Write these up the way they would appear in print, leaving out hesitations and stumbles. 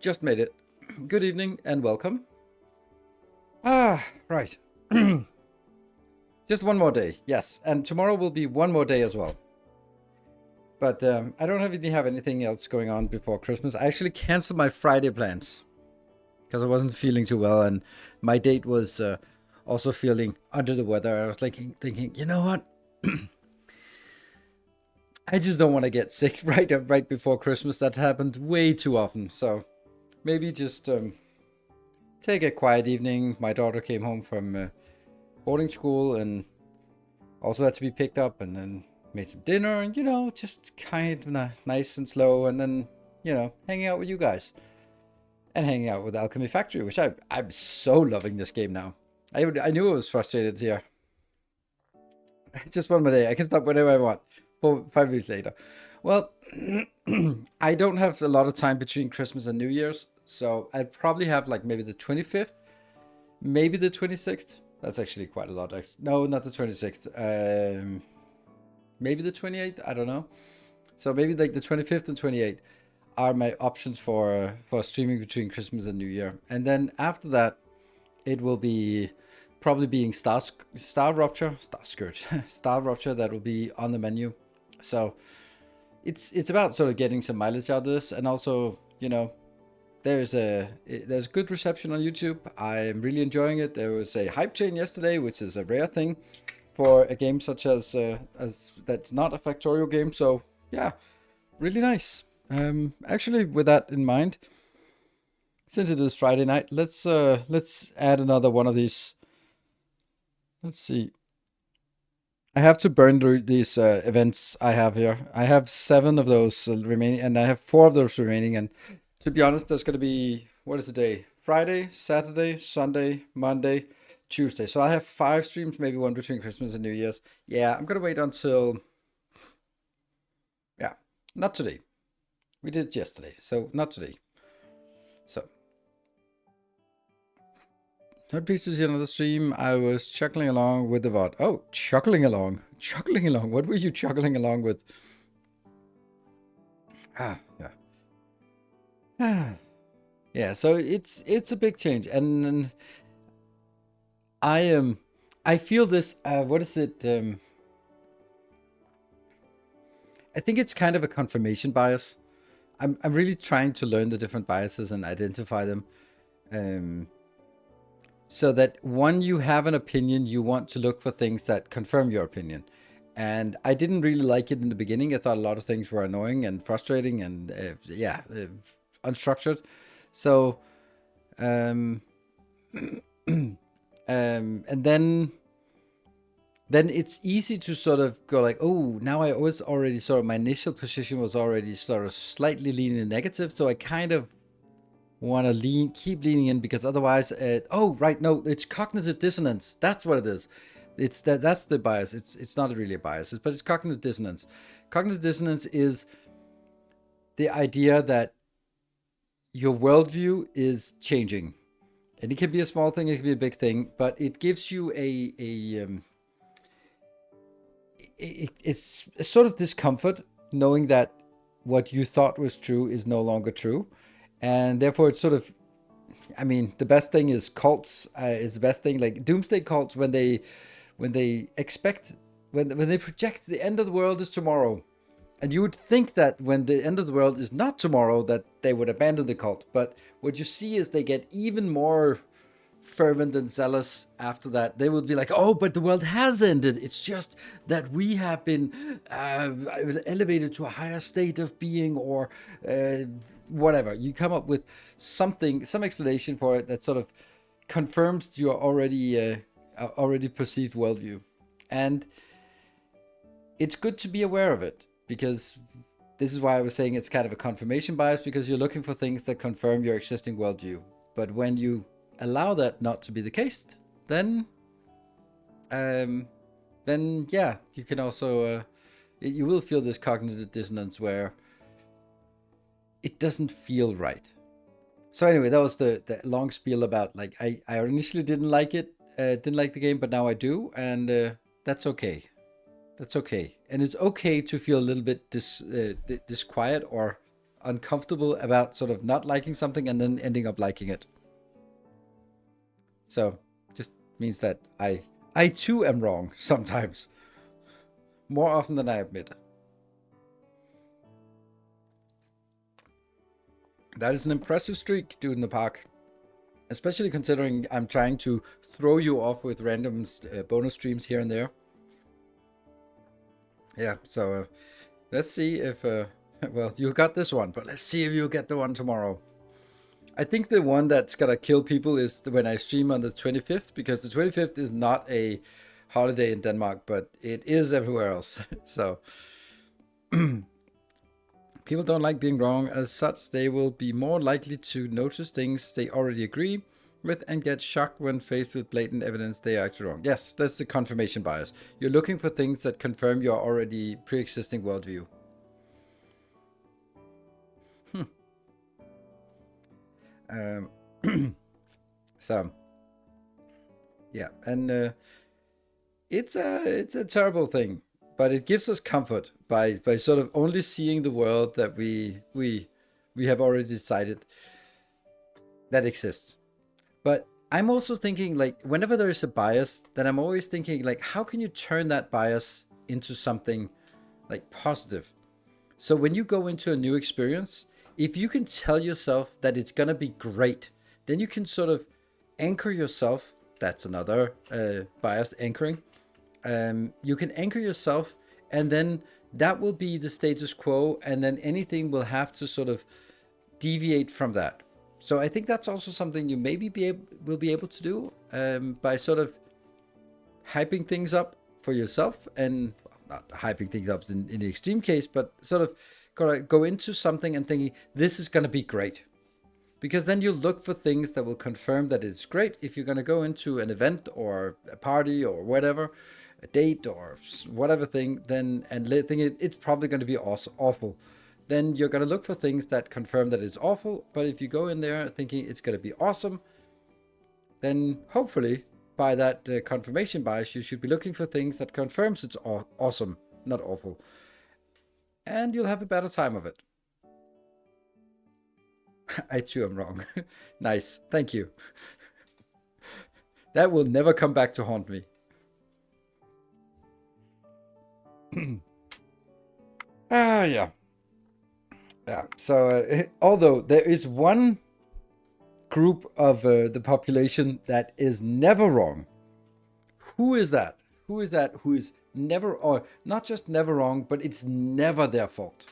Just made it. Good evening and welcome. Right. Just one more day, yes. And tomorrow will be one more day as well. But I don't really have anything else going on before Christmas. I actually canceled my Friday plans because I wasn't feeling too well, and my date was also feeling under the weather. I was like thinking, you know what? I just don't want to get sick right before Christmas. That happened way too often. So maybe just take a quiet evening. My daughter came home from boarding school and also had to be picked up, and then made some dinner, and just kind of nice and slow, and then hanging out with you guys and hanging out with Alchemy Factory, which I'm so loving this game now. I knew I was frustrated here. Just one more day. I can stop whenever I want. 5 weeks later. Well, I don't have a lot of time between Christmas and New Year's, so I'd probably have like maybe the 25th, maybe the 26th. That's actually quite a lot. No, not the 26th. Maybe the 28th. I don't know. So maybe like the 25th and 28th are my options for streaming between Christmas and New Year. And then after that, it will be probably being Star Rupture that will be on the menu. So it's about sort of getting some mileage out of this, and also there's good reception on YouTube. I'm really enjoying it. There was a hype chain yesterday, which is a rare thing for a game such as that's not a Factorio game. So yeah, really nice. Actually, with that in mind, since it is Friday night, let's add another one of these. Let's see. I have to burn through these events I have here. I have 7 of those remaining, and I have 4 of those remaining. And to be honest, there's going to be, what is the day? Friday, Saturday, Sunday, Monday, Tuesday. So I have 5 streams, maybe one between Christmas and New Year's. Yeah, I'm going to wait until, yeah, not today. We did it yesterday, so not today. So, not pleased to see another stream. I was chuckling along with the VOD. Oh, chuckling along. Chuckling along. What were you chuckling along with? Yeah. Yeah, so it's a big change, and I feel this. What is it? I think it's kind of a confirmation bias. I'm really trying to learn the different biases and identify them. So that when you have an opinion, you want to look for things that confirm your opinion. And I didn't really like it in the beginning. I thought a lot of things were annoying and frustrating and unstructured. So, and then it's easy to sort of go like, oh, now I was already sort of, my initial position was already sort of slightly leaning negative. So I kind of want to keep leaning in, because otherwise, no, it's cognitive dissonance. That's what it is. It's that's the bias. It's not really a bias, but it's cognitive dissonance. Cognitive dissonance is the idea that your worldview is changing, and it can be a small thing, it can be a big thing, but it gives you it's a sort of discomfort knowing that what you thought was true is no longer true. And therefore, it's sort of, I mean, the best thing is cults is the best thing. Like doomsday cults, when they project the end of the world is tomorrow, and you would think that when the end of the world is not tomorrow, that they would abandon the cult. But what you see is they get even more fervent and zealous after that. They will be like, oh, but the world has ended. It's just that we have been elevated to a higher state of being, or whatever. You come up with some explanation for it that sort of confirms your already perceived worldview. And it's good to be aware of it, because this is why I was saying it's kind of a confirmation bias, because you're looking for things that confirm your existing worldview. But when you allow that not to be the case, then yeah, you can also you will feel this cognitive dissonance where it doesn't feel right. So anyway, that was the long spiel about, like, I initially didn't like the game, but now I do, and that's okay. That's okay, and it's okay to feel a little bit disquiet or uncomfortable about sort of not liking something and then ending up liking it. So just means that I too am wrong sometimes, more often than I admit. That is an impressive streak, dude in the park. Especially considering I'm trying to throw you off with random bonus streams here and there. Yeah, so let's see if... well, you got this one, but let's see if you get the one tomorrow. I think the one that's gonna kill people is when I stream on the 25th, because the 25th is not a holiday in Denmark, but it is everywhere else. So... people don't like being wrong. As such, they will be more likely to notice things they already agree with and get shocked when faced with blatant evidence they are actually wrong. Yes, that's the confirmation bias. You're looking for things that confirm your already pre-existing worldview. So, yeah, and it's a terrible thing. But it gives us comfort by sort of only seeing the world that we have already decided that exists. But I'm also thinking, like, whenever there is a bias, then I'm always thinking, like, how can you turn that bias into something like positive? So when you go into a new experience, if you can tell yourself that it's gonna be great, then you can sort of anchor yourself. That's another bias, anchoring. You can anchor yourself, and then that will be the status quo, and then anything will have to sort of deviate from that. So I think that's also something you maybe will be able to do by sort of hyping things up for yourself, and not hyping things up in the extreme case, but sort of go into something and thinking this is going to be great. Because then you look for things that will confirm that it's great. If you're going to go into an event or a party or whatever, a date or whatever thing, then and think it's probably going to be awful, then you're going to look for things that confirm that it's awful. But if you go in there thinking it's going to be awesome, then hopefully by that confirmation bias, you should be looking for things that confirms it's awesome, not awful, and you'll have a better time of it. I too am wrong. Nice, thank you. That will never come back to haunt me. Yeah. So although there is one group of the population that is never wrong, who is that? Who is that? Who is never, or not just never wrong, but it's never their fault.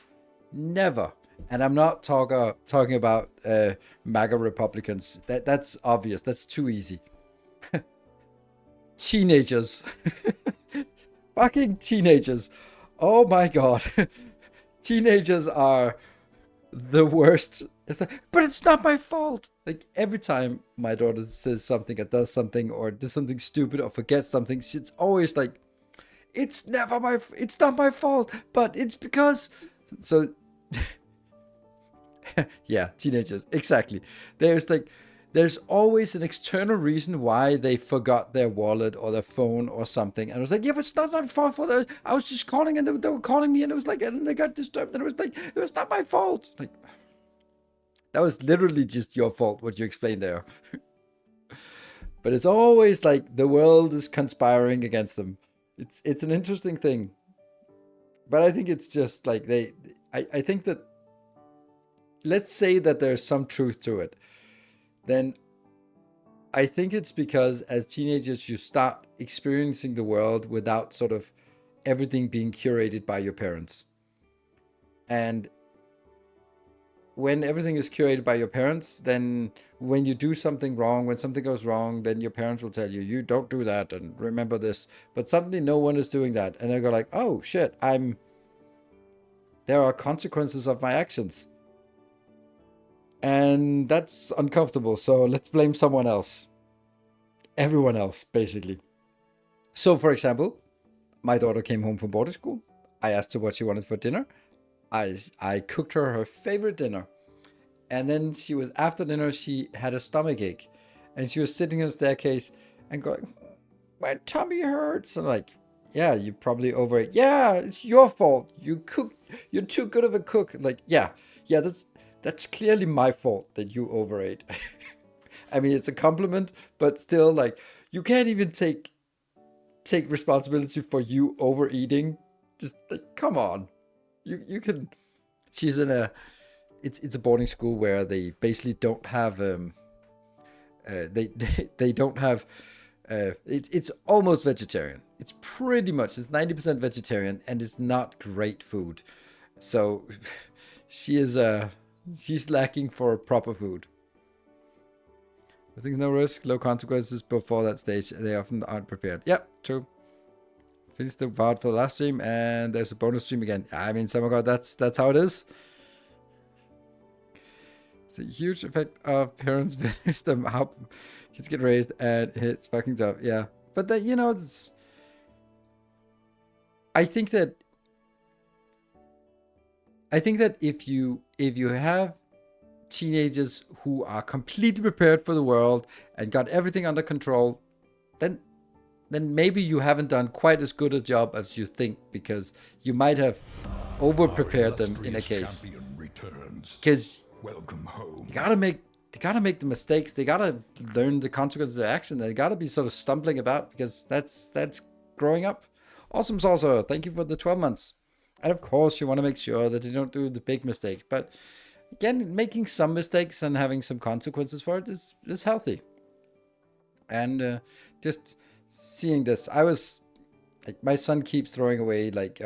Never. And I'm not talking about MAGA Republicans. That's obvious. That's too easy. Teenagers. Fucking teenagers. Oh my god. Teenagers are the worst. But it's not my fault. Like every time my daughter says something or does something or does something stupid or forgets something, she's always like, it's not my fault, but it's because. So yeah, teenagers, exactly. There's always an external reason why they forgot their wallet or their phone or something. And I was like, yeah, but it's not my fault. I was just calling and they were calling me and it was like, and they got disturbed and it was like, it was not my fault. Like, that was literally just your fault, what you explained there. But it's always like the world is conspiring against them. It's an interesting thing. But I think it's just like I think that, let's say that there's some truth to it. Then I think it's because as teenagers, you start experiencing the world without sort of everything being curated by your parents. And when everything is curated by your parents, then when you do something wrong, when something goes wrong, then your parents will tell you, you don't do that and remember this. But suddenly no one is doing that. And they go like, oh shit, there are consequences of my actions. And that's uncomfortable. So let's blame someone else. Everyone else, basically. So, for example, my daughter came home from boarding school. I asked her what she wanted for dinner. I cooked her favorite dinner. And then after dinner, she had a stomach ache. And she was sitting on the staircase and going, my tummy hurts. And I'm like, yeah, you probably overate. Yeah, it's your fault. You're too good of a cook. Like, yeah. Yeah, that's clearly my fault that you overate. I mean, it's a compliment, but still, like, you can't even take responsibility for you overeating. Just like, come on, you can. She's in a it's a boarding school where they basically don't have they don't have it's almost vegetarian. It's pretty much it's 90% vegetarian and it's not great food. So she is she's lacking for proper food. I think no risk, low consequences before that stage. They often aren't prepared. Yep, true. Finish the VOD for the last stream, and there's a bonus stream again. I mean, some God, that's how it is. It's a huge effect of parents' wisdom, how kids get raised, and it's fucking tough. Yeah, but that it's. I think that if you have teenagers who are completely prepared for the world and got everything under control, then maybe you haven't done quite as good a job as you think, because you might have over prepared them in a case. Because welcome home. They gotta make the mistakes. They gotta learn the consequences of action. They gotta be sort of stumbling about, because that's growing up. Awesome Salsa, thank you for the 12 months. And of course, you want to make sure that they don't do the big mistakes. But again, making some mistakes and having some consequences for it is healthy. And just seeing this, I was like, my son keeps throwing away like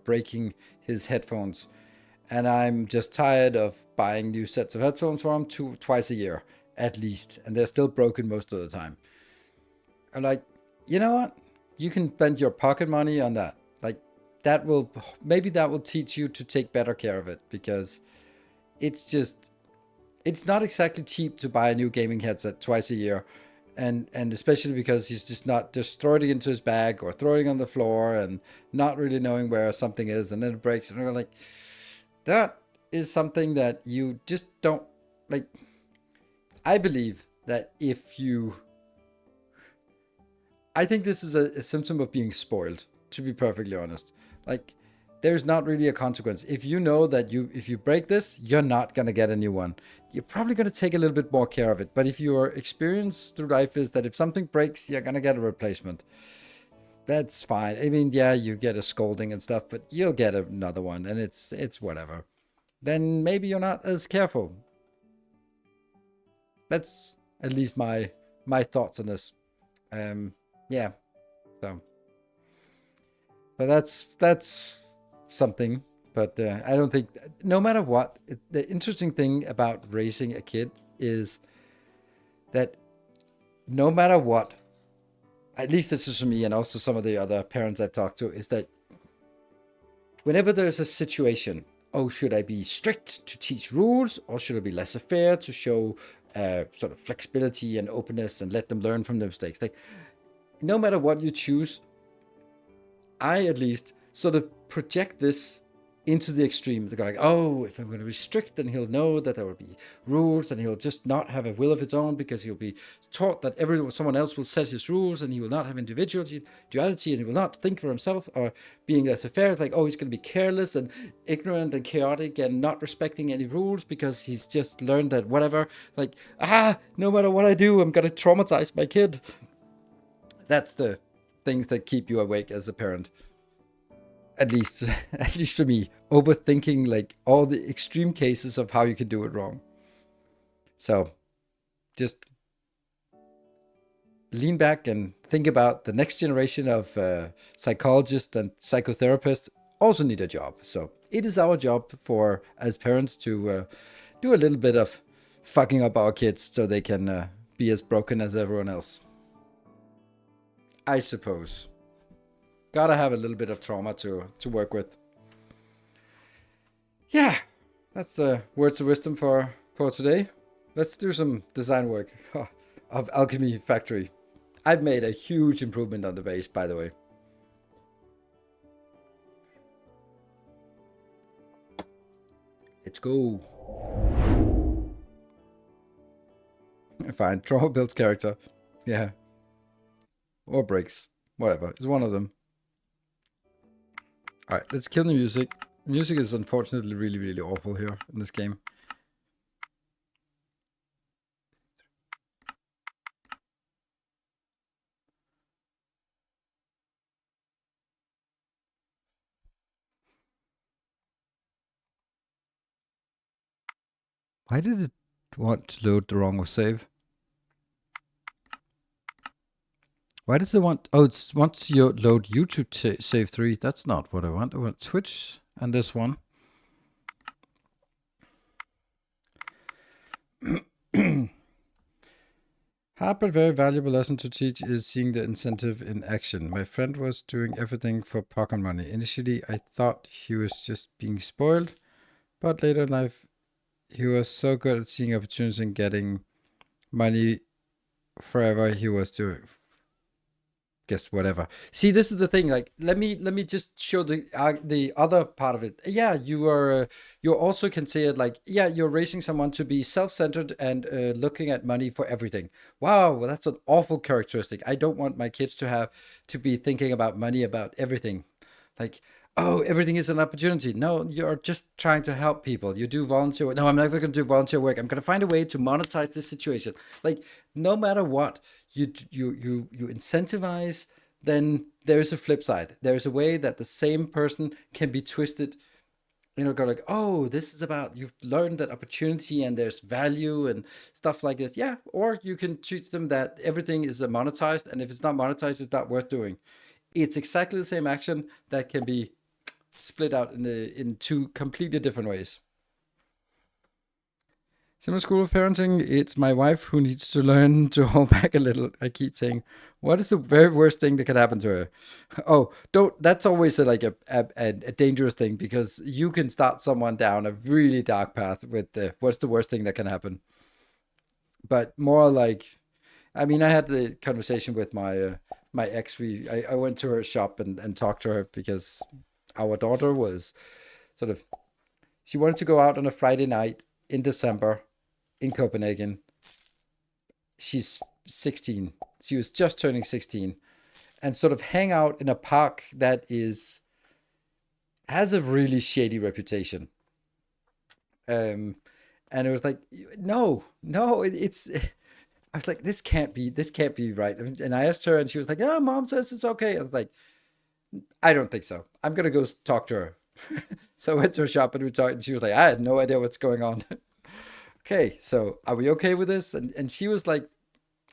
breaking his headphones, and I'm just tired of buying new sets of headphones for him twice a year at least, and they're still broken most of the time. I'm like, you know what? You can spend your pocket money on that. Like, maybe that will teach you to take better care of it, because it's not exactly cheap to buy a new gaming headset twice a year. And especially because he's just not just throwing it into his bag or throwing it on the floor and not really knowing where something is, and then it breaks. And we're like, that is something that you just don't like. I believe that I think this is a symptom of being spoiled, to be perfectly honest. Like, there's not really a consequence. If you know that if you break this, you're not going to get a new one. You're probably going to take a little bit more care of it. But if your experience through life is that if something breaks, you're going to get a replacement, that's fine. I mean, yeah, you get a scolding and stuff, but you'll get another one, and it's whatever. Then maybe you're not as careful. That's at least my thoughts on this. Yeah. So that's something. But I don't think, no matter what, the interesting thing about raising a kid is that no matter what, at least this is for me and also some of the other parents I've talked to, is that whenever there's a situation, should I be strict to teach rules, or should I be laissez-faire to show sort of flexibility and openness and let them learn from their mistakes? Like, no matter what you choose, I at least sort of project this into the extreme. They're like, if I'm going to be strict, then he'll know that there will be rules, and he'll just not have a will of his own, because he'll be taught that someone else will set his rules, and he will not have individuality, and he will not think for himself. Or being laissez-faire, it's like, he's going to be careless and ignorant and chaotic and not respecting any rules because he's just learned that whatever. Like, no matter what I do, I'm going to traumatize my kid. That's the things that keep you awake as a parent. At least for me, overthinking like all the extreme cases of how you can do it wrong. So just lean back and think about the next generation of psychologists and psychotherapists also need a job. So it is our job as parents to do a little bit of fucking up our kids so they can be as broken as everyone else, I suppose. Gotta have a little bit of trauma to work with. Yeah, that's words of wisdom for today. Let's do some design work of Alchemy Factory. I've made a huge improvement on the base, by the way. Let's go. Fine, trauma builds character. Yeah. Or breaks. Whatever. It's one of them. Alright, let's kill the music. Music is unfortunately really, really awful here in this game. Why did it want to load the wrong save? Why does it want... Oh, it's wants you load YouTube save 3. That's not what I want. I want Twitch and this one. Hard but very valuable lesson to teach is seeing the incentive in action. My friend was doing everything for pocket money. Initially, I thought he was just being spoiled, but later in life, he was so good at seeing opportunities and getting money forever. He was doing, guess whatever. See, this is the thing. Like, let me just show the other part of it. Yeah, you also can say it like, yeah, you're raising someone to be self-centered and looking at money for everything. Wow, well, that's an awful characteristic. I don't want my kids to have to be thinking about money about everything. Like, oh, everything is an opportunity. No, you're just trying to help people. You do volunteer work. No, I'm never going to do volunteer work. I'm going to find a way to monetize this situation. Like, no matter what, you incentivize, then there's a flip side. There's a way that the same person can be twisted. Go like, oh, this is about, you've learned that opportunity and there's value and stuff like this. Yeah, or you can teach them that everything is monetized, and if it's not monetized, it's not worth doing. It's exactly the same action that can be split out in two completely different ways. Similar school of parenting, it's my wife who needs to learn to hold back a little. I keep saying, what is the very worst thing that could happen to her? Oh, don't, that's always a dangerous thing, because you can start someone down a really dark path with the, what's the worst thing that can happen? But more like, I mean, I had the conversation with my ex. I went to her shop and talked to her because our daughter was sort of, she wanted to go out on a Friday night in December in Copenhagen. She's 16. She was just turning 16, and sort of hang out in a park that has a really shady reputation. Um, and it was like, no, no, it's. I was like, this can't be right. And I asked her, and she was like, "Yeah, mom says it's okay." I was like, "I don't think so. I'm gonna go talk to her." So I went to her shop and we talked, and she was like, "I had no idea what's going on." Okay, so are we okay with this? And she was like,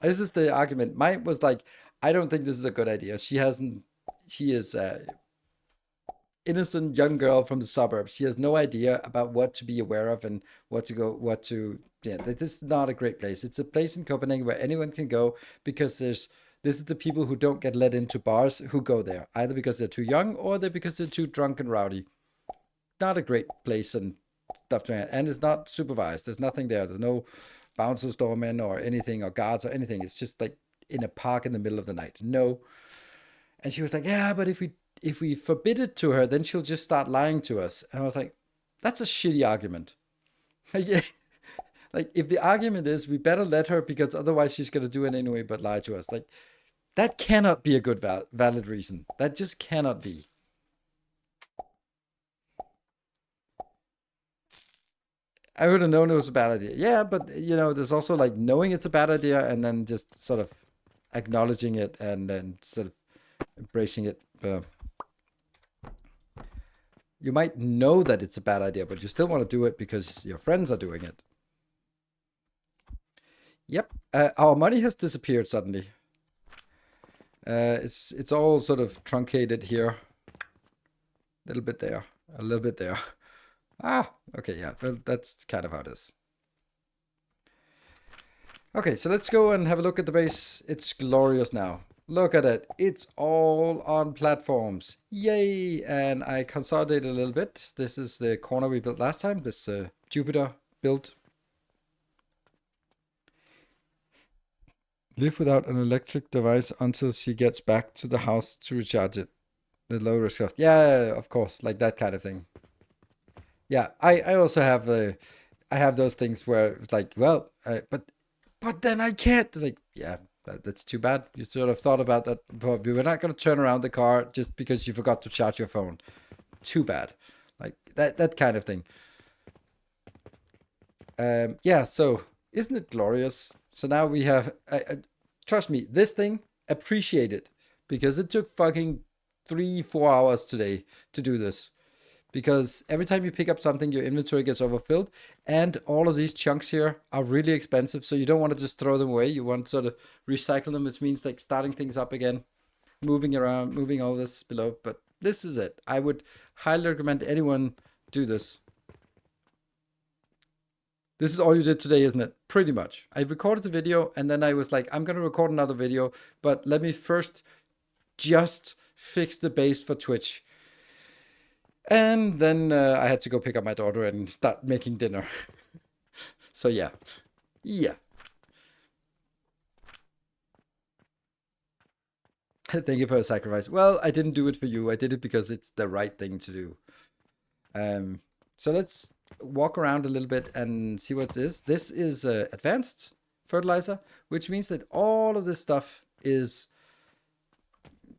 this is the argument. Mine was like, I don't think this is a good idea. She is a innocent young girl from the suburbs. She has no idea about what to be aware of and yeah, this is not a great place. It's a place in Copenhagen where anyone can go, because this is the people who don't get let into bars who go there, either because they're too young or they're because they're too drunk and rowdy. Not a great place and stuff to, and it's not supervised. There's nothing there. There's no bouncers, doormen, or anything, or guards, or anything. It's just like in a park in the middle of the night. No. And she was like, yeah, but if we forbid it to her, then she'll just start lying to us. And I was like, that's a shitty argument. Like, if the argument is we better let her because otherwise she's gonna do it anyway, but lie to us, like, that cannot be a good valid reason. That just cannot be. I would have known it was a bad idea. Yeah, but there's also like knowing it's a bad idea and then just sort of acknowledging it and then sort of embracing it. You might know that it's a bad idea, but you still want to do it because your friends are doing it. Yep, our money has disappeared suddenly. It's all sort of truncated here, a little bit there, a little bit there. Ah, okay, yeah, well, that's kind of how it is. Okay, so let's go and have a look at the base. It's glorious now. Look at it. It's all on platforms. Yay! And I consolidated a little bit. This is the corner we built last time. This Jupiter build. Live without an electric device until she gets back to the house to recharge it. The low risk cost. Yeah, of course, like that kind of thing. Yeah, I also have I have those things where it's like, well, but then I can't. Like, yeah, that's too bad. You sort of thought about that before. We were not going to turn around the car just because you forgot to charge your phone. Too bad. like that kind of thing. Yeah, so isn't it glorious? So now we have, trust me, this thing, appreciate it, because it took fucking 3-4 hours today to do this. Because every time you pick up something, your inventory gets overfilled, and all of these chunks here are really expensive, so you don't want to just throw them away. You want to sort of recycle them, which means like starting things up again, moving around, moving all this below. But this is it. I would highly recommend anyone do this. This is all you did today, isn't it? Pretty much. I recorded the video, and then I was like, I'm going to record another video, but let me first just fix the base for Twitch. And then I had to go pick up my daughter and start making dinner. So yeah. Thank you for the sacrifice. Well, I didn't do it for you. I did it because it's the right thing to do. So let's walk around a little bit and see what this is. This is advanced fertilizer, which means that all of this stuff is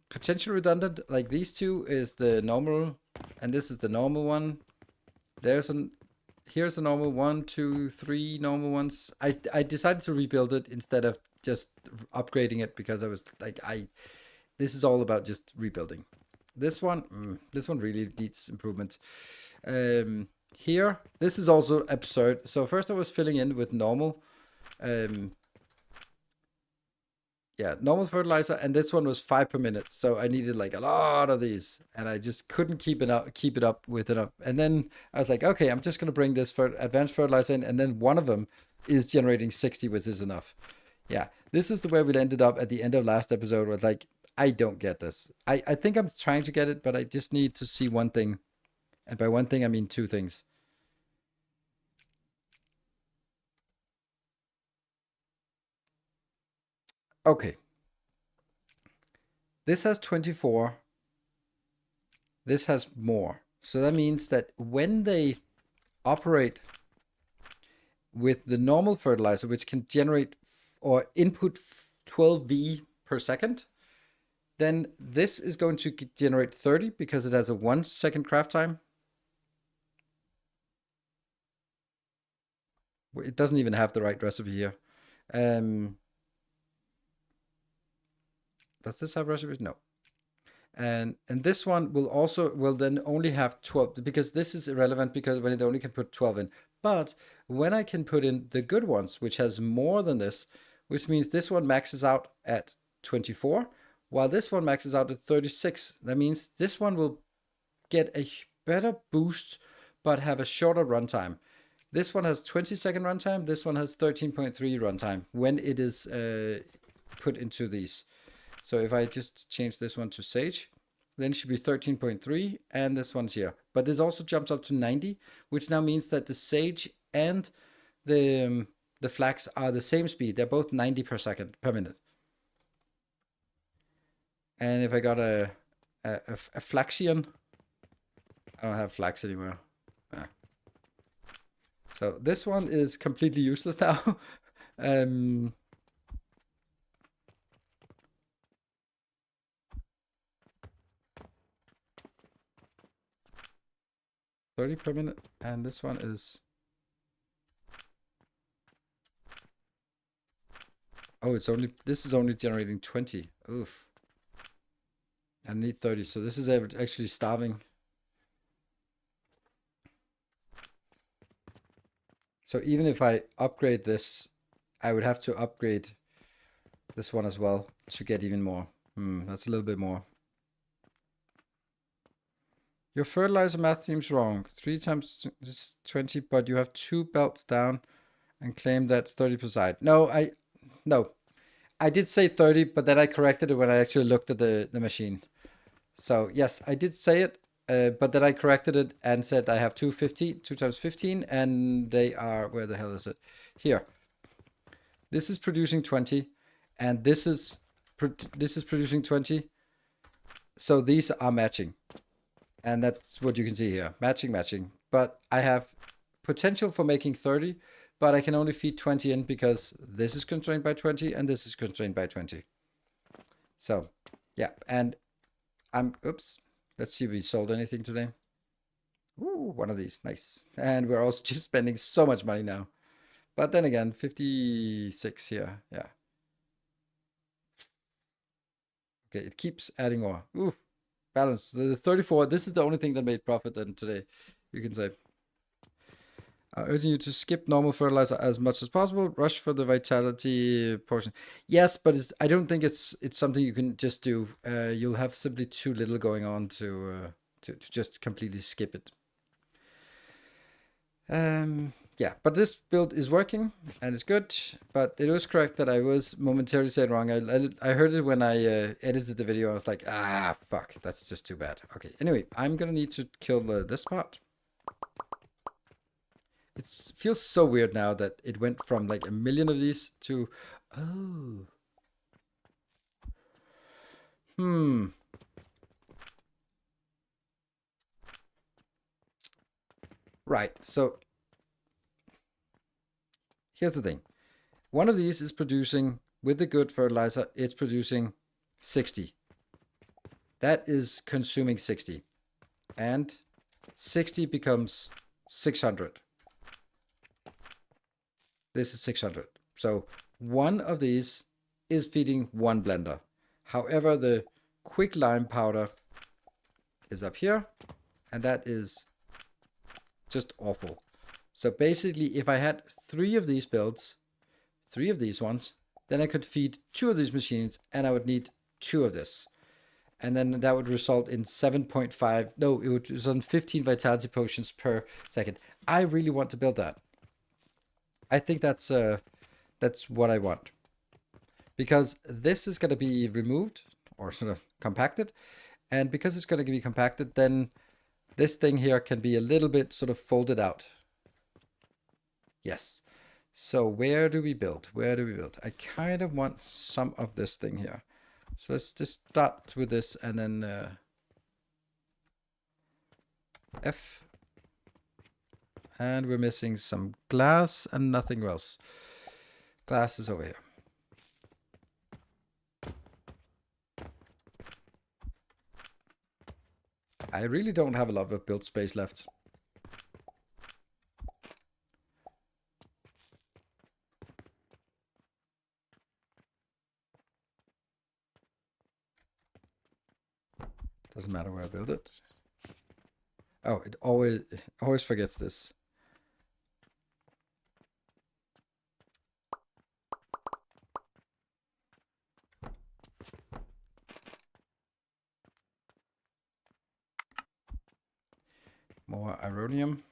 potentially redundant. Like these two is the normal, and this is the normal one. Here's a normal 1, 2, 3 normal ones. I decided to rebuild it instead of just upgrading it, because I was like, this is all about just rebuilding. This one really needs improvement. Here, this is also absurd. So first I was filling in with normal, normal fertilizer, and this one was 5 per minute. So I needed like a lot of these, and I just couldn't keep it up with enough. And then I was like, okay, I'm just gonna bring this advanced fertilizer in, and then one of them is generating 60, which is enough. Yeah, this is the way we ended up at the end of last episode. Was like, I don't get this. I think I'm trying to get it, but I just need to see one thing, and by one thing I mean two things. Okay. This has 24. This has more. So that means that when they operate with the normal fertilizer, which can generate or input 12V per second, then this is going to generate 30 because it has a 1 second craft time. It doesn't even have the right recipe here. Does this have recipes? No. And this one will then only have 12, because this is irrelevant because when it only can put 12 in. But when I can put in the good ones, which has more than this, which means this one maxes out at 24, while this one maxes out at 36. That means this one will get a better boost, but have a shorter runtime. This one has 20-second runtime. This one has 13.3 runtime when it is put into these. So if I just change this one to Sage, then it should be 13.3, and this one's here. But this also jumps up to 90, which now means that the Sage and the flax are the same speed. They're both 90 per second per minute. And if I got a flaxion, I don't have flax anymore. Ah. So this one is completely useless now. 30 per minute, and this one is, oh, this is only generating 20. Oof. I need 30, so this is actually starving. So even if I upgrade this, I would have to upgrade this one as well to get even more. That's a little bit more. Your fertilizer math seems wrong. 3 times 20, but you have 2 belts down and claim that's 30 per side. No, I did say 30, but then I corrected it when I actually looked at the machine. So yes, I did say it, but then I corrected it and said I have 2 times 15, and they are, where the hell is it? Here. This is producing 20, and this is producing 20. So these are matching. And that's what you can see here, matching. But I have potential for making 30, but I can only feed 20 in because this is constrained by 20 and this is constrained by 20. So, yeah, and oops, let's see if we sold anything today. Ooh, one of these. Nice. And we're also just spending so much money now. But then again, 56 here. Yeah. Okay, it keeps adding more. Oof. Balance. The 34. This is the only thing that made profit then today, you can say. Urging you to skip normal fertilizer as much as possible. Rush for the vitality portion. Yes, but I don't think it's something you can just do. You'll have simply too little going on to just completely skip it. Yeah, but this build is working and it's good. But it was correct that I was momentarily saying wrong. I heard it when I edited the video. I was like, ah, fuck, that's just too bad. Okay, anyway, I'm gonna need to kill this part. It feels so weird now that it went from like a million of these to, oh, right. So here's the thing. One of these is producing, with the good fertilizer, it's producing 60. That is consuming 60. And 60 becomes 600. This is 600. So one of these is feeding one blender. However, the quick lime powder is up here, and that is just awful. So basically, if I had 3 of these builds, 3 of these ones, then I could feed 2 of these machines, and I would need 2 of this. And then that would result in 7.5, no, it would result in 15 vitality potions per second. I really want to build that. I think that's what I want. Because this is going to be removed, or sort of compacted. And because it's going to be compacted, then this thing here can be a little bit sort of folded out. Yes. So where do we build? Where do we build? I kind of want some of this thing here. So let's just start with this and then F. And we're missing some glass and nothing else. Glass is over here. I really don't have a lot of build space left. Doesn't matter where I build it. Oh, it always forgets this. More ironium.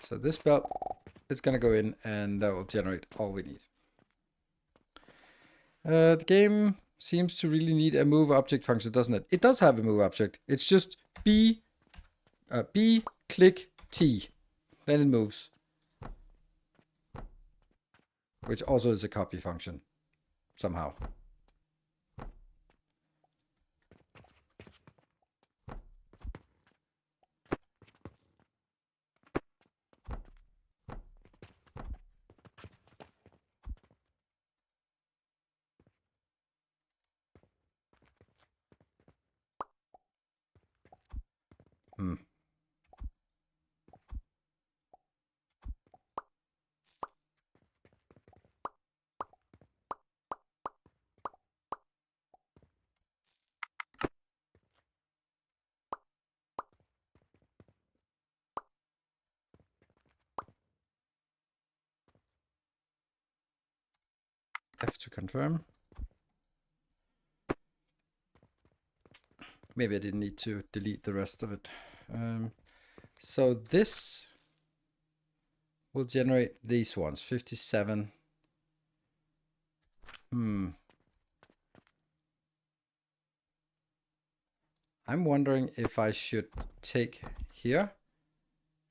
So this belt is going to go in and that will generate all we need. The game seems to really need a move object function, doesn't it? It does have a move object. It's just B, click T. Then it moves. Which also is a copy function, somehow. F to confirm. Maybe I didn't need to delete the rest of it. So this will generate these ones, 57. I'm wondering if I should take here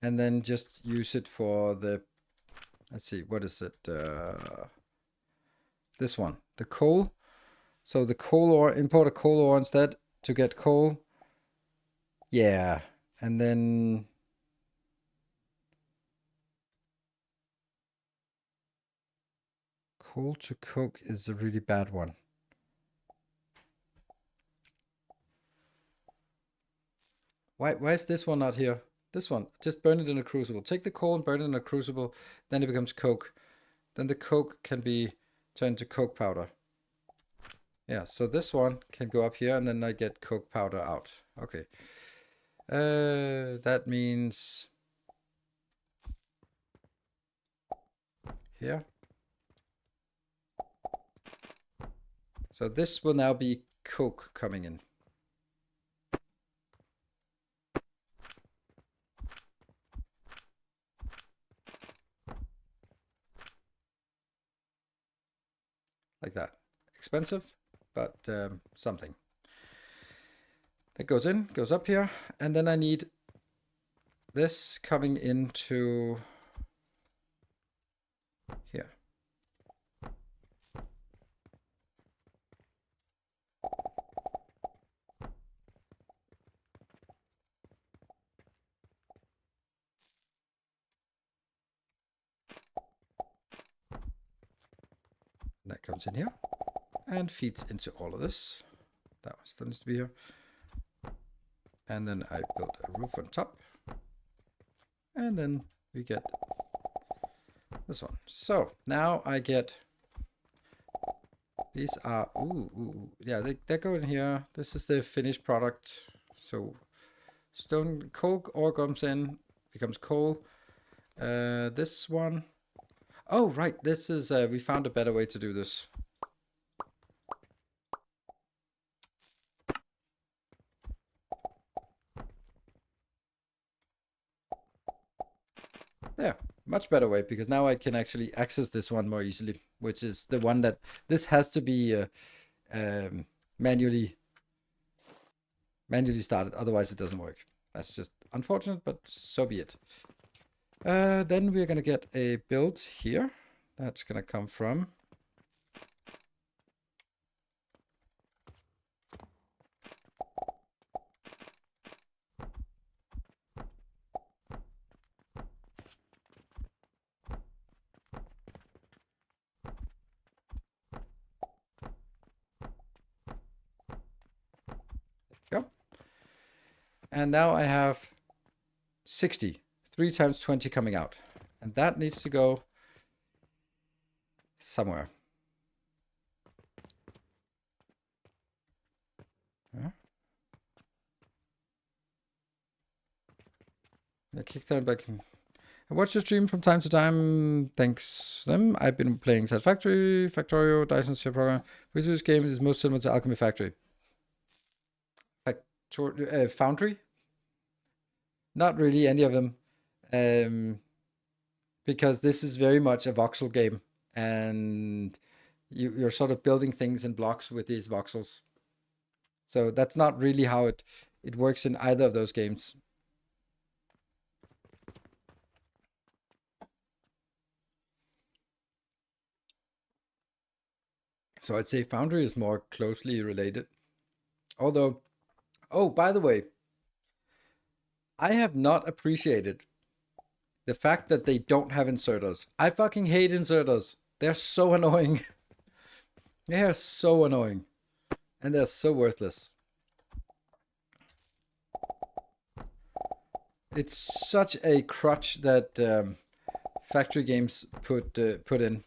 and then just use it for the, let's see, what is it? This one, the coal. So the coal ore, import a coal ore instead to get coal. Yeah, and then Coal to coke is a really bad one. Why is this one not here? This one, just burn it in a crucible. Take the coal and burn it in a crucible, then it becomes coke. Then the coke can be turned to coke powder. Yeah, so this one can go up here and then I get coke powder out. Okay. That means here. So this will now be coke coming in. Like that. Expensive, but something. That goes in, goes up here, and then I need this coming into here. That comes in here and feeds into all of this. That one still needs to be here. And then I build a roof on top. And then we get this one. So now I get, these are, yeah, they go in here. This is the finished product. So stone coke ore comes in, becomes coal. This one, oh, right, this is, we found a better way to do this. There, much better way, because now I can actually access this one more easily, which is the one that, this has to be manually started, otherwise it doesn't work. That's just unfortunate, but so be it. Then we're gonna get a build here. That's gonna come from and now I have 60, 3 times 20 coming out. And that needs to go somewhere. Yeah, kick that back. I watch your stream from time to time. Thanks them. I've been playing Satisfactory, Factorio, Dyson's share program. Which of this game is most similar to Alchemy Factory? Foundry? Not really any of them. Because this is very much a voxel game. And you're sort of building things in blocks with these voxels. So that's not really how it works in either of those games. So I'd say Foundry is more closely related. Although, oh, by the way, I have not appreciated the fact that they don't have inserters. I fucking hate inserters. They're so annoying. They are so annoying. And they're so worthless. It's such a crutch that factory games put in.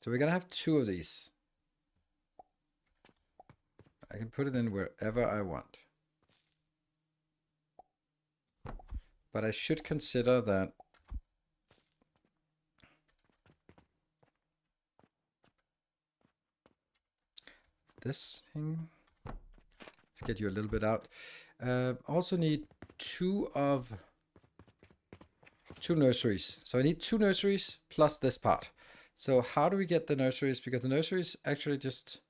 So we're gonna have 2 of these. I can put it in wherever I want. But I should consider that this thing, let's get you a little bit out. Also need 2 nurseries. So I need 2 nurseries plus this part. So how do we get the nurseries? Because the nurseries actually just,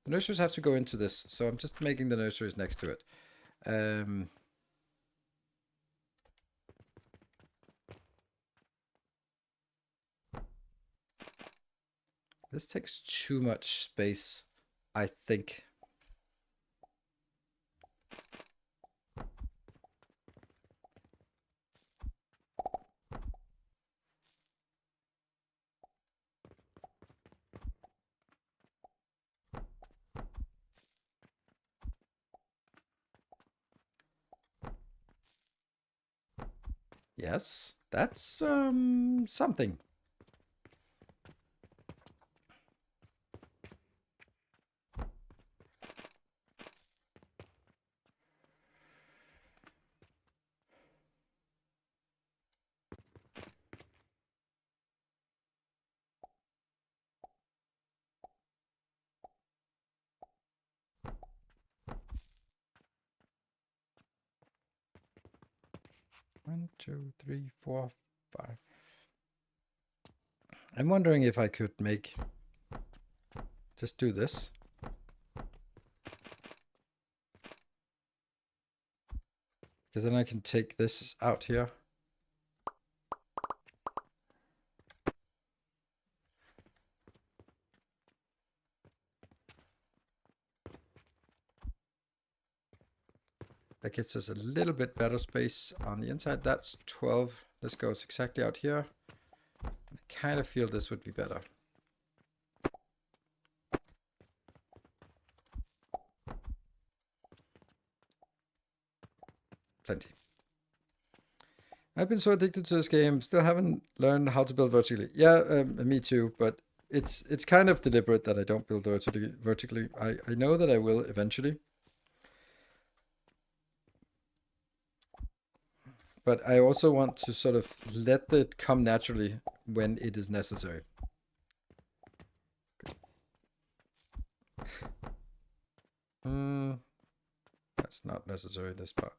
the nurseries have to go into this. So I'm just making the nurseries next to it. This takes too much space. I think. Yes, that's something. One, two, three, four, five. I'm wondering if I could just do this. Because then I can take this out here. That gets us a little bit better space on the inside. That's 12. This goes exactly out here. I kind of feel this would be better. Plenty. I've been so addicted to this game. Still haven't learned how to build vertically. Yeah, me too. But it's kind of deliberate that I don't build vertically. I know that I will eventually. But I also want to sort of let it come naturally when it is necessary. That's not necessary, this part.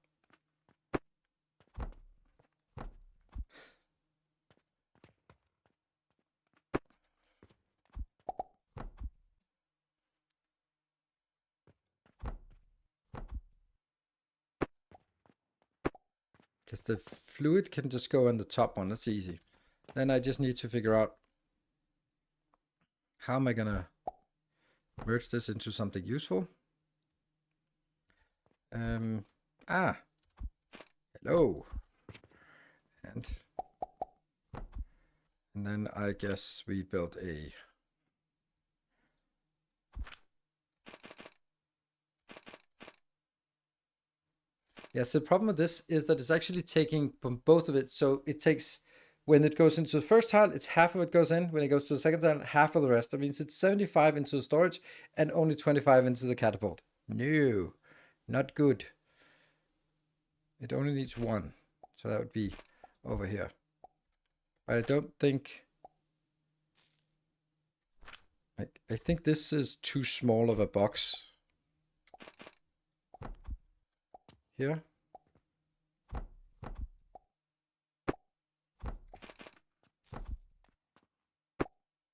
Because the fluid can just go on the top one. That's easy. Then I just need to figure out how am I going to merge this into something useful. Hello. And then I guess we build a yes, the problem with this is that it's actually taking from both of it. So it takes, when it goes into the first tile, it's half of it goes in. When it goes to the second tile, half of the rest. That means it's 75 into the storage and only 25 into the catapult. No, not good. It only needs one. So that would be over here. But I don't think, I think this is too small of a box here.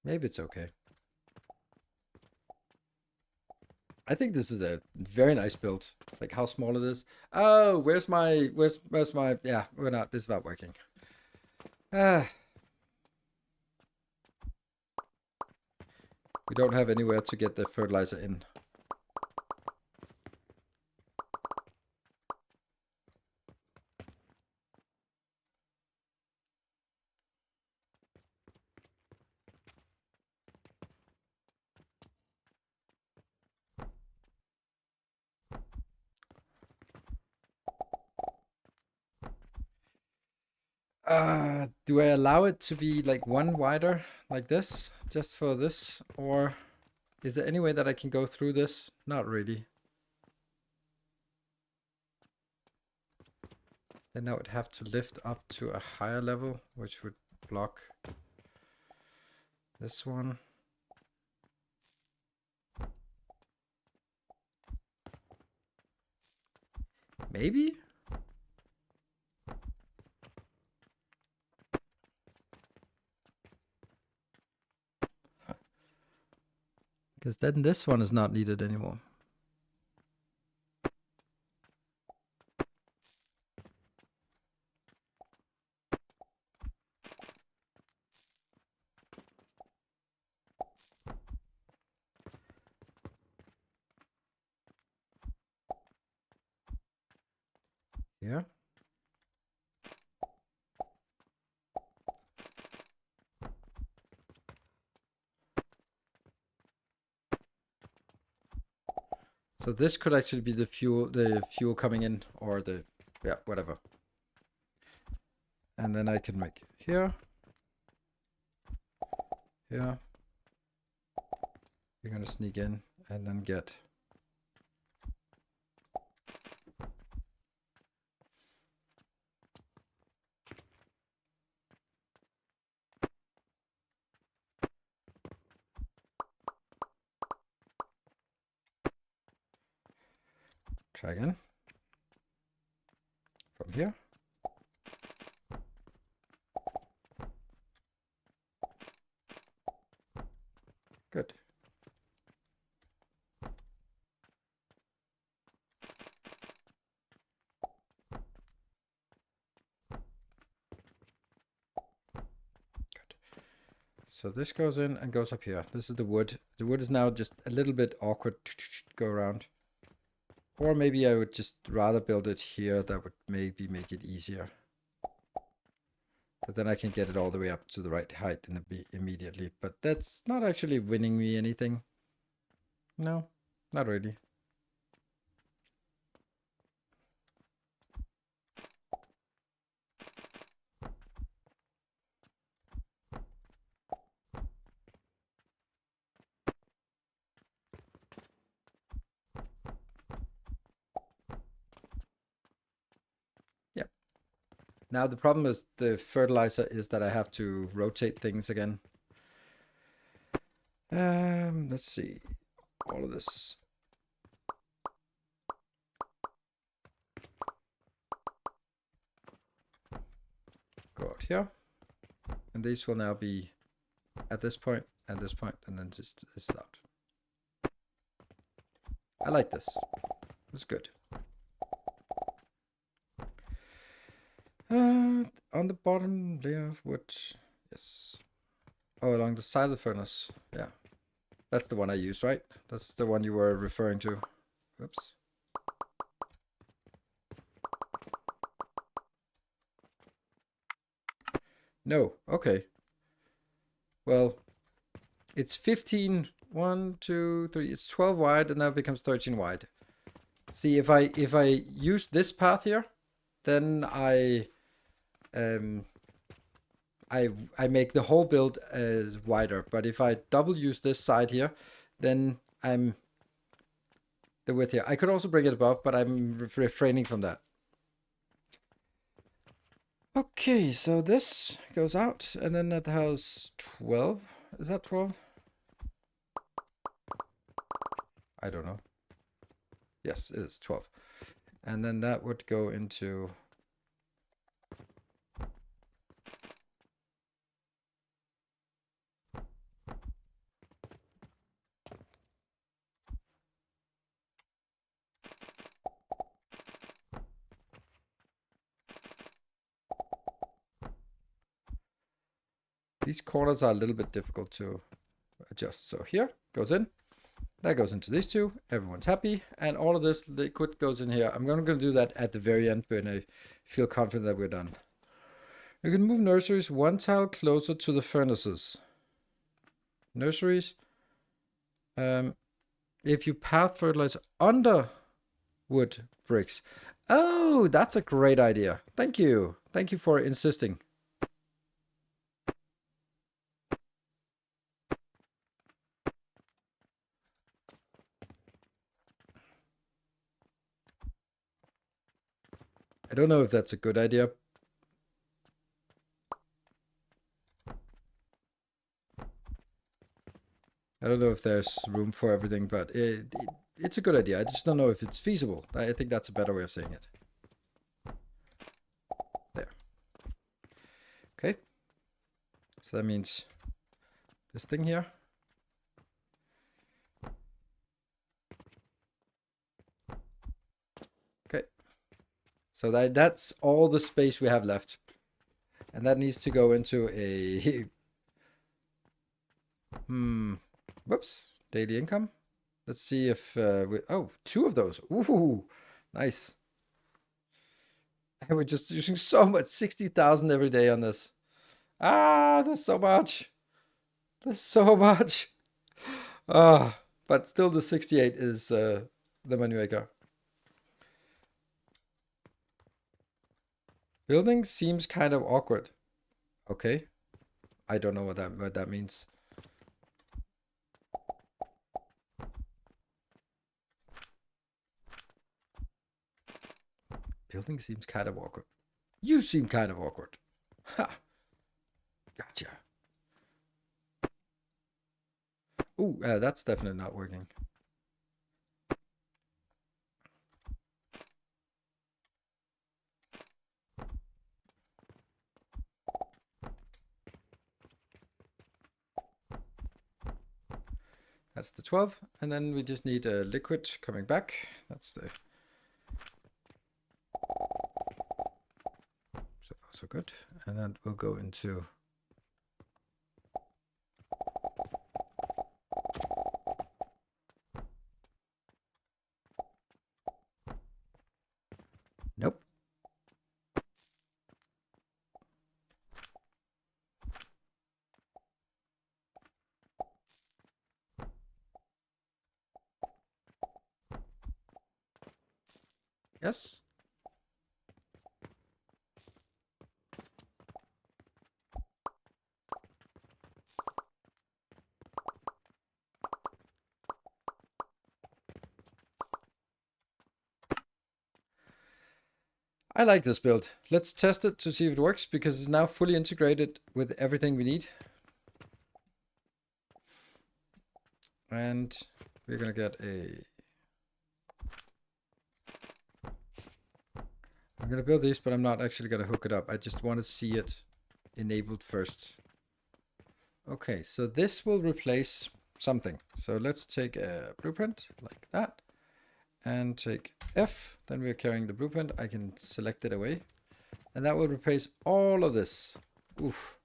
Maybe it's okay. I think this is a very nice build. Like how small it is. Oh, where's my, yeah, we're not, this is not working. We don't have anywhere to get the fertilizer in. Do I allow it to be like one wider like this, just for this? Or is there any way that I can go through this? Not really. Then I would have to lift up to a higher level, which would block this one. Maybe? Because then this one is not needed anymore. here. So this could actually be the fuel coming in, or the, yeah, whatever. And then I can make here. Here. You're gonna sneak in and then get try again from here. Good. So this goes in and goes up here. This is the wood. The wood is now just a little bit awkward to go around. Or maybe I would just rather build it here. That would maybe make it easier. But then I can get it all the way up to the right height immediately. But that's not actually winning me anything. No, not really. Now the problem is the fertilizer is that I have to rotate things again. Let's see. All of this. Go out here. And these will now be at this point, and this point, and then just this is out. I like this. It's good. On the bottom layer of wood. Yes. Oh, along the side of the furnace. Yeah. That's the one I used, right? That's the one you were referring to. Oops. No. Okay. Well, it's 15. 1, 2, 3. It's 12 wide, and now it becomes 13 wide. See, if I use this path here, then I make the whole build wider. But if I double use this side here, then I'm the width here. I could also bring it above, but I'm refraining from that. Okay, so this goes out, and then that has 12. Is that 12? I don't know. Yes, it is 12. And then that would go into... These corners are a little bit difficult to adjust. So here goes in, that goes into these two. Everyone's happy, and all of this liquid goes in here. I'm going to do that at the very end when I feel confident that we're done. You can move nurseries one tile closer to the furnaces. Nurseries. If you path fertilizer under wood bricks. Oh, that's a great idea. Thank you. Thank you for insisting. I don't know if that's a good idea. I don't know if there's room for everything, but it's a good idea. I just don't know if it's feasible. I think that's a better way of saying it. There. Okay. So that means this thing here. Okay. So that's all the space we have left. And that needs to go into a... Whoops. Daily income. Let's see if... oh, 2 of those. Ooh, nice. And we're just using so much, 60,000 every day on this. Ah, there's so much. There's so much. Ah, but still the 68 is the moneymaker. Building seems kind of awkward. Okay. I don't know what that means. Building seems kind of awkward. You seem kind of awkward. Ha. Gotcha. Ooh, that's definitely not working. That's the 12. And then we just need a liquid coming back. That's the... So far, so good. And then we'll go into... Nope. Yes. I like this build. Let's test it to see if it works, because it's now fully integrated with everything we need. And we're gonna get a... I'm gonna build these, but I'm not actually gonna hook it up. I just want to see it enabled first. Okay, so this will replace something. So let's take a blueprint like that and take F. Then we're carrying the blueprint. I can select it away. And that will replace all of this. Oof.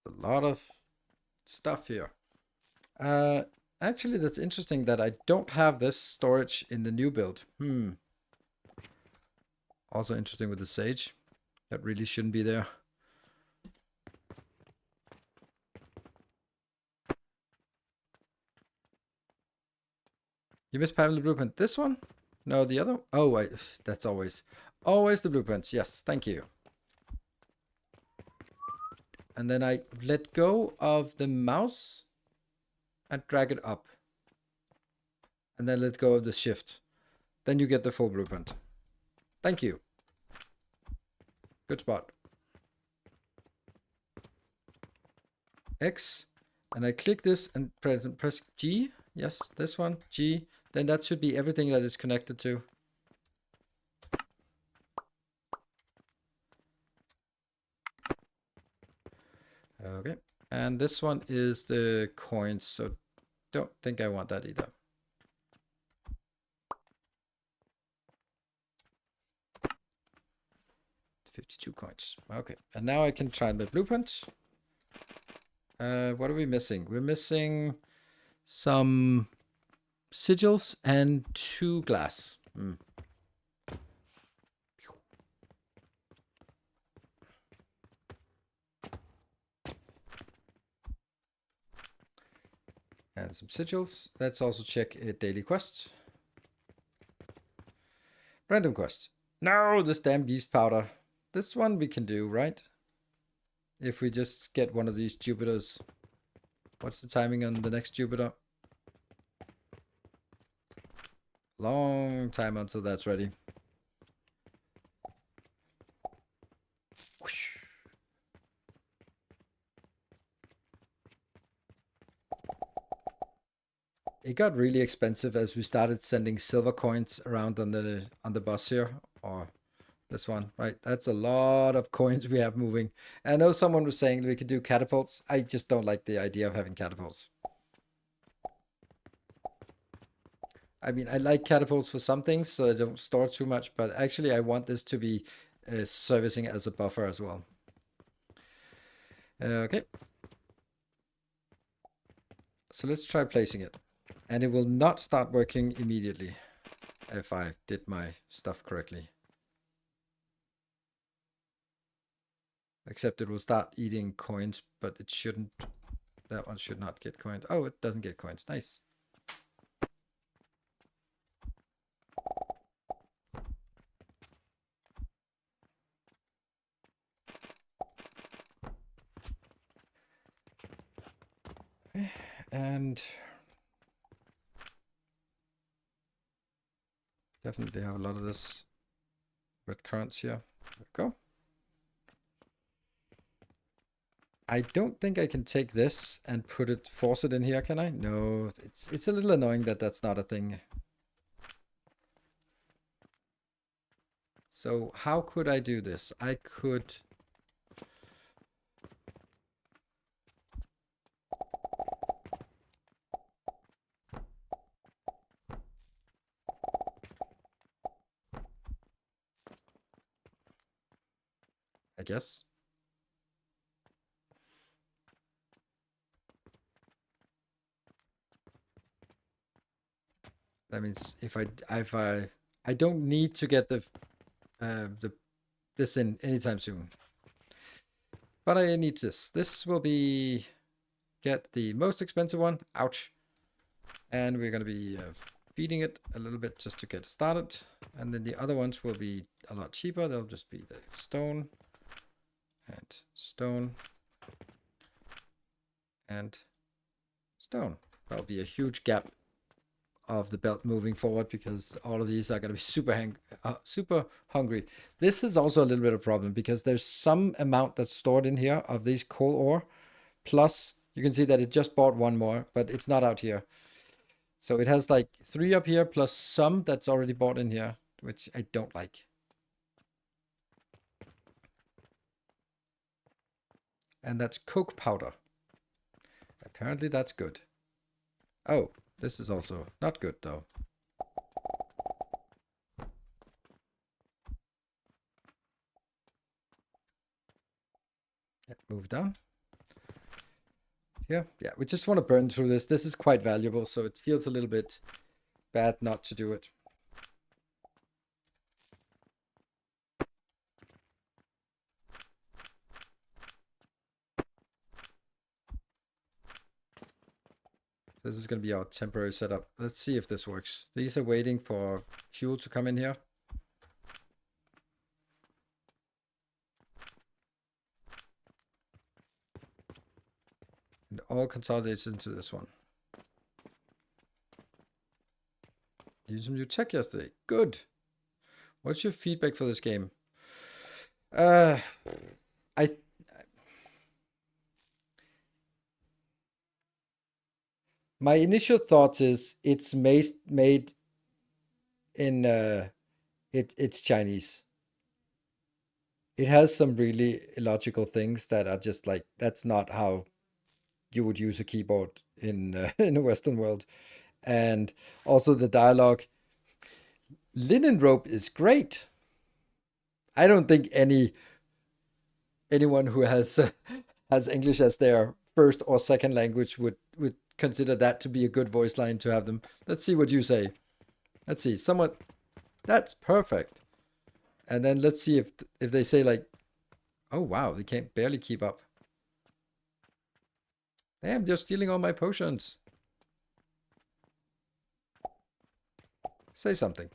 A lot of stuff here. Actually, that's interesting that I don't have this storage in the new build. Also interesting with the sage. That really shouldn't be there. You missed the blueprint. This one? No, the other? Oh, wait. That's always the blueprints. Yes, thank you. And then I let go of the mouse and drag it up. And then let go of the shift. Then you get the full blueprint. Thank you. Good spot. X. And I click this and press G. Yes, this one. G. Then that should be everything that is connected to. Okay. And this one is the coins. So don't think I want that either. $52 coins. Okay. And now I can try the blueprint. What are we missing? We're missing some sigils and 2 glass. And some sigils. Let's also check a daily quest. Random quest. No, this damn beast powder. This one we can do, right? If we just get one of these Jupiters. What's the timing on the next Jupiter? Long time until that's ready. It got really expensive as we started sending silver coins around on the bus here, or this one, right? That's a lot of coins we have moving. And I know someone was saying we could do catapults. I just don't like the idea of having catapults. I mean, I like catapults for some things, so I don't store too much, but actually I want this to be servicing as a buffer as well. Okay. So let's try placing it. And it will not start working immediately if I did my stuff correctly. Except it will start eating coins, but it shouldn't. That one should not get coins. Oh, it doesn't get coins. Nice. And definitely have a lot of this red currants here. There we go. I don't think I can take this and force it in here, can I? No, it's a little annoying that that's not a thing. So how could I do this? I could... I guess. That means if I don't need to get this in anytime soon. But I need this. This will be get the most expensive one. Ouch. And we're going to be feeding it a little bit just to get started. And then the other ones will be a lot cheaper. They'll just be the stone and stone and stone. That'll be a huge gap of the belt moving forward because all of these are going to be super hungry. This is also a little bit of a problem because there's some amount that's stored in here of these coal ore. Plus, you can see that it just bought one more, but it's not out here. So it has like 3 up here plus some that's already bought in here, which I don't like. And that's coke powder. Apparently that's good. Oh, this is also not good though. Yeah, move down. Yeah, we just want to burn through this. This is quite valuable, so it feels a little bit bad not to do it. This is going to be our temporary setup. Let's see if this works. These are waiting for fuel to come in here. And all consolidates into this one. Used some new tech yesterday. Good. What's your feedback for this game? My initial thoughts is it's made in it's Chinese. It has some really illogical things that are just like that's not how you would use a keyboard in in a Western world. And also the dialogue. Linen rope is great. I don't think anyone who has has English as their first or second language would consider that to be a good voice line to have them. Let's see what you say. Let's see. Someone that's perfect. And then let's see if they say like, oh wow, they can't barely keep up. Damn, they're stealing all my potions. Say something.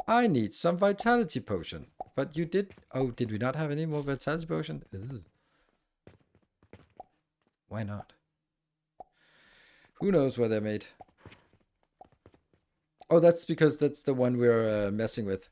I need some vitality potion. But you did... Oh, did we not have any more vitality potion? Ugh. Why not? Who knows where they're made? Oh, that's because that's the one we're messing with.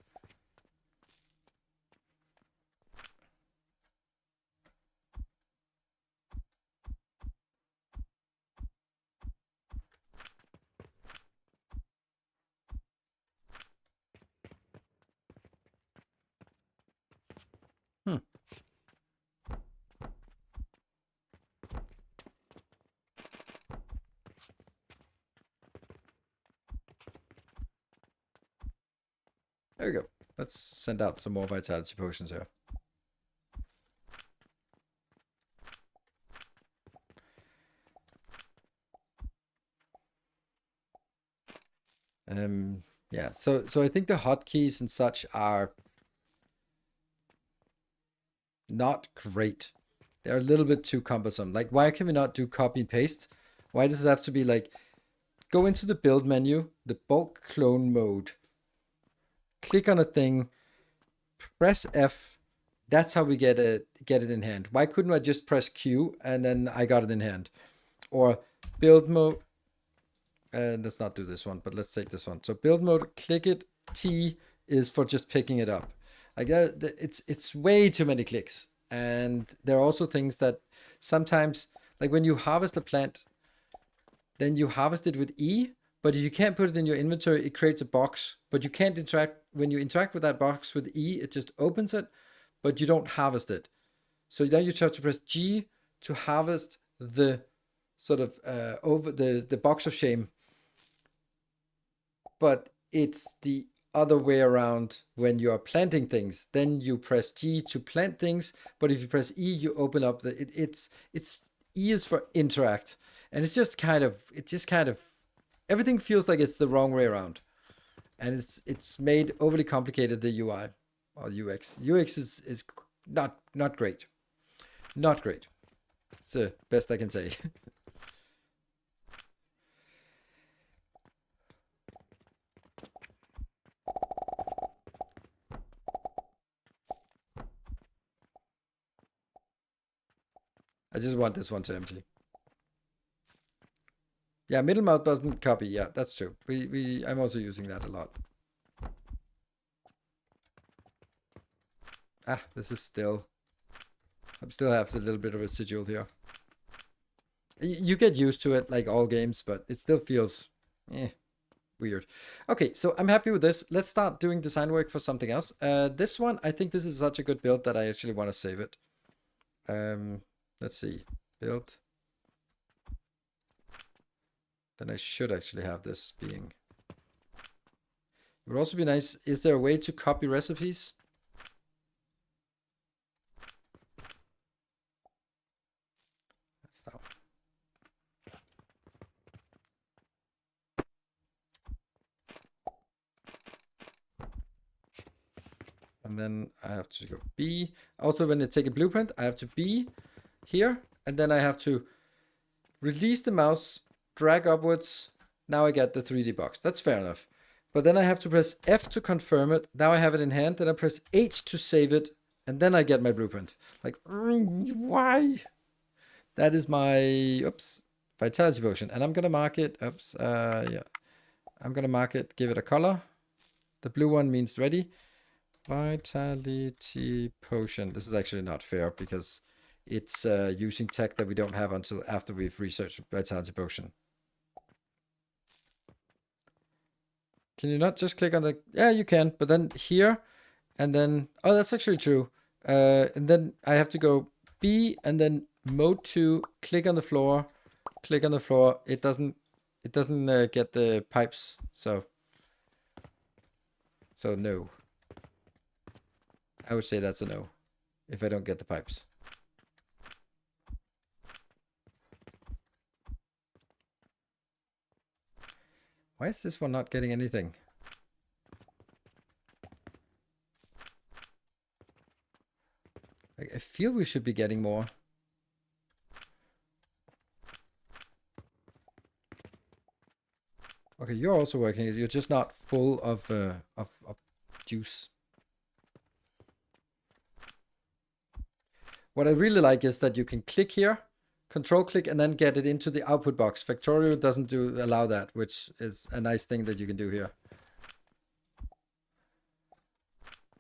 There we go. Let's send out some more vitality potions here. Yeah, so I think the hotkeys and such are not great. They're a little bit too cumbersome. Like, why can we not do copy and paste? Why does it have to be like, go into the build menu, the bulk clone mode, click on a thing, press F. That's how we get it in hand. Why couldn't I just press Q and then I got it in hand? Or build mode. Let's not do this one, but let's take this one. So build mode, click it. T is for just picking it up. Like it's way too many clicks. And there are also things that sometimes, like when you harvest a plant, then you harvest it with E, but if you can't put it in your inventory, it creates a box. But you can't interact, when you interact with that box with E, it just opens it, but you don't harvest it. So then you have to press G to harvest the sort of over the box of shame. But it's the other way around when you are planting things. Then you press G to plant things, but if you press E, you open up the it's E is for interact, and it's just kind of everything feels like it's the wrong way around, and it's made overly complicated, the UI or UX. UX is not great, not great. It's the best I can say. I just want this one to empty. Yeah, middle mount doesn't copy. Yeah, that's true. I'm also using that a lot. Ah, this is still. I still have a little bit of residual here. You get used to it, like all games, but it still feels weird. Okay, so I'm happy with this. Let's start doing design work for something else. This one, I think this is such a good build that I actually want to save it. Let's see. Build. Then I should actually have this being. It would also be nice. Is there a way to copy recipes? That's that one. And then I have to go B. Also, when I take a blueprint, I have to B here. And then I have to release the mouse, drag upwards. Now I get the 3D box. That's fair enough. But then I have to press F to confirm it. Now I have it in hand. Then I press H to save it. And then I get my blueprint. Like, why? That is my, oops, vitality potion. And I'm going to mark it. Oops, yeah. I'm going to mark it, give it a color. The blue one means ready. Vitality potion. This is actually not fair because it's using tech that we don't have until after we've researched vitality potion. Can you not just click on the... Yeah, you can. But then here, and then... Oh, that's actually true. And then I have to go B, and then mode 2, click on the floor. Click on the floor. It doesn't get the pipes. So no. I would say that's a no. If I don't get the pipes. Why is this one not getting anything? I feel we should be getting more. Okay, you're also working. You're just not full of juice. What I really like is that you can click here, control click, and then get it into the output box. Factorio doesn't allow that, which is a nice thing that you can do here.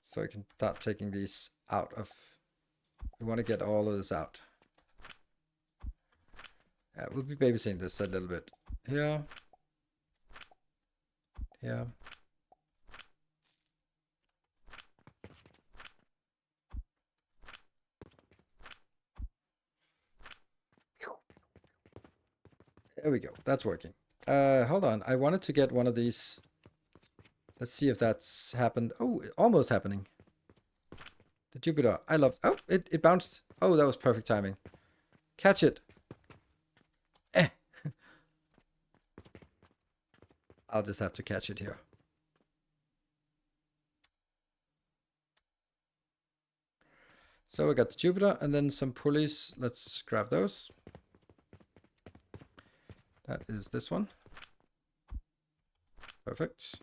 So I can start taking these out of... We want to get all of this out. Yeah, we'll be babysitting this a little bit. Here. Here. There we go. That's working. Hold on. I wanted to get one of these. Let's see if that's happened. Oh, almost happening. The Jupiter. I love... Oh, it bounced. Oh, that was perfect timing. Catch it. Eh. I'll just have to catch it here. So we got the Jupiter and then some pulleys. Let's grab those. That is this one. Perfect.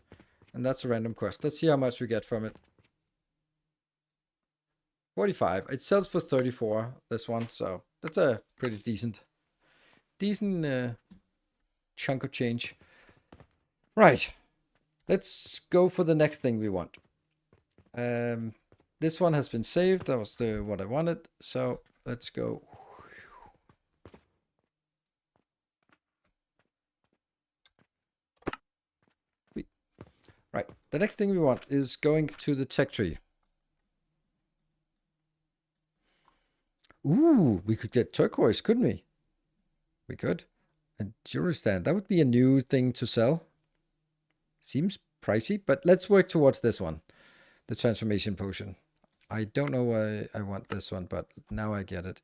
And that's a random quest. Let's see how much we get from it. 45. It sells for 34, this one. So that's a pretty decent chunk of change. Right. Let's go for the next thing we want. This one has been saved. That was what I wanted. So let's go. Right. The next thing we want is going to the tech tree. Ooh, we could get turquoise, couldn't we? We could. A jewelry stand. That would be a new thing to sell. Seems pricey, but let's work towards this one. The transformation potion. I don't know why I want this one, but now I get it.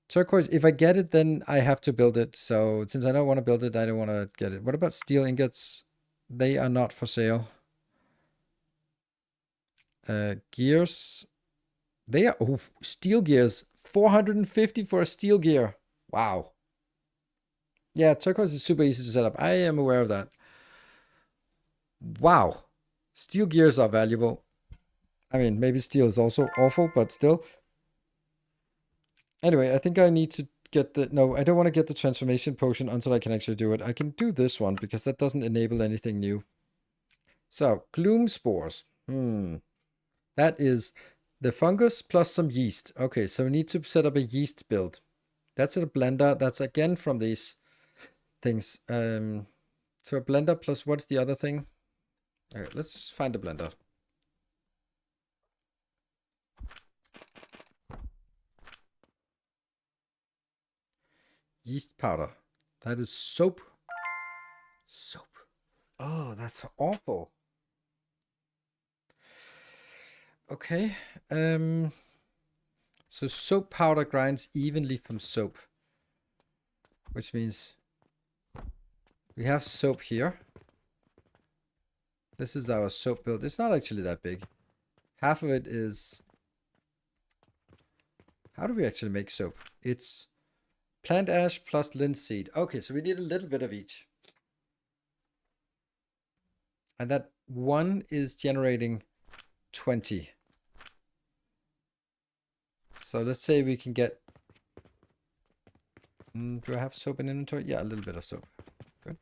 Turquoise, if I get it, then I have to build it. So since I don't want to build it, I don't want to get it. What about steel ingots? They are not for sale. Gears. They are... Oh, steel gears. 450 for a steel gear. Wow. Yeah, turquoise is super easy to set up. I am aware of that. Wow. Steel gears are valuable. I mean, maybe steel is also awful, but still. Anyway, I think I need to get the... No, I don't want to get the transformation potion until I can actually do it. I can do this one because that doesn't enable anything new. So, gloom spores. That is the fungus plus some yeast. Okay, so we need to set up a yeast build. That's a blender. That's again from these things. So a blender plus what's the other thing? Okay, let's find a blender. Yeast powder. That is soap. Soap. Oh, that's awful. Okay. So soap powder grinds evenly from soap. Which means we have soap here. This is our soap build. It's not actually that big. Half of it is... How do we actually make soap? It's plant ash plus linseed. Okay, so we need a little bit of each. And that one is generating 20. So let's say we can get... do I have soap in inventory? Yeah, a little bit of soap. Good.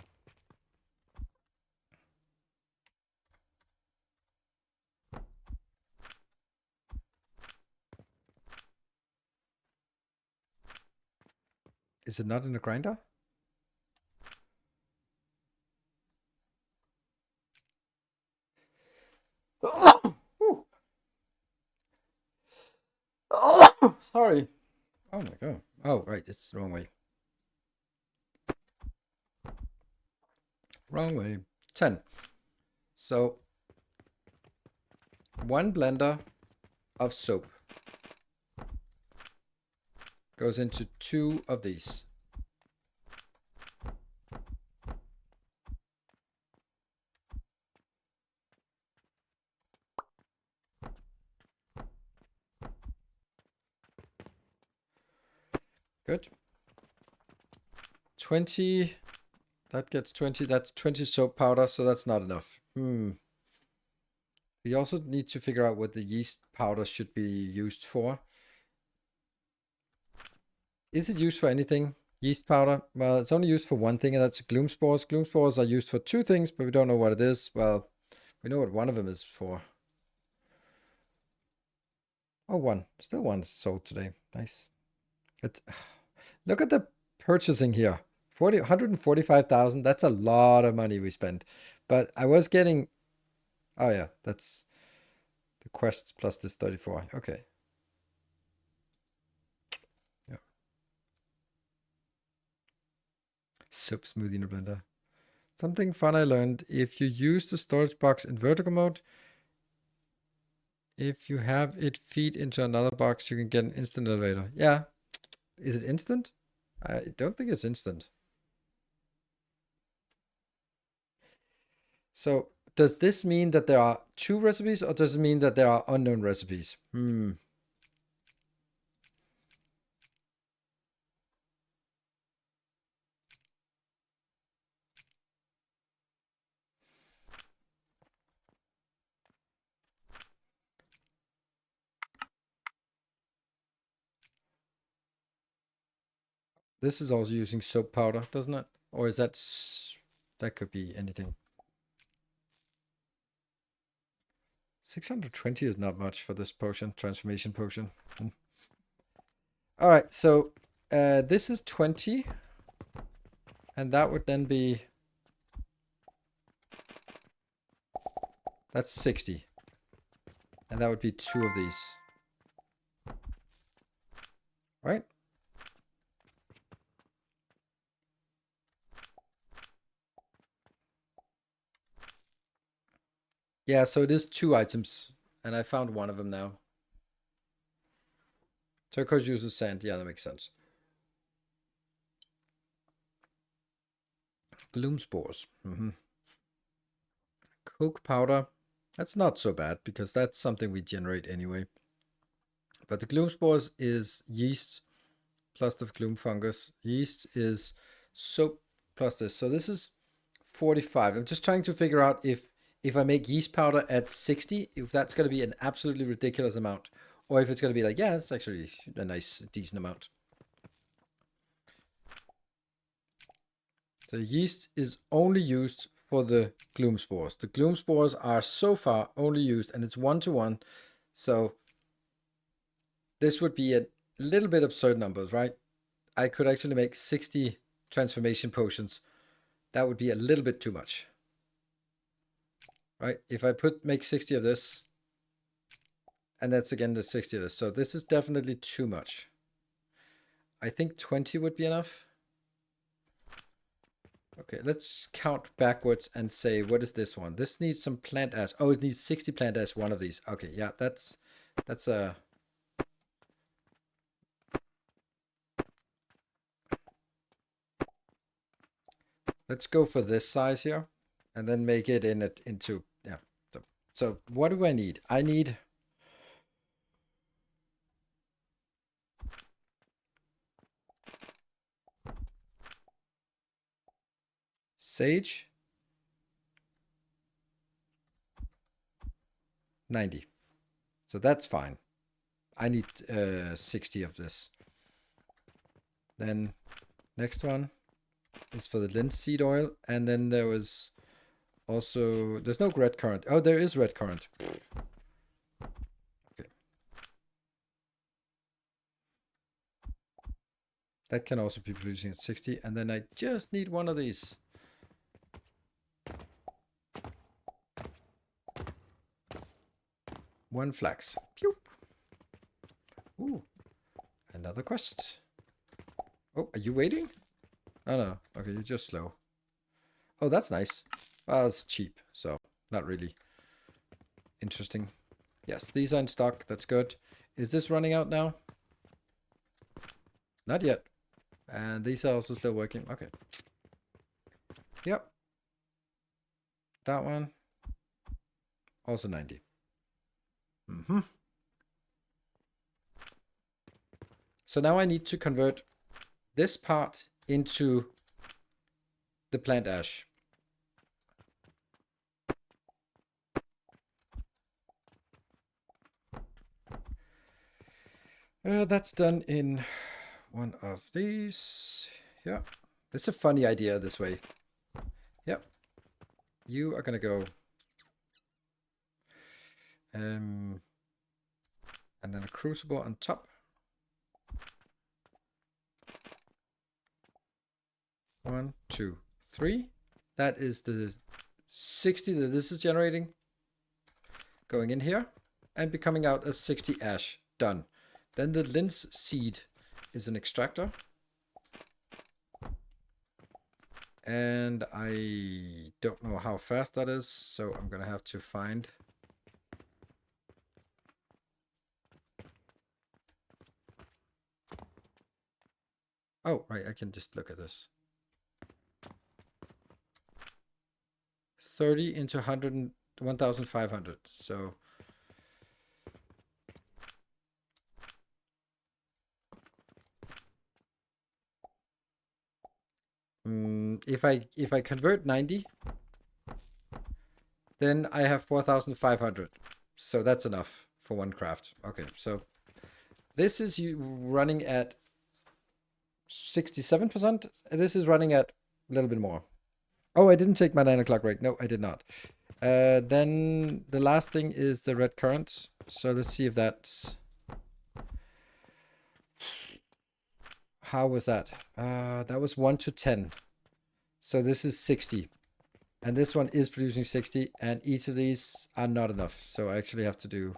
Is it not in the grinder? Sorry. Oh my god. Oh, right. It's the wrong way. Wrong way. 10. So, one blender of soap goes into 2 of these. Good. 20. That gets 20. That's 20 soap powder, so that's not enough. We also need to figure out what the yeast powder should be used for. Is it used for anything? Yeast powder? Well, it's only used for one thing, and that's gloom spores. Gloom spores are used for 2 things, but we don't know what it is. Well, we know what one of them is for. Oh, one. Still one sold today. Nice. Look at the purchasing here. 145,000. That's a lot of money we spent. But I was getting... Oh, yeah. That's the quests plus this 34. Okay. Yeah. Soap smoothie in a blender. Something fun I learned. If you use the storage box in vertical mode, if you have it feed into another box, you can get an instant elevator. Yeah. Is it instant? I don't think it's instant. So does this mean that there are 2 recipes, or does it mean that there are unknown recipes? This is also using soap powder, doesn't it? Or is that... that could be anything. 620 is not much for this potion, transformation potion. All right, so this is 20. And that would then be... that's 60. And that would be 2 of these. Right? Yeah, so it is 2 items. And I found one of them now. Turquoise uses sand. Yeah, that makes sense. Gloom spores. Coke powder. That's not so bad, because that's something we generate anyway. But the gloom spores is yeast plus the gloom fungus. Yeast is soap plus this. So this is 45. I'm just trying to figure out if I make yeast powder at 60, if that's going to be an absolutely ridiculous amount, or if it's going to be like, yeah, it's actually a nice, decent amount. The yeast is only used for the gloom spores. The gloom spores are so far only used, and it's 1-to-1. So this would be a little bit absurd numbers, right? I could actually make 60 transformation potions. That would be a little bit too much. Right? If I make 60 of this, and that's again the 60 of this. So this is definitely too much. I think 20 would be enough. Okay, let's count backwards and say, what is this one? This needs some plant ash. Oh, it needs 60 plant ash, one of these. Okay, yeah, that's a... let's go for this size here, and then make it into, yeah. So what do I need? I need... sage. 90. So that's fine. I need 60 of this. Then next one is for the linseed oil. And then there was also, there's no red currant. Oh, there is red currant. Okay. That can also be producing at 60. And then I just need one of these. One flax. Pew. Ooh. Another quest. Oh, are you waiting? Oh, no. Okay, you're just slow. Oh, that's nice. Well, it's cheap, so not really interesting. Yes, these are in stock. That's good. Is this running out now? Not yet. And these are also still working. Okay. Yep. That one. Also 90. So now I need to convert this part into the plant ash. That's done in one of these. Yeah. It's a funny idea this way. Yep. You are going to go. And then a crucible on top. 1, 2, 3. That is the 60 that this is generating. Going in here and be coming out as 60 ash. Done. Then the linseed is an extractor. And I don't know how fast that is, so I'm gonna have to find. Oh, right, I can just look at this. 30 into 100 and 1,500. So if I convert 90, then I have 4,500. So that's enough for one craft. Okay, so this is you running at 67%. This is running at a little bit more. Oh, I didn't take my 9 o'clock break. No, I did not. Then the last thing is the red current. So let's see if that's... How was that? That was 1 to 10. So this is 60. And this one is producing 60. And each of these are not enough. So I actually have to do...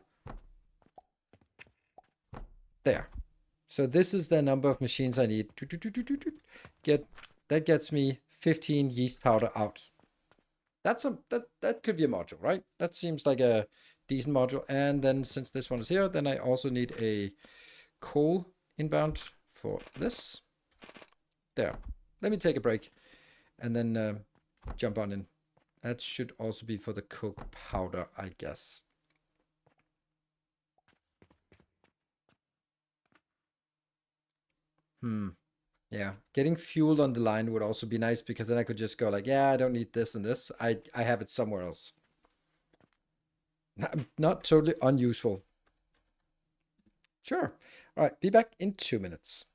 There. So this is the number of machines I need. That gets me 15 yeast powder out. That could be a module, right? That seems like a decent module. And then since this one is here, then I also need a coal inbound for this. There. Let me take a break and then jump on in. That should also be for the coke powder, I guess. Yeah, getting fuel on the line would also be nice because then I could just go like, yeah, I don't need this and this. I have it somewhere else. Not totally unuseful. Sure. All right, be back in 2 minutes.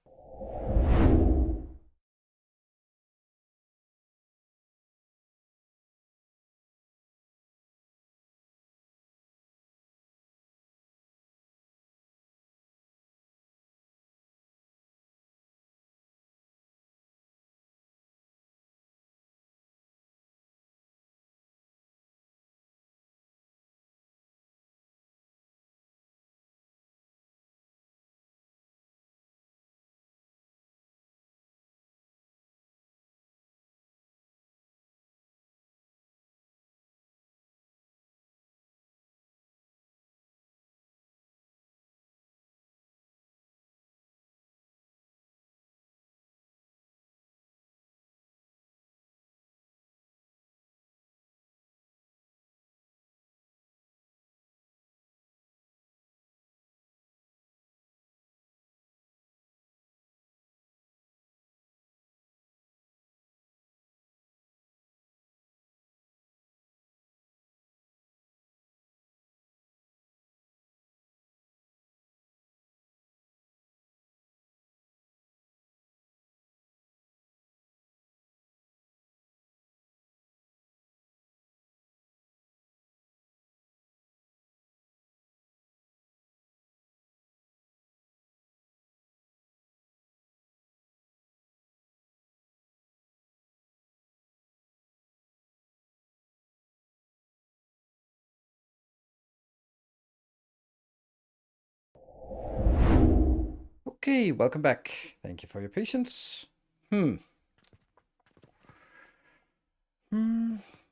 Okay, welcome back. Thank you for your patience. I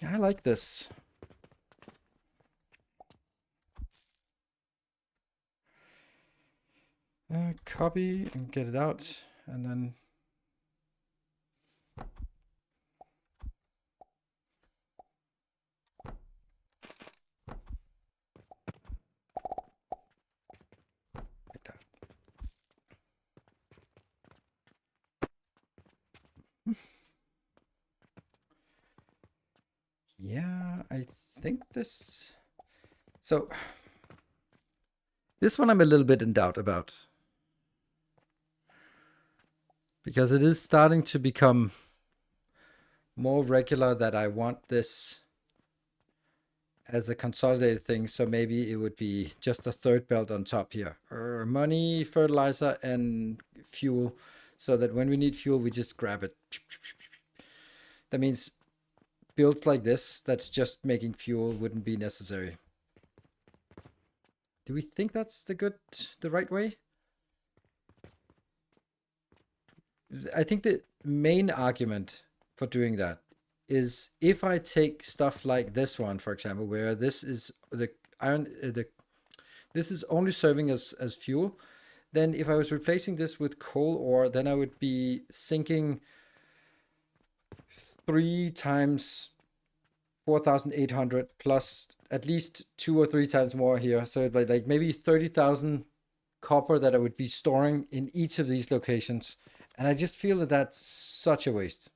like this. Copy and get it out, and then like that. Yeah, I think this... So, this one I'm a little bit in doubt about. Because it is starting to become more regular that I want this as a consolidated thing. So maybe it would be just a third belt on top here. Money, fertilizer, and fuel. So that when we need fuel, we just grab it. That means builds like this, that's just making fuel, wouldn't be necessary. Do we think that's the right way? I think the main argument for doing that is if I take stuff like this one, for example, where this is the iron, this is only serving as fuel. Then if I was replacing this with coal ore, then I would be sinking 3 times 4,800 plus at least 2 or 3 times more here. So like maybe 30,000 copper that I would be storing in each of these locations. And I just feel that that's such a waste.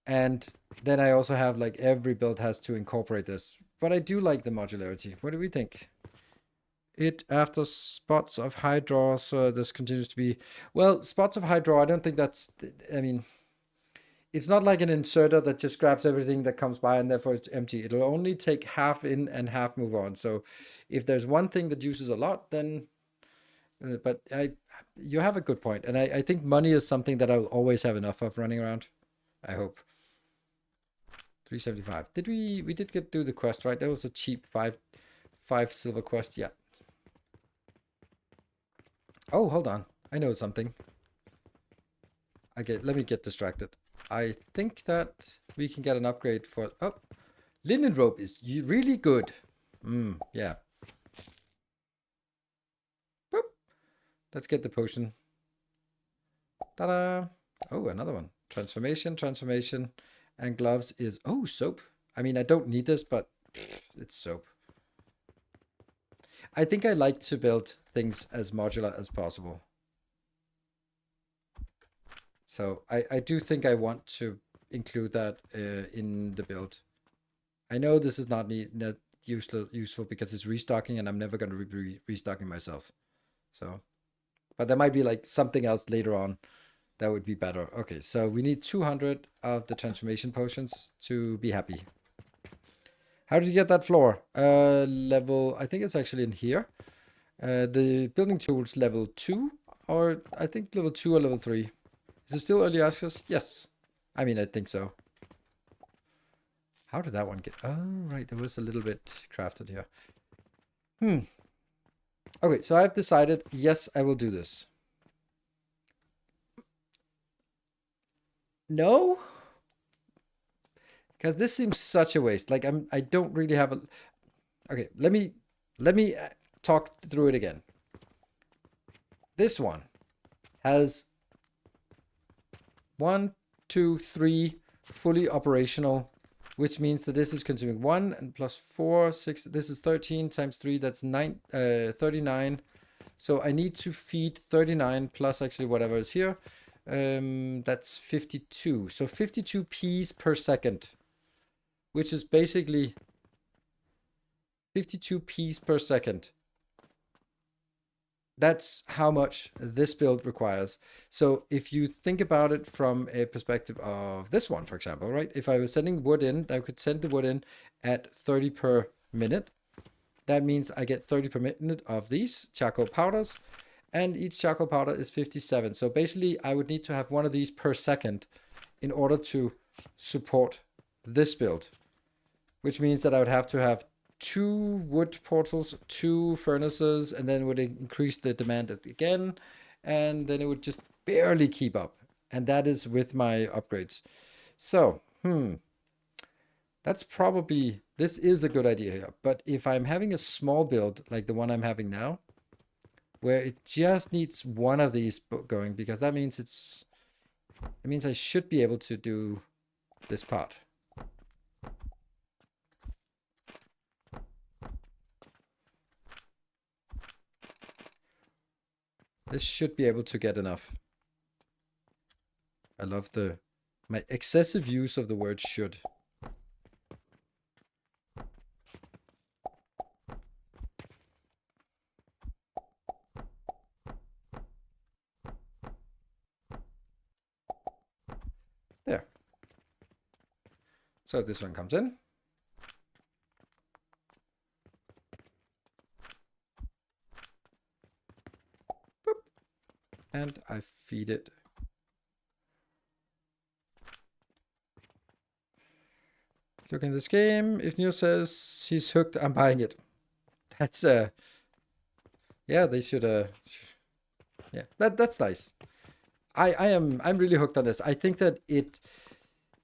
And then I also have like every build has to incorporate this. But I do like the modularity. What do we think? It after spots of high draw, so this continues to be, well, spots of high draw, I don't think that's, I mean, it's not like an inserter that just grabs everything that comes by and therefore it's empty. It'll only take half in and half move on. So if there's one thing that uses a lot, then, but you have a good point. And I think money is something that I'll always have enough of running around. I hope. 375. Did we did get do the quest, right? That was a cheap five silver quest. Yeah. Oh, hold on. I know something. Okay, let me get distracted. I think that we can get an upgrade for... Oh, linen rope is really good. Yeah. Boop. Let's get the potion. Ta-da! Oh, another one. Transformation. And gloves is... Oh, soap. I mean, I don't need this, but it's soap. I think I like to build things as modular as possible. So I do think I want to include that in the build. I know this is not useful because it's restocking and I'm never going to be restocking myself. So, but there might be like something else later on that would be better. Okay, so we need 200 of the transformation potions to be happy. How did you get that floor? Level, I think it's actually in here. The building tools level 2, or I think level 2 or level 3. Is it still early access? Yes. I mean, I think so. How did that one get? Oh, right. There was a little bit crafted here. Okay, so I've decided, yes, I will do this. No? Because this seems such a waste. Like, I don't really have a... Okay, let me talk through it again. This one has 1, 2, 3 fully operational, which means that this is consuming 1 and plus 4, 6. This is 13 times 3. That's 39. So I need to feed 39 plus actually whatever is here. That's 52. So 52 Ps per second, which is basically 52 Ps per second. That's how much this build requires. So if you think about it from a perspective of this one, for example, right? If I was sending wood in, I could send the wood in at 30 per minute. That means I get 30 per minute of these charcoal powders, and each charcoal powder is 57. So basically I would need to have one of these per second in order to support this build, which means that I would have to have 2 wood portals, 2 furnaces, and then it would increase the demand again, and then it would just barely keep up. And that is with my upgrades. So, that's probably, this is a good idea here. But if I'm having a small build, like the one I'm having now, where it just needs one of these going, because that means it means I should be able to do this part. This should be able to get enough. I love my excessive use of the word should. There. So this one comes in. Boop. And I feed it. Look in this game. If Neil says he's hooked, I'm buying it. That's yeah, they should yeah, that's nice. I'm really hooked on this. I think that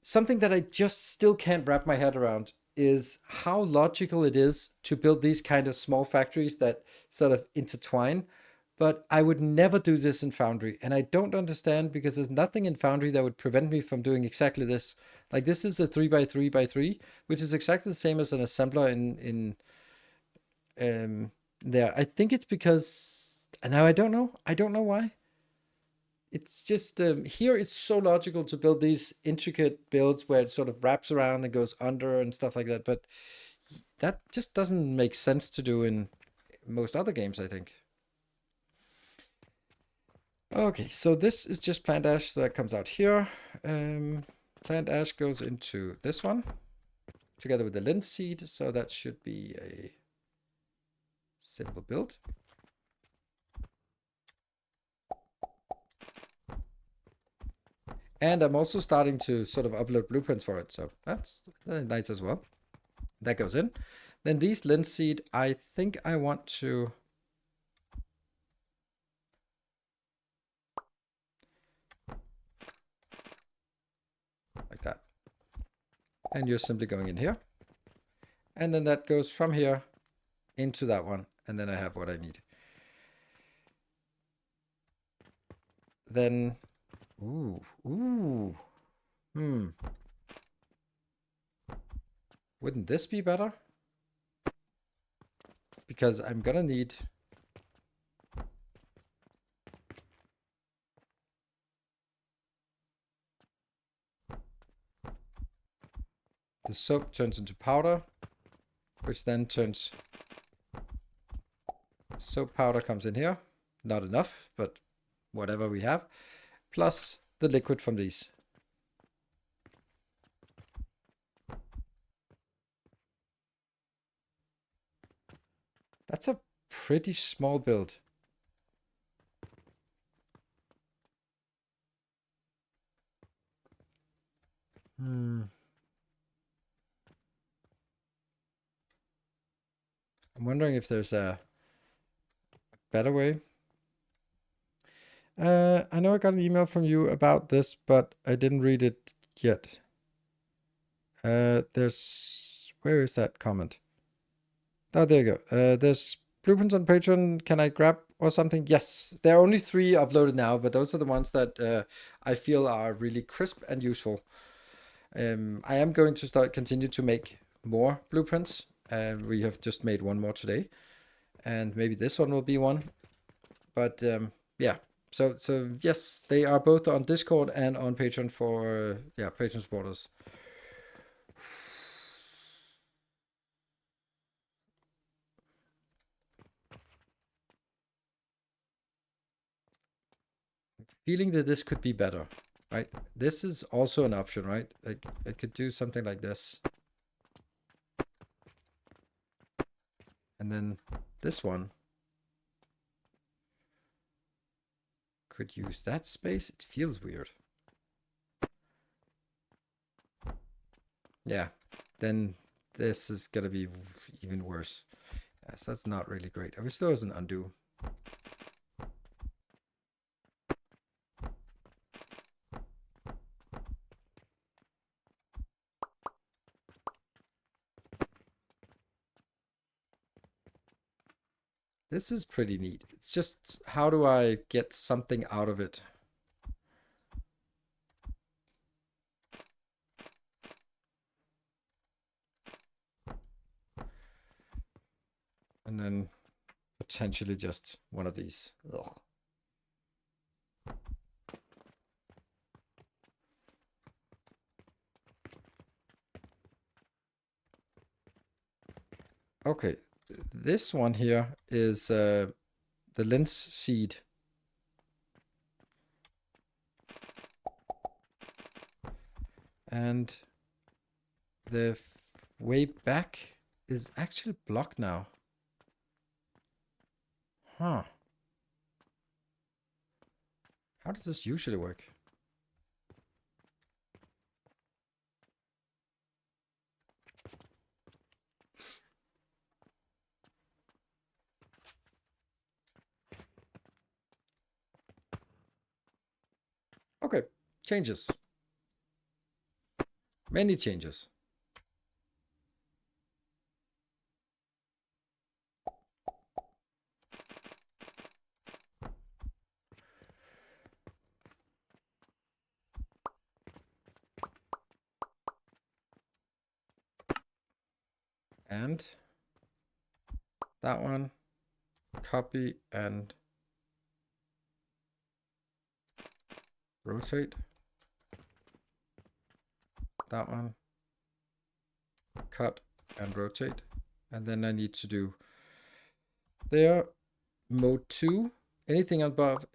something that I just still can't wrap my head around is how logical it is to build these kind of small factories that sort of intertwine. But I would never do this in Foundry, and I don't understand because there's nothing in Foundry that would prevent me from doing exactly this. Like this is a 3 by 3 by 3, which is exactly the same as an assembler in there. I think it's because now I don't know. I don't know why. It's just here it's so logical to build these intricate builds where it sort of wraps around and goes under and stuff like that, but that just doesn't make sense to do in most other games, I think. Okay, so this is just plant ash that comes out here. Plant ash goes into this one together with the linseed, so that should be a simple build. And I'm also starting to sort of upload blueprints for it, so that's nice as well. That goes in. Then these linseed, I think I want to... like that. And you're simply going in here. And then that goes from here into that one. And then I have what I need. Then, ooh. Wouldn't this be better? Because I'm gonna need... the soap turns into powder, which then turns... soap powder comes in here. Not enough, but whatever we have. Plus the liquid from these. That's a pretty small build. I'm wondering if there's a better way. I know I got an email from you about this, but I didn't read it yet. Where is that comment? Oh, there you go. There's blueprints on Patreon. Can I grab or something? Yes. There are only 3 uploaded now, but those are the ones that I feel are really crisp and useful. I am going to continue to make more blueprints. We have just made one more today. And maybe this one will be one. But yeah. So yes, they are both on Discord and on Patreon for Patreon supporters. Feeling that this could be better, right? This is also an option, right? Like I could do something like this. And then this one could use that space. It feels weird. Yeah, then this is gonna be even worse. Yeah, so that's not really great. I wish there was an undo. This is pretty neat. It's just, how do I get something out of it? And then potentially just one of these. Ugh. Okay, this one here is the linseed. And the way back is actually blocked now. Huh. How does this usually work? changes. Many changes. And that one, copy and rotate. That one, cut and rotate. And then I need to do there, mode 2, anything above,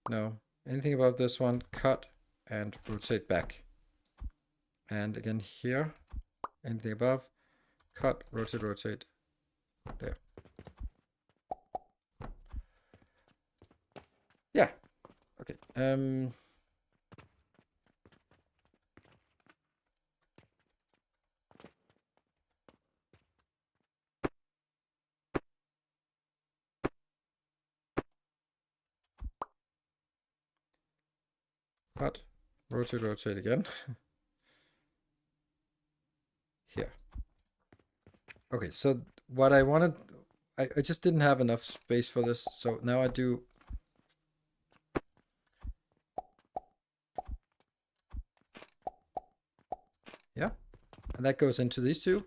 no, anything above this one, cut and rotate back. And again here, anything above, cut, rotate, there. Yeah, okay. Cut, rotate again. Here. Okay, so what I wanted, I just didn't have enough space for this, so now I do. Yeah, and that goes into these two.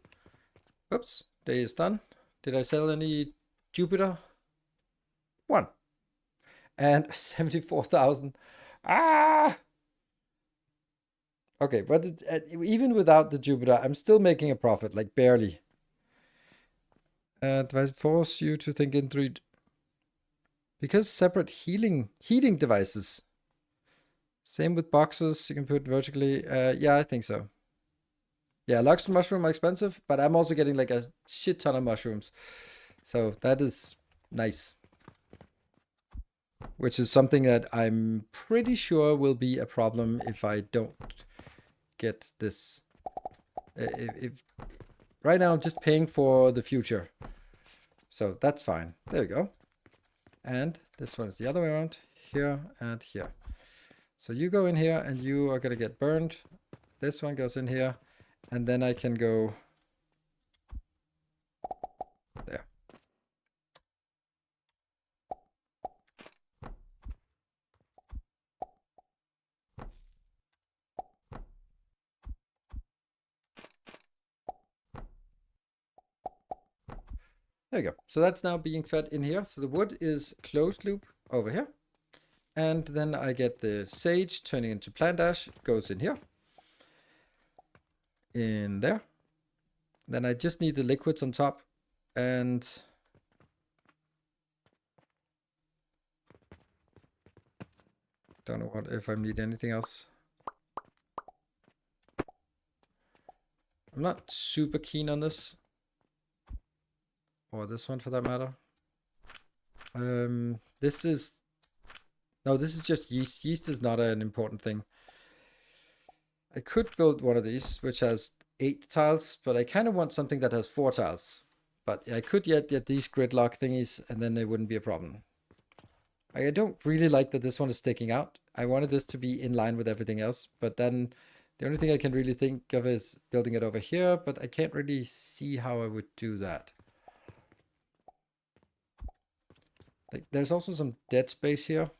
Oops, day is done. Did I sell any Jupiter? 1. And 74,000. Ah! Okay, but even without the Jupiter, I'm still making a profit, like barely. Do I force you to think in 3? Because separate heating devices. Same with boxes, you can put vertically. Yeah, I think so. Yeah, Lux mushroom are expensive, but I'm also getting like a shit ton of mushrooms. So that is nice. Which is something that I'm pretty sure will be a problem if I don't get this. If right now I'm just paying for the future. So that's fine. There we go. And this one is the other way around. Here and here. So you go in here and you are going to get burned. This one goes in here. And then I can go there. There you go. So that's now being fed in here. So the wood is closed loop over here. And then I get the sage turning into plant ash. Goes in here. In there. Then I just need the liquids on top. And don't know what if I need anything else. I'm not super keen on this. Or this one for that matter. This is just yeast. Yeast is not an important thing. I could build one of these, which has 8 tiles, but I kind of want something that has 4 tiles. But I could get these gridlock thingies, and then it wouldn't be a problem. I don't really like that this one is sticking out. I wanted this to be in line with everything else, but then the only thing I can really think of is building it over here, but I can't really see how I would do that. Like, there's also some dead space here.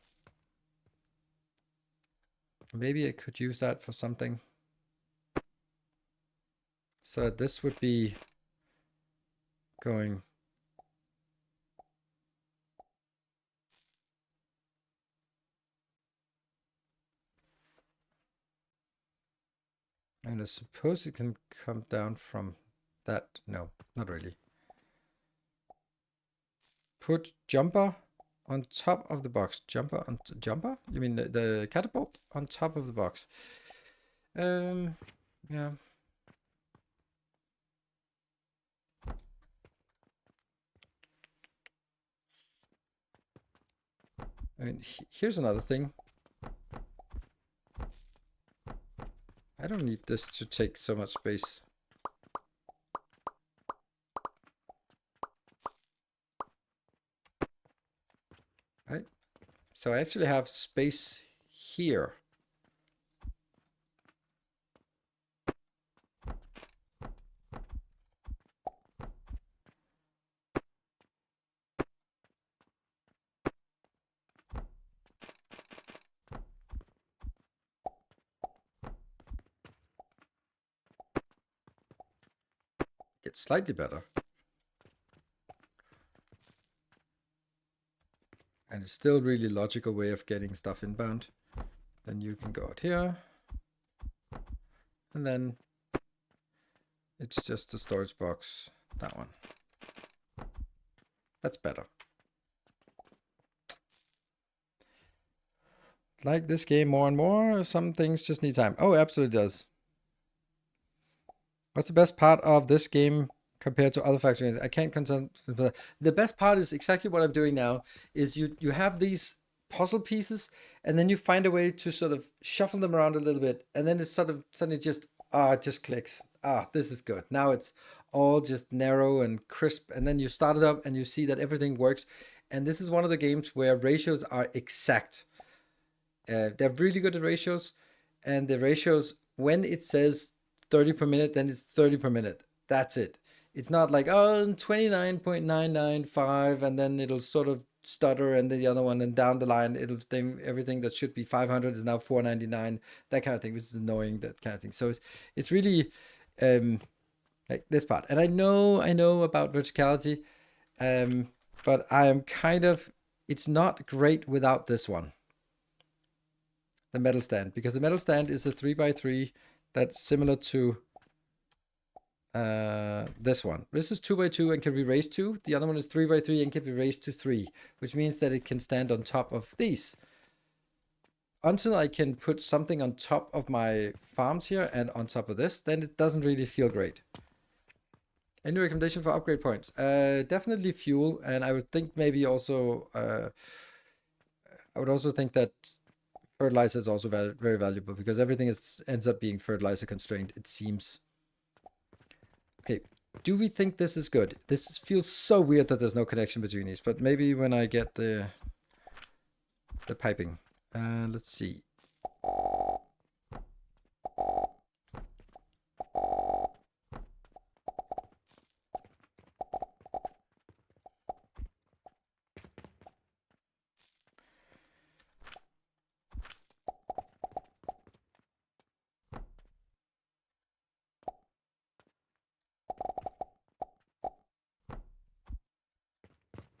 Maybe I could use that for something. So this would be going. And I suppose it can come down from that. No, not really. Put jumper on top of the box. Jumper? You mean the catapult on top of the box? Yeah. I mean, here's another thing. I don't need this to take so much space. Right? So I actually have space here. it's slightly better. And it's still really logical way of getting stuff inbound. Then you can go out here. And then it's just the storage box, that one. That's better. Like this game more and more, some things just need time. Oh, it absolutely does. What's the best part of this game compared to other factory games? I can't consent. The best part is exactly what I'm doing now. Is you have these puzzle pieces, and then you find a way to sort of shuffle them around a little bit, and then it sort of suddenly just it just clicks. This is good. Now it's all just narrow and crisp, and then you start it up and you see that everything works. And this is one of the games where ratios are exact. They're really good at ratios, and the ratios, when it says 30 per minute, then it's 30 per minute. That's it. It's not like 29.995 and then it'll sort of stutter, and then the other one, and down the line it'll think everything that should be 500 is now 499, that kind of thing, which is annoying, that kind of thing. So it's really like this part. And I know about verticality, but I am kind of, it's not great without this one, the metal stand, because the metal stand is a 3x3 that's similar to this one. This is 2x2 and can be raised to. The other one is 3x3 and can be raised to 3, which means that it can stand on top of these. Until I can put something on top of my farms here and on top of this, then it doesn't really feel great. Any recommendation for upgrade points? Definitely fuel, and I would think maybe also, I would also think that fertilizer is also very valuable, because everything ends up being fertilizer constrained, it seems. Okay, do we think this is good? This feels so weird that there's no connection between these, but maybe when I get the piping. Let's see.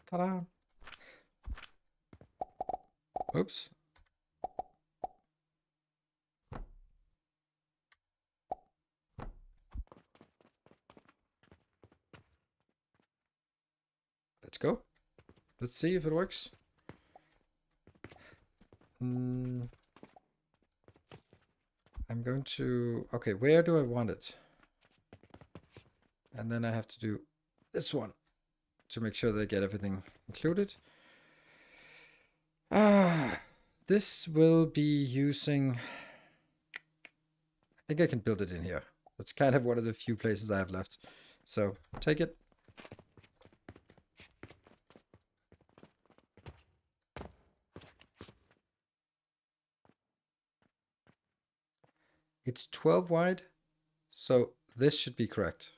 Ta-da! Oops. Let's go. Let's see if it works. I'm going to... Okay, where do I want it? And then I have to do this one to make sure that I get everything included. This will be using... I think I can build it in here. That's kind of one of the few places I have left. So, take it. It's 12 wide, so this should be correct.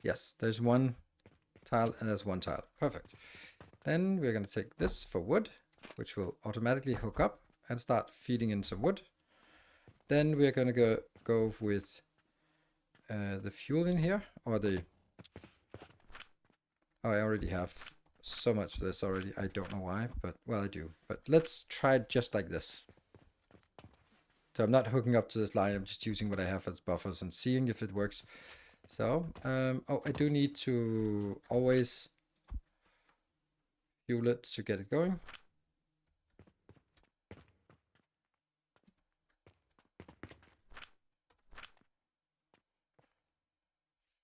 Yes, there's one tile and there's one tile. Perfect. Then we're going to take this for wood, which will automatically hook up and start feeding in some wood. Then we're going to go with the fuel in here, or the... Oh, I already have so much of this already. I don't know why, but, well, I do. But let's try it just like this. So I'm not hooking up to this line, I'm just using what I have as buffers and seeing if it works. So, oh, I do need to always fuel it to get it going.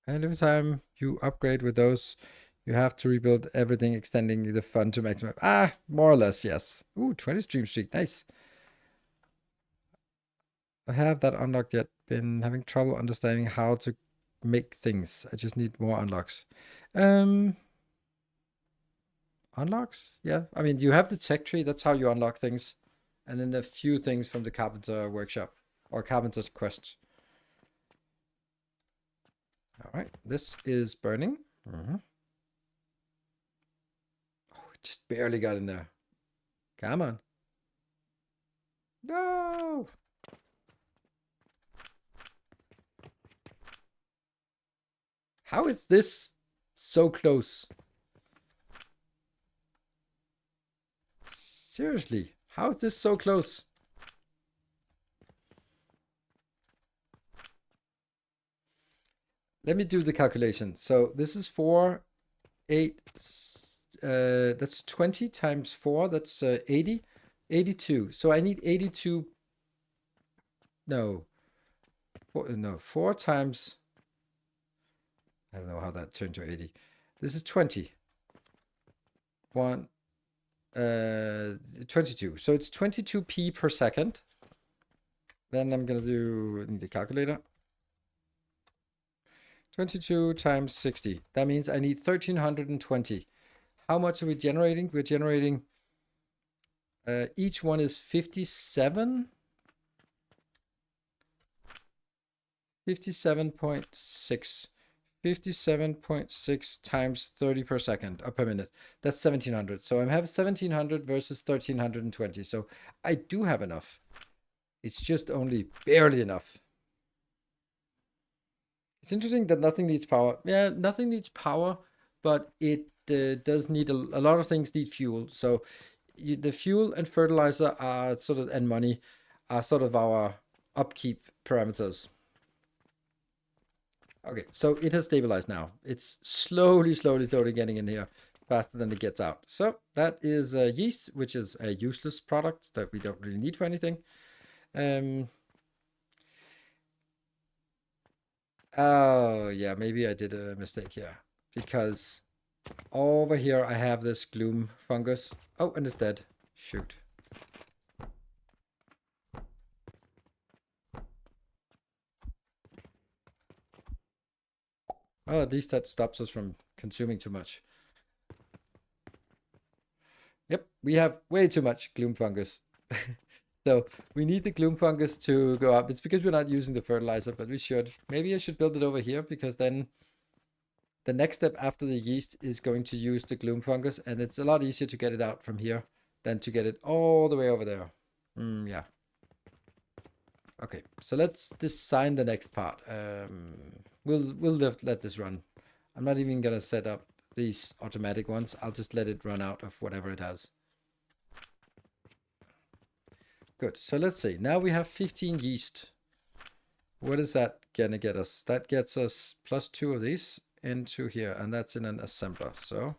And every time you upgrade with those, you have to rebuild everything, extending the fun to maximum. More or less, yes. Ooh, 20 stream streak, nice. I have that unlocked yet. Been having trouble understanding how to make things. I just need more unlocks. Unlocks? Yeah. I mean, you have the tech tree. That's how you unlock things. And then a few things from the carpenter workshop or carpenter's quest. All right. This is burning. Oh, it just barely got in there. Come on. No. How is this so close? Seriously, how is this so close? Let me do the calculation. So this is 4, 8, that's 20 times 4, that's 80, 82. So I need 82, no, 4 times, I don't know how that turned to 80. This is 20. 22. So it's 22p per second. Then I'm going to need a calculator. 22 times 60. That means I need 1320. How much are we generating? We're generating, each one is 57. 57.6. 57.6 times 30 per second, or per minute. That's 1700. So I have 1700 versus 1320. So I do have enough. It's just only barely enough. It's interesting that nothing needs power. Yeah, nothing needs power, but it does need a lot of things need fuel. So the fuel and fertilizer are sort of, and money are sort of our upkeep parameters. Okay, so it has stabilized now. It's slowly getting in here faster than it gets out. So that is yeast, which is a useless product that we don't really need for anything. Oh, yeah, maybe I did a mistake here. Because over here I have this gloom fungus. Oh, and it's dead. Shoot. Well, at least that stops us from consuming too much. Yep, we have way too much gloom fungus. So we need the gloom fungus to go up. It's because we're not using the fertilizer, but we should. Maybe I should build it over here, because then the next step after the yeast is going to use the gloom fungus, and it's a lot easier to get it out from here than to get it all the way over there. Yeah. Okay, so let's design the next part. We'll let this run. I'm not even gonna set up these automatic ones. I'll just let it run out of whatever it has. Good. So let's see. Now we have 15 yeast. What is that gonna get us? That gets us +2 of these into here, and that's in an assembler. So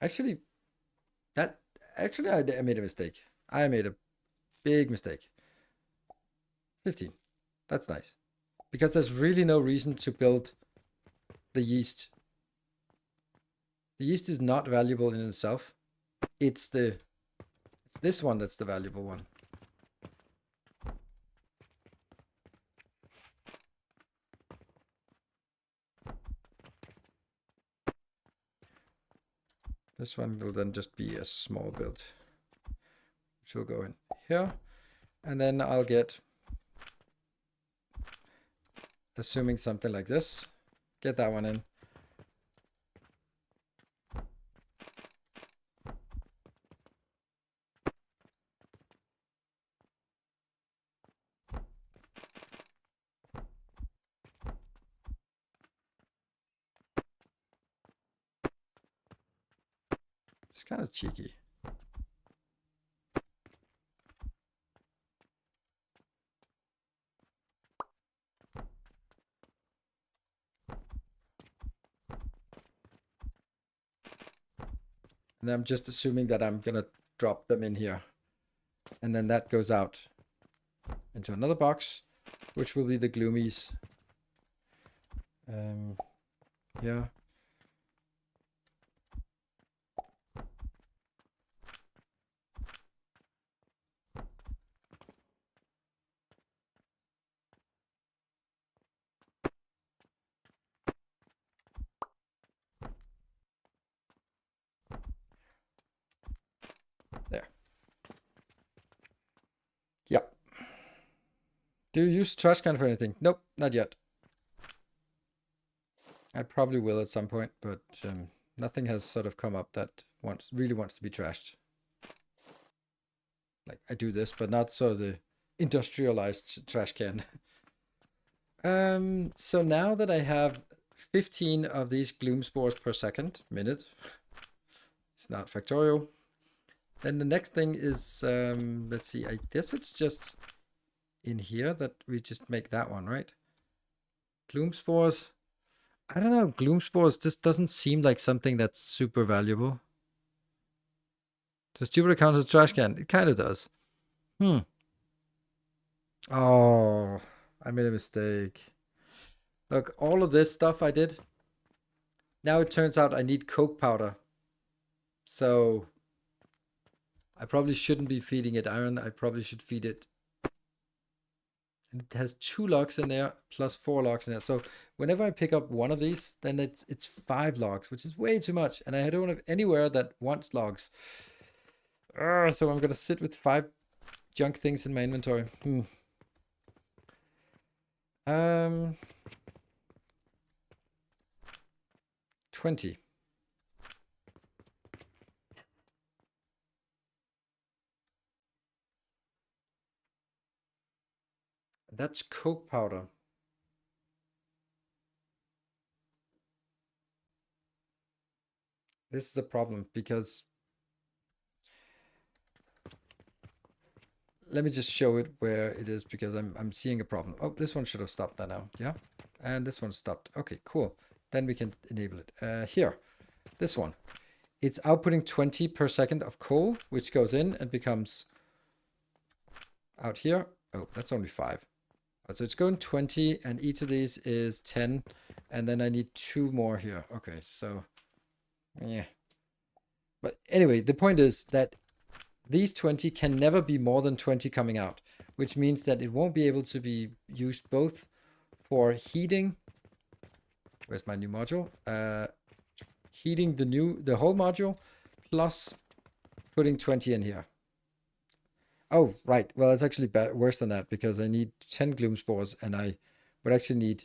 actually, I made a mistake. I made a big mistake. 15. That's nice. Because there's really no reason to build the yeast. The yeast is not valuable in itself. It's this one that's the valuable one. This one will then just be a small build, which will go in here. And then I'll get, assuming something like this, get that one in. It's kind of cheeky. And I'm just assuming that I'm gonna drop them in here. And then that goes out into another box, which will be the gloomies. Yeah. There. Yep. Do you use trash can for anything? Nope, not yet. I probably will at some point, but nothing has sort of come up that really wants to be trashed. Like, I do this, but not sort of the industrialized trash can. So now that I have 15 of these gloom spores per minute, it's not factorial. Then the next thing is, let's see, I guess it's just in here that we just make that one, right? Gloom spores. I don't know, gloom spores just doesn't seem like something that's super valuable. Does Jupiter count as a trash can? It kind of does. Oh, I made a mistake. Look, all of this stuff I did. Now it turns out I need coke powder. So I probably shouldn't be feeding it iron. I probably should feed it. And it has 2 logs in there plus 4 logs in there. So whenever I pick up one of these, then it's 5 logs, which is way too much. And I don't have anywhere that wants logs. So I'm gonna sit with 5 junk things in my inventory. 20. That's coke powder. This is a problem because let me just show it where it is because I'm seeing a problem. Oh, this one should have stopped that now. Yeah. And this one stopped. Okay, cool. Then we can enable it. Here, this one. It's outputting 20 per second of coal, which goes in and becomes out here. Oh, that's only 5. So it's going 20 and each of these is 10. And then I need 2 more here. Okay, so yeah. But anyway, the point is that these 20 can never be more than 20 coming out, which means that it won't be able to be used both for heating. Where's my new module? Heating the whole module plus putting 20 in here. Oh, right. Well, it's actually worse than that because I need 10 gloom spores and I would actually need,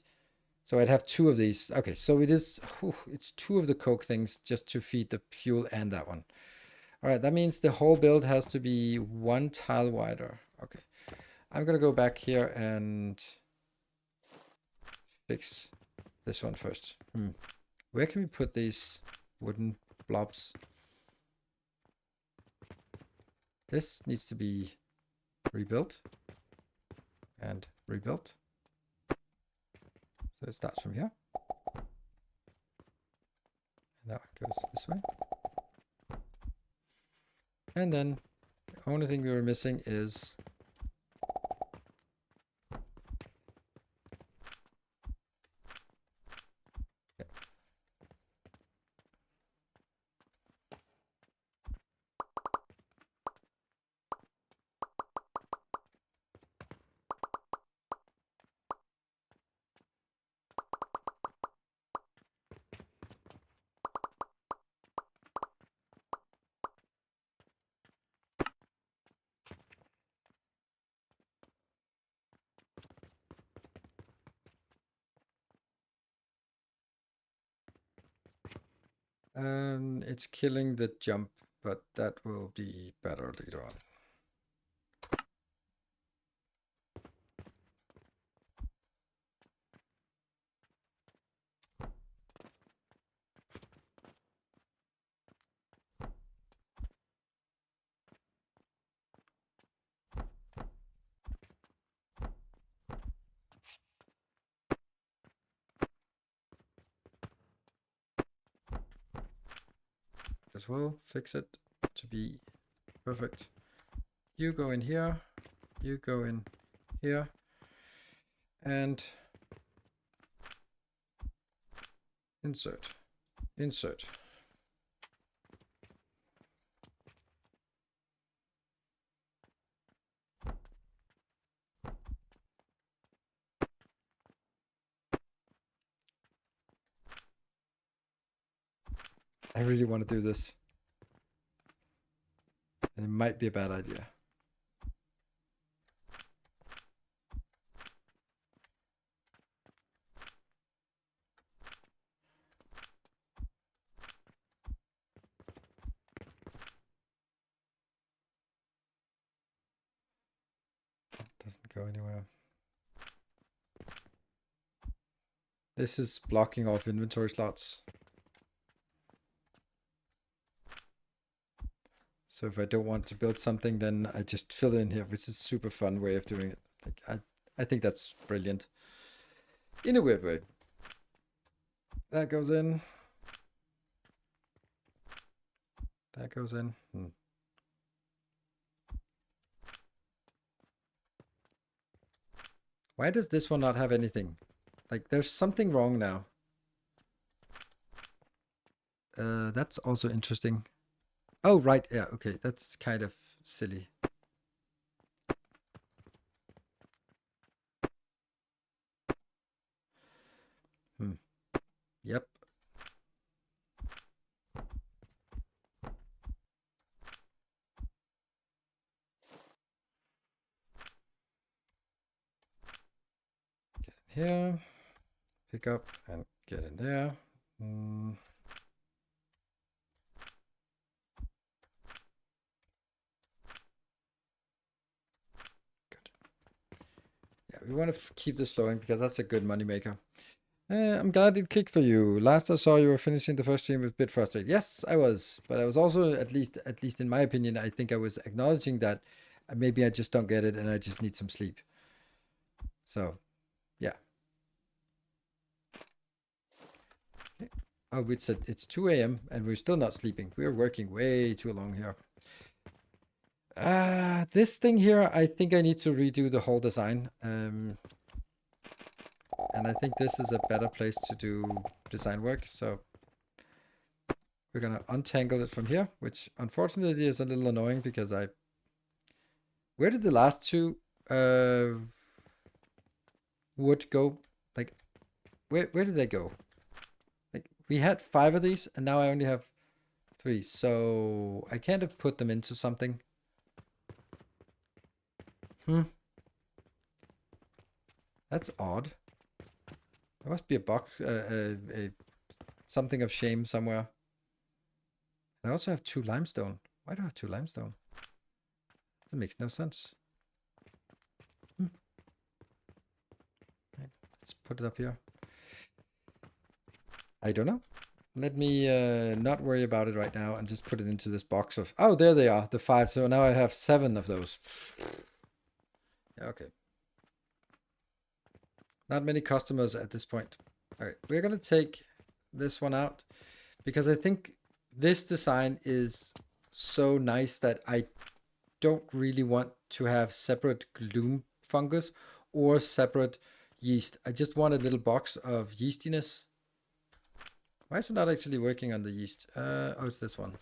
so I'd have 2 of these. Okay, so it's 2 of the coke things just to feed the fuel and that one. All right, that means the whole build has to be 1 tile wider. Okay, I'm gonna go back here and fix this one first. Where can we put these wooden blobs? This needs to be rebuilt and rebuilt. So it starts from here. And that one goes this way. And then the only thing we were missing is it's killing the jump, but that will be better later on. As well, fix it to be perfect. You go in here, you go in here, and insert, insert. I really want to do this. And it might be a bad idea. Doesn't go anywhere. This is blocking off inventory slots. So if I don't want to build something, then I just fill it in here, which is a super fun way of doing it. Like I think that's brilliant. In a weird way. That goes in. That goes in. Why does this one not have anything? Like, there's something wrong now. That's also interesting. Oh, right. Yeah, okay. That's kind of silly. Yep. Get in here. Pick up and get in there. Good. Yeah, we want to keep this flowing because that's a good money maker. I'm glad it clicked for you. Last I saw you were finishing the first stream with a bit frustrated. Yes, I was, but I was also at least in my opinion, I think I was acknowledging that maybe I just don't get it and I just need some sleep. So, yeah. Okay. Oh, it's 2 a.m. and we're still not sleeping. We're working way too long here. This thing here, I think I need to redo the whole design. And I think this is a better place to do design work. So we're going to untangle it from here, which unfortunately is a little annoying because where did the last two wood go? Like, where did they go? Like, we had 5 of these and now I only have 3. So I can't have put them into something. That's odd. There must be a box, something of shame somewhere. I also have 2 limestone. Why do I have 2 limestone? That makes no sense. Right, let's put it up here. I don't know. Let me not worry about it right now and just put it into this box of... Oh, there they are, the 5. So now I have 7 of those. Yeah, okay. Not many customers at this point. All right, we're going to take this one out because I think this design is so nice that I don't really want to have separate gloom fungus or separate yeast. I just want a little box of yeastiness. Why is it not actually working on the yeast? Oh, it's this one.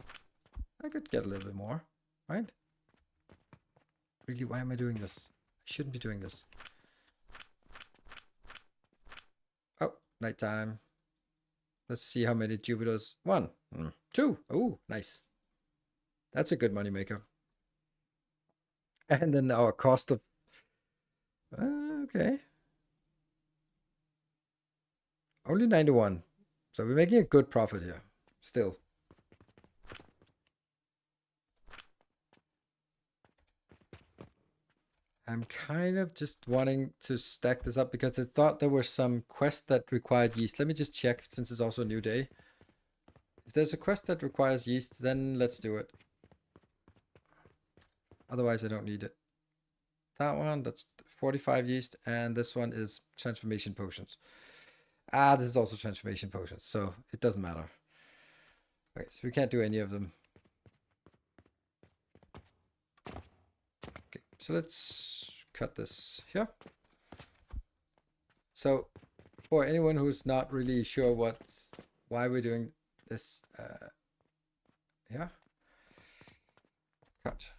I could get a little bit more, right? Really, why am I doing this? I shouldn't be doing this. Oh, nighttime. Let's see how many Jupiters. 1, 2. Oh, nice. That's a good money maker. And then our cost of... okay. Only 91. So we're making a good profit here. Still. I'm kind of just wanting to stack this up because I thought there were some quests that required yeast. Let me just check since it's also a new day. If there's a quest that requires yeast, then let's do it. Otherwise, I don't need it. That one, that's 45 yeast. And this one is transformation potions. This is also transformation potions. So it doesn't matter. Okay, so we can't do any of them. Okay, so let's cut this here. So for anyone who's not really sure why we're doing this, yeah, cut.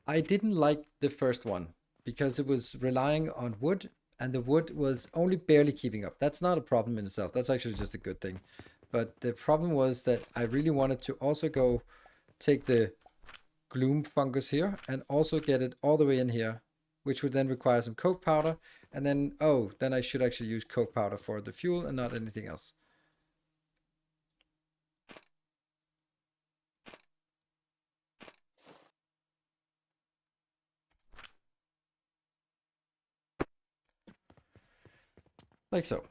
I didn't like the first one because it was relying on wood and the wood was only barely keeping up. That's not a problem in itself. That's actually just a good thing. But the problem was that I really wanted to also go take the gloom fungus here and also get it all the way in here, which would then require some coke powder. And then, then I should actually use coke powder for the fuel and not anything else. like so.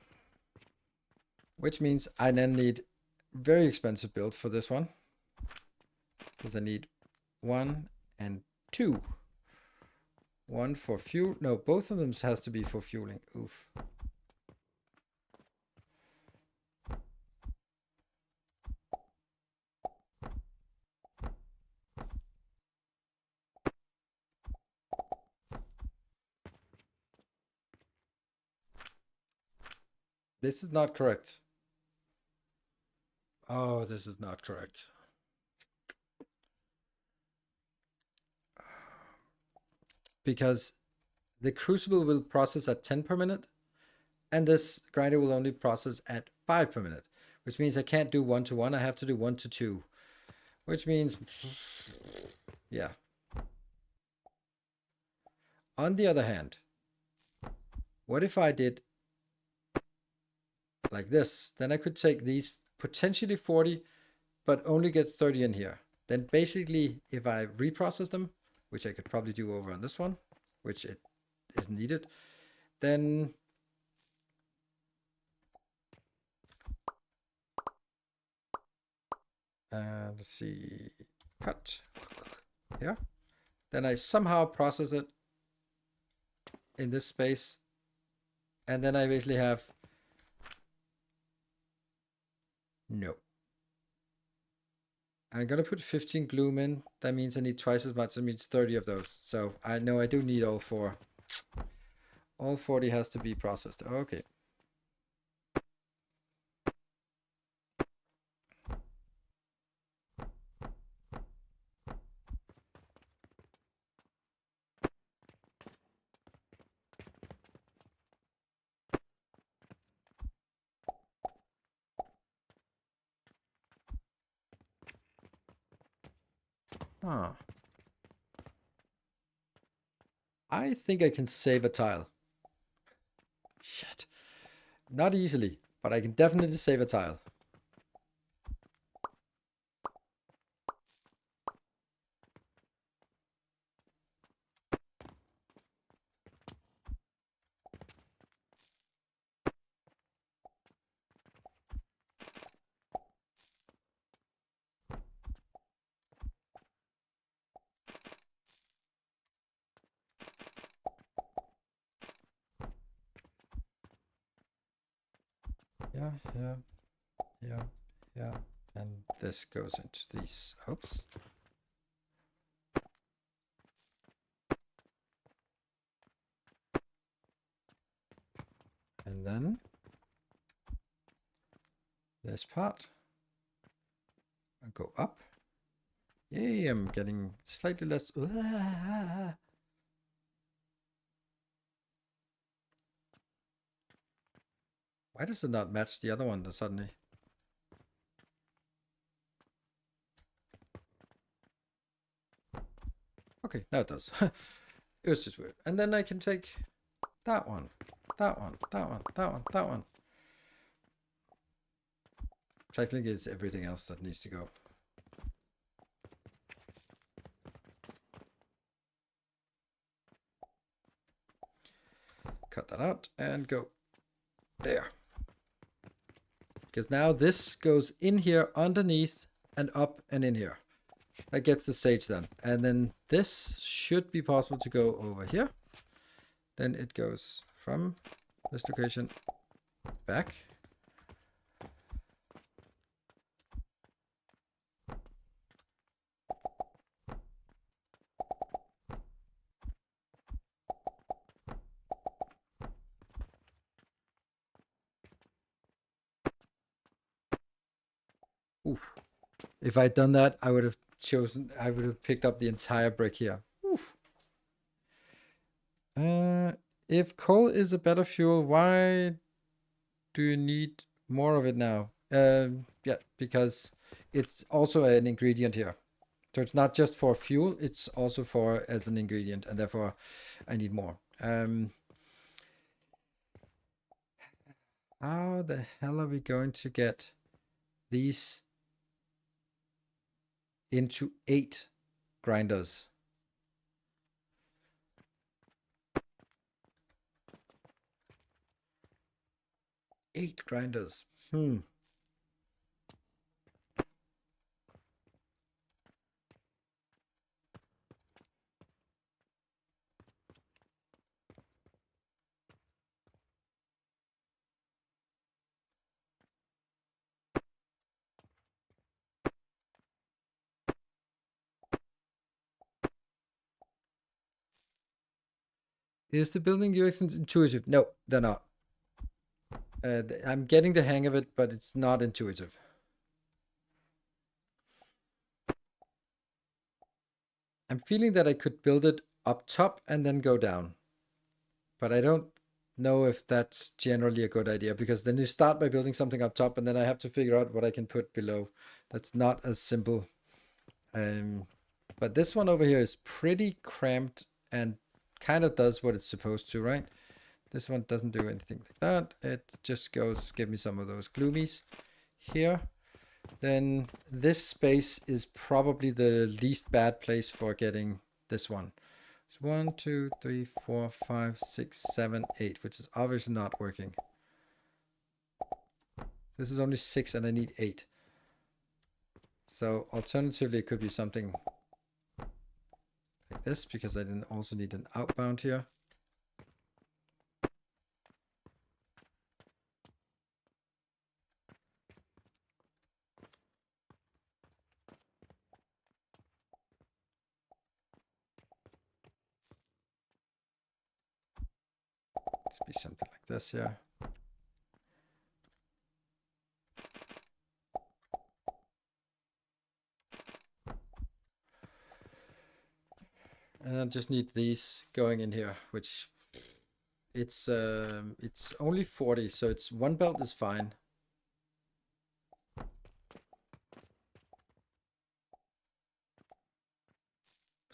Which means I then need very expensive build for this one. Because I need 1 and 2. 1 for fuel. No, both of them has to be for fueling. Oof. This is not correct. Oh, this is not correct. Because the crucible will process at 10 per minute, and this grinder will only process at 5 per minute, which means I can't do 1 to 1. I have to do 1 to 2, which means, yeah. On the other hand, what if I did like this? Then I could take these potentially 40, but only get 30 in here. Then basically, if I reprocess them, which I could probably do over on this one, which it is needed, then let's see, cut here. Then I somehow process it in this space, and then I basically have no. I'm gonna put 15 gloom in. That means I need twice as much. That means 30 of those. So I know I do need all 4. All 40 has to be processed. Okay. Huh. I think I can save a tile. Shit. Not easily, but I can definitely save a tile. Yeah, yeah, yeah, yeah. And this goes into these. Oops. And then this part. I go up. Yay, I'm getting slightly less. Why does it not match the other one suddenly? Okay, now it does. It was just weird. And then I can take that one, that one, that one, that one, that one. Technically, it's everything else that needs to go. Cut that out and go there. Because now this goes in here underneath and up and in here. That gets the sage then. And then this should be possible to go over here. Then it goes from this location back. Oof. If I'd done that, I would have picked up the entire brick here. Oof. If coal is a better fuel, why do you need more of it now? Yeah, because it's also an ingredient here. So it's not just for fuel, it's also for as an ingredient, and therefore I need more. How the hell are we going to get these into 8 grinders? 8 grinders. Hmm. Is the building UX intuitive? No, they're not. I'm getting the hang of it, but it's not intuitive. I'm feeling that I could build it up top and then go down. But I don't know if that's generally a good idea, because then you start by building something up top and then I have to figure out what I can put below. That's not as simple. But this one over here is pretty cramped and kind of does what it's supposed to, right? This one doesn't do anything like that. It just goes, give me some of those gloomies here. Then this space is probably the least bad place for getting this one. It's 1, 2, 3, 4, 5, 6, 7, 8, which is obviously not working. This is only 6 and I need 8. So alternatively, it could be something like this, because I then also need an outbound here. To be something like this here. And I just need these going in here, which it's only 40, so it's one belt is fine. But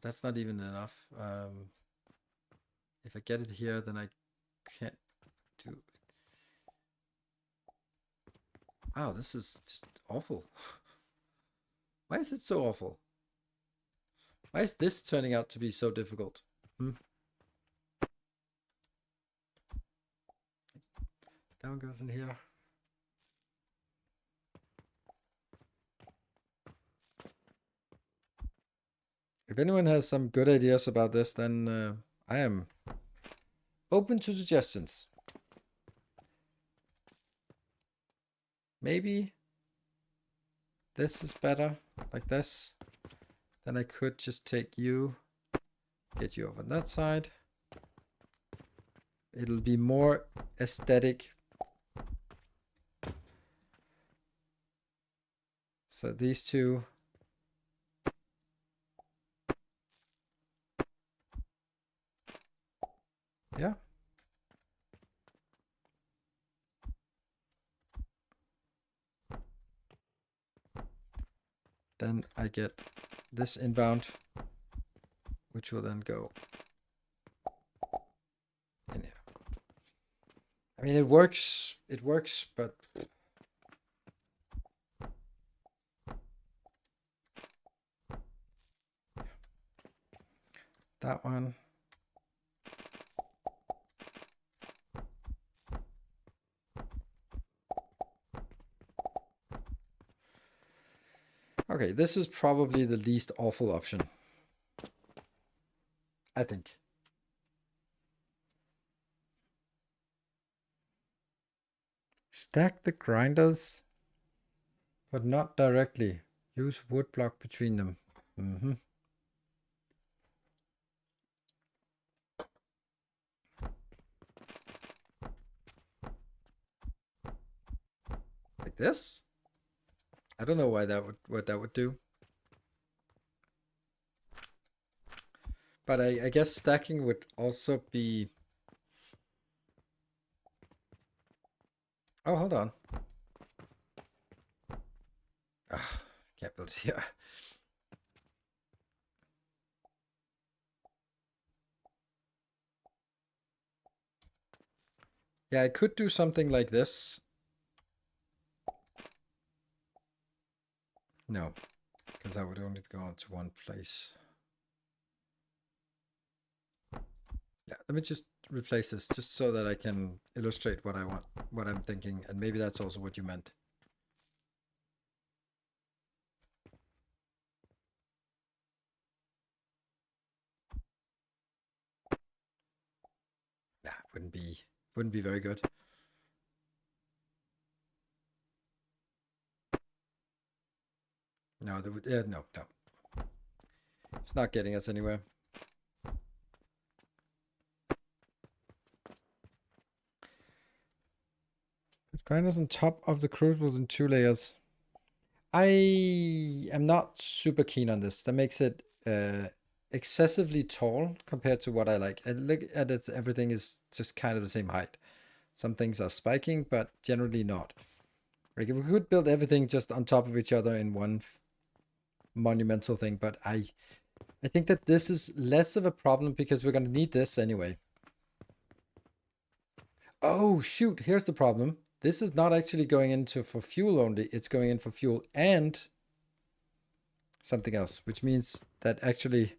that's not even enough. If I get it here, then I can't do it. Wow, this is just awful. Why is it so awful? Why is this turning out to be so difficult? That one goes in here. If anyone has some good ideas about this, then I am open to suggestions. Maybe this is better, like this. Then I could just take you, get you over on that side. It'll be more aesthetic. So these two. Yeah. Then I get this inbound, which will then go in here. I mean, it works, but that one. Okay, this is probably the least awful option, I think. Stack the grinders, but not directly. Use wood block between them. Like this? I don't know why what that would do. But I guess stacking would also be... Oh, hold on. Ah, can't build here. Yeah, I could do something like this. No, because that would only go into one place. Yeah, let me just replace this just so that I can illustrate what I want, what I'm thinking, and maybe that's also what you meant. Nah, wouldn't be very good. No, no. It's not getting us anywhere. Put grinders on top of the crucibles in 2 layers. I am not super keen on this. That makes it excessively tall compared to what I like. And look at it, everything is just kind of the same height. Some things are spiking, but generally not. Like if we could build everything just on top of each other in one monumental thing, but I think that this is less of a problem because we're gonna need this anyway. Oh shoot, here's the problem. This is not actually going into for fuel only, it's going in for fuel and something else, which means that actually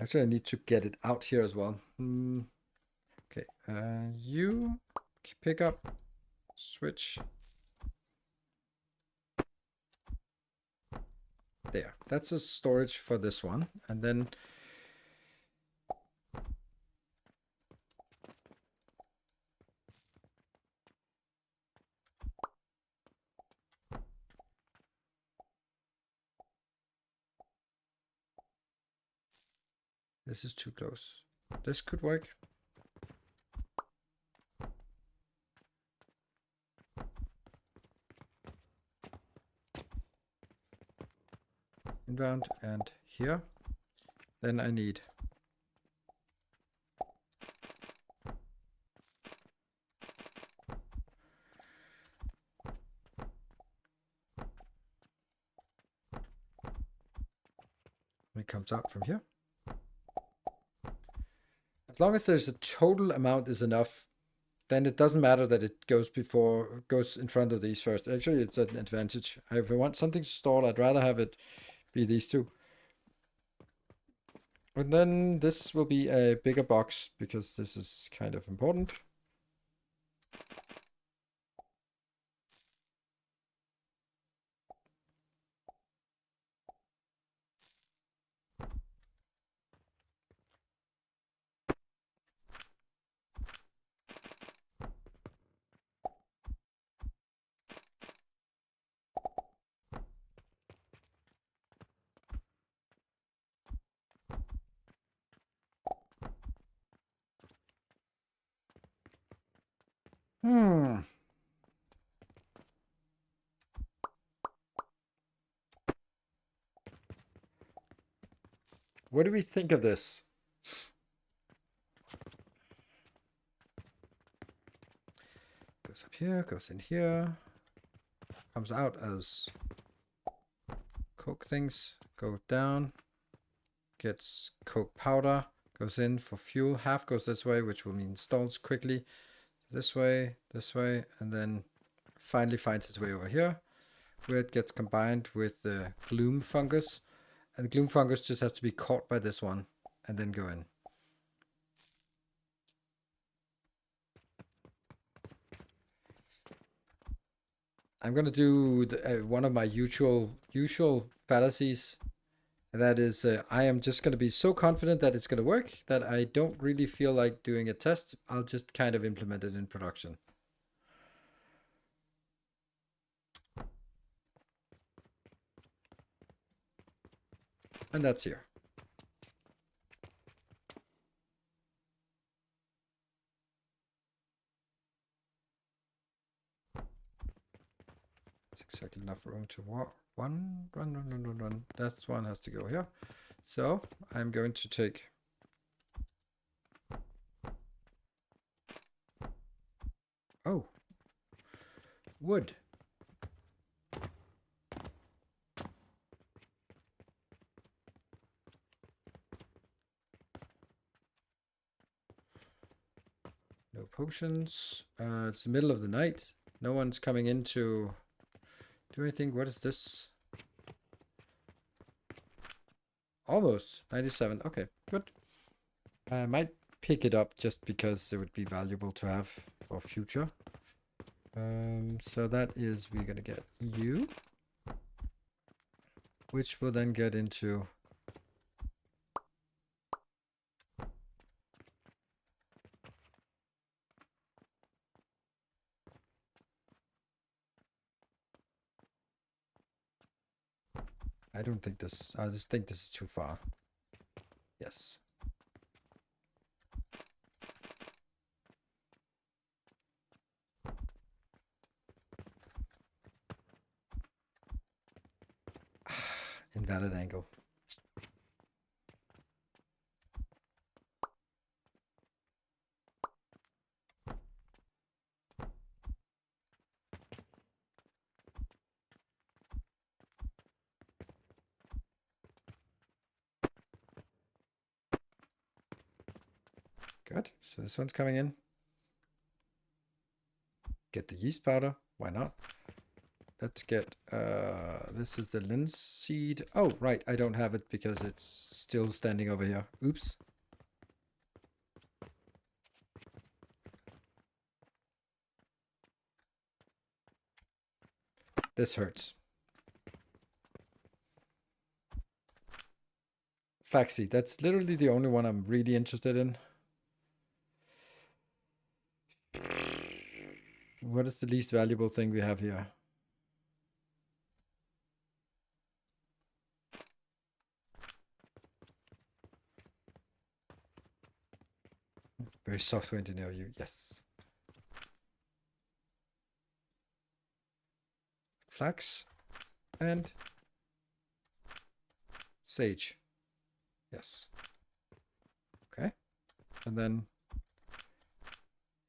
actually I need to get it out here as well. Okay, you pick up, switch. There, that's a storage for this one. And then this is too close. This could work. Inbound and here. Then I need it comes out from here. As long as there's a total amount is enough, then it doesn't matter that it goes in front of these first. Actually, it's an advantage. If I want something to store, I'd rather have it be these two. And then this will be a bigger box because this is kind of important. What do we think of this? Goes up here, goes in here, comes out as coke things, go down, gets coke powder, goes in for fuel, half goes this way, which will mean stalls quickly, this way, and then finally finds its way over here, where it gets combined with the gloom fungus, and the gloom fungus just has to be caught by this one, and then go in. I'm gonna do one of my usual fallacies, and that is I am just gonna be so confident that it's gonna work that I don't really feel like doing a test. I'll just kind of implement it in production. And that's here. It's exactly enough room to walk. Run. That one has to go here. So I'm going to take wood. No potions. It's the middle of the night. No one's coming in to do anything. What is this? Almost 97. Okay, good. I might pick it up just because it would be valuable to have for future. So that is, we're gonna get you, which will then get into I don't think this, I just think this is too far. Yes. Invalid angle. Good. So this one's coming in. Get the yeast powder. Why not? Let's get, this is the linseed. Oh, right. I don't have it because it's still standing over here. Oops. This hurts. Flaxseed. That's literally the only one I'm really interested in. What is the least valuable thing we have here? Very software engineer you. Yes. Flax and sage. Yes. Okay. And then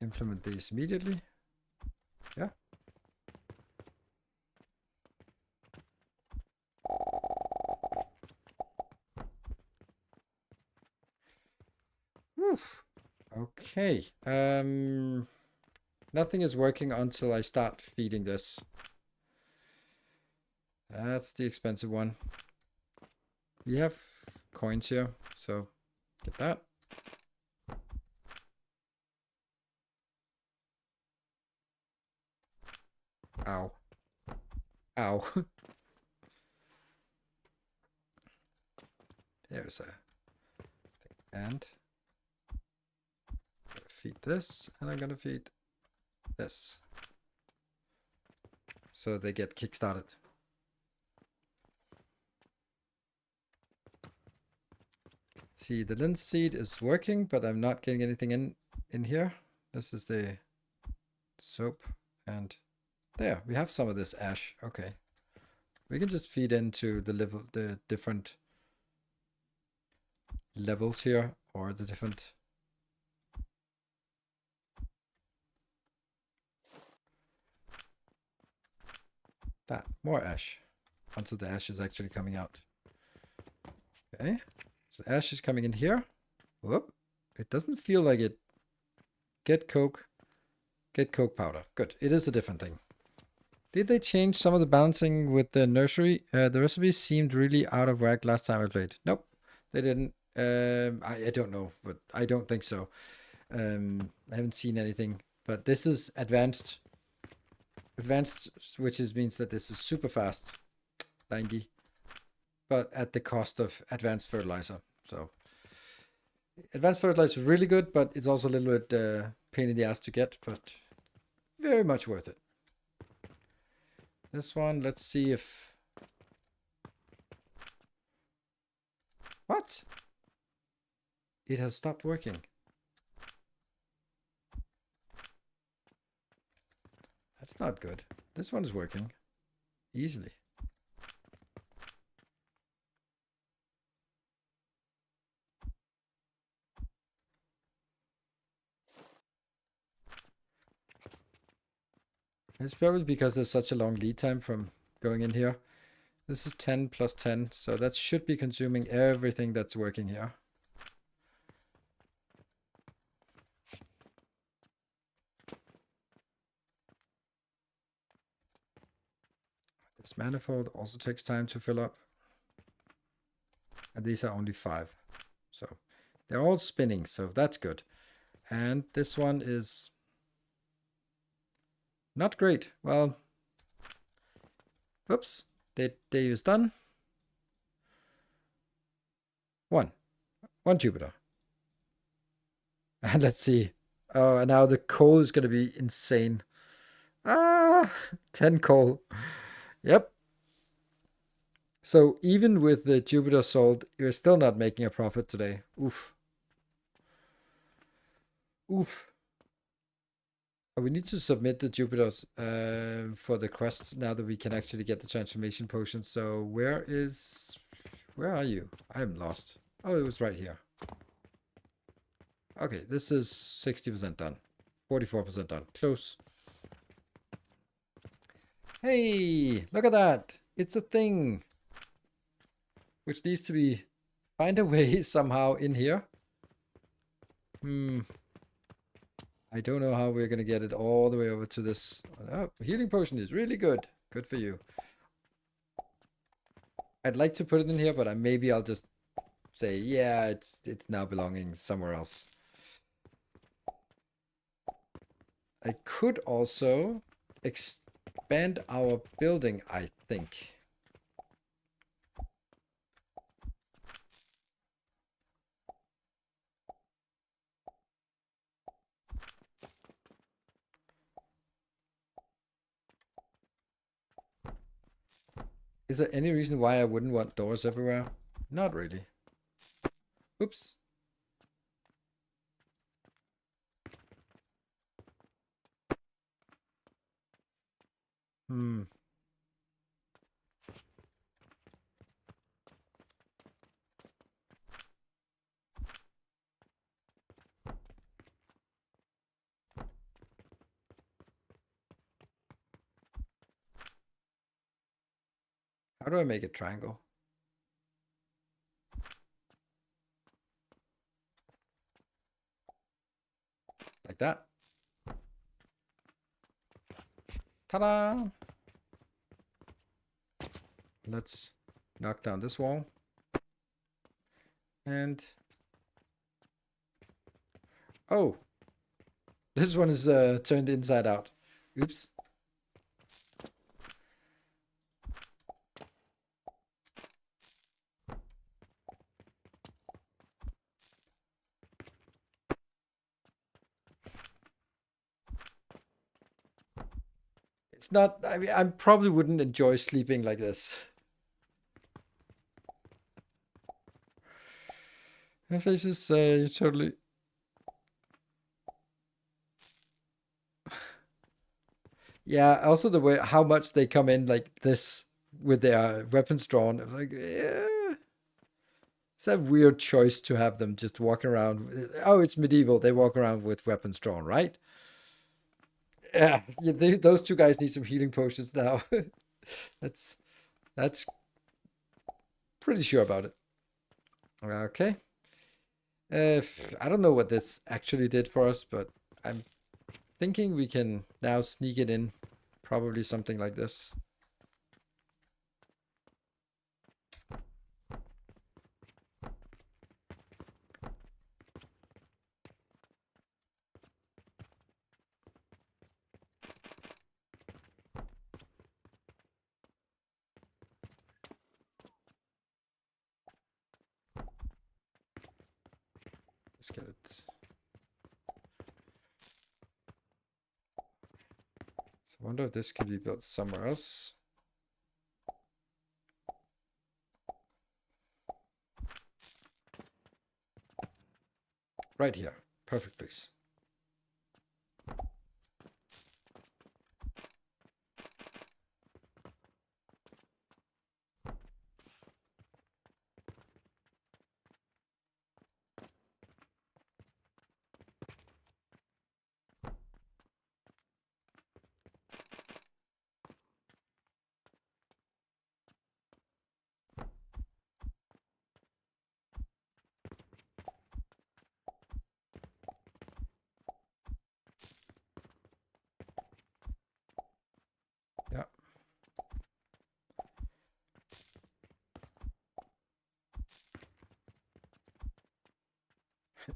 implement these immediately. Yeah. Oof. Okay. Nothing is working until I start feeding this. That's the expensive one. We have coins here, so get that. Ow. Ow. There's a thing. And I'm gonna feed this, and I'm gonna feed this. So they get kickstarted. See, the linseed is working, but I'm not getting anything in here. This is the soap, and there, we have some of this ash. Okay. We can just feed into the different levels here, or the different that more ash until the ash is actually coming out. Okay, so ash is coming in here. Whoop, it doesn't feel like it. Get coke powder. Good, it is a different thing. Did they change some of the balancing with the nursery? The recipe seemed really out of whack last time I played. Nope, they didn't. I don't know, but I don't think so. I haven't seen anything, but this is advanced. Advanced, which means that this is super fast, 90, but at the cost of advanced fertilizer. So advanced fertilizer is really good, but it's also a little bit pain in the ass to get, but very much worth it. This one, let's see if... What? It has stopped working. That's not good. This one is working easily. It's probably because there's such a long lead time from going in here. This is 10 plus 10, so that should be consuming everything that's working here. This manifold also takes time to fill up. And these are only 5. So they're all spinning, so that's good. And this one is not great. Well, oops, day is done. One Jupiter. And let's see. Oh, and now the coal is going to be insane. 10 coal. Yep. So even with the Jupiter sold, you're still not making a profit today. Oof. Oof. We need to submit the Jupiters for the quests now that we can actually get the transformation potion. So where are you? I am lost. Oh, it was right here. Okay, this is 60% done. 44% done. Close. Hey, look at that. It's a thing. Which needs to be find a way somehow in here. I don't know how we're going to get it all the way over to this. Oh, healing potion is really good. Good for you. I'd like to put it in here, but maybe I'll just say, yeah, it's now belonging somewhere else. I could also expand our building, I think. Is there any reason why I wouldn't want doors everywhere? Not really. Oops. How do I make a triangle? Like that. Ta-da! Let's knock down this wall. And... oh! This one is turned inside out. Oops. It's not... I mean, I probably wouldn't enjoy sleeping like this. My face is totally... yeah, also the way how much they come in like this with their weapons drawn. Like, yeah. It's a weird choice to have them just walk around. Oh, it's medieval. They walk around with weapons drawn, right? Yeah, those two guys need some healing potions now. that's pretty sure about it. Okay. I don't know what this actually did for us, but I'm thinking we can now sneak it in. Probably something like this. Let's get it. So I wonder if this could be built somewhere else. Right here. Perfect place.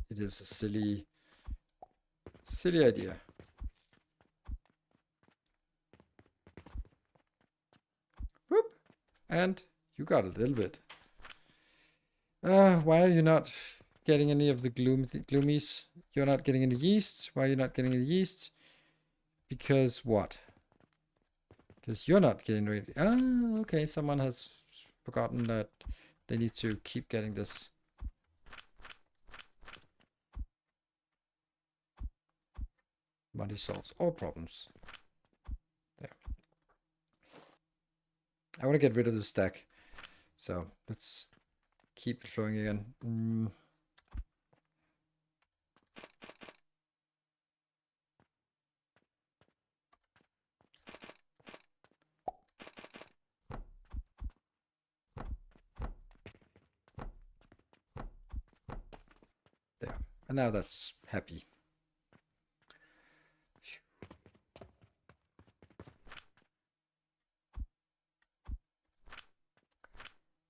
It is a silly idea. Whoop. And you got a little bit. Why are you not getting any of the gloomies? You're not getting any yeast. Why are you not getting any yeast? Because what? Because you're not getting ready. Ah, okay. Someone has forgotten that they need to keep getting this. Money solves all problems. There. I want to get rid of the stack. So let's keep it flowing again. There. And now that's happy.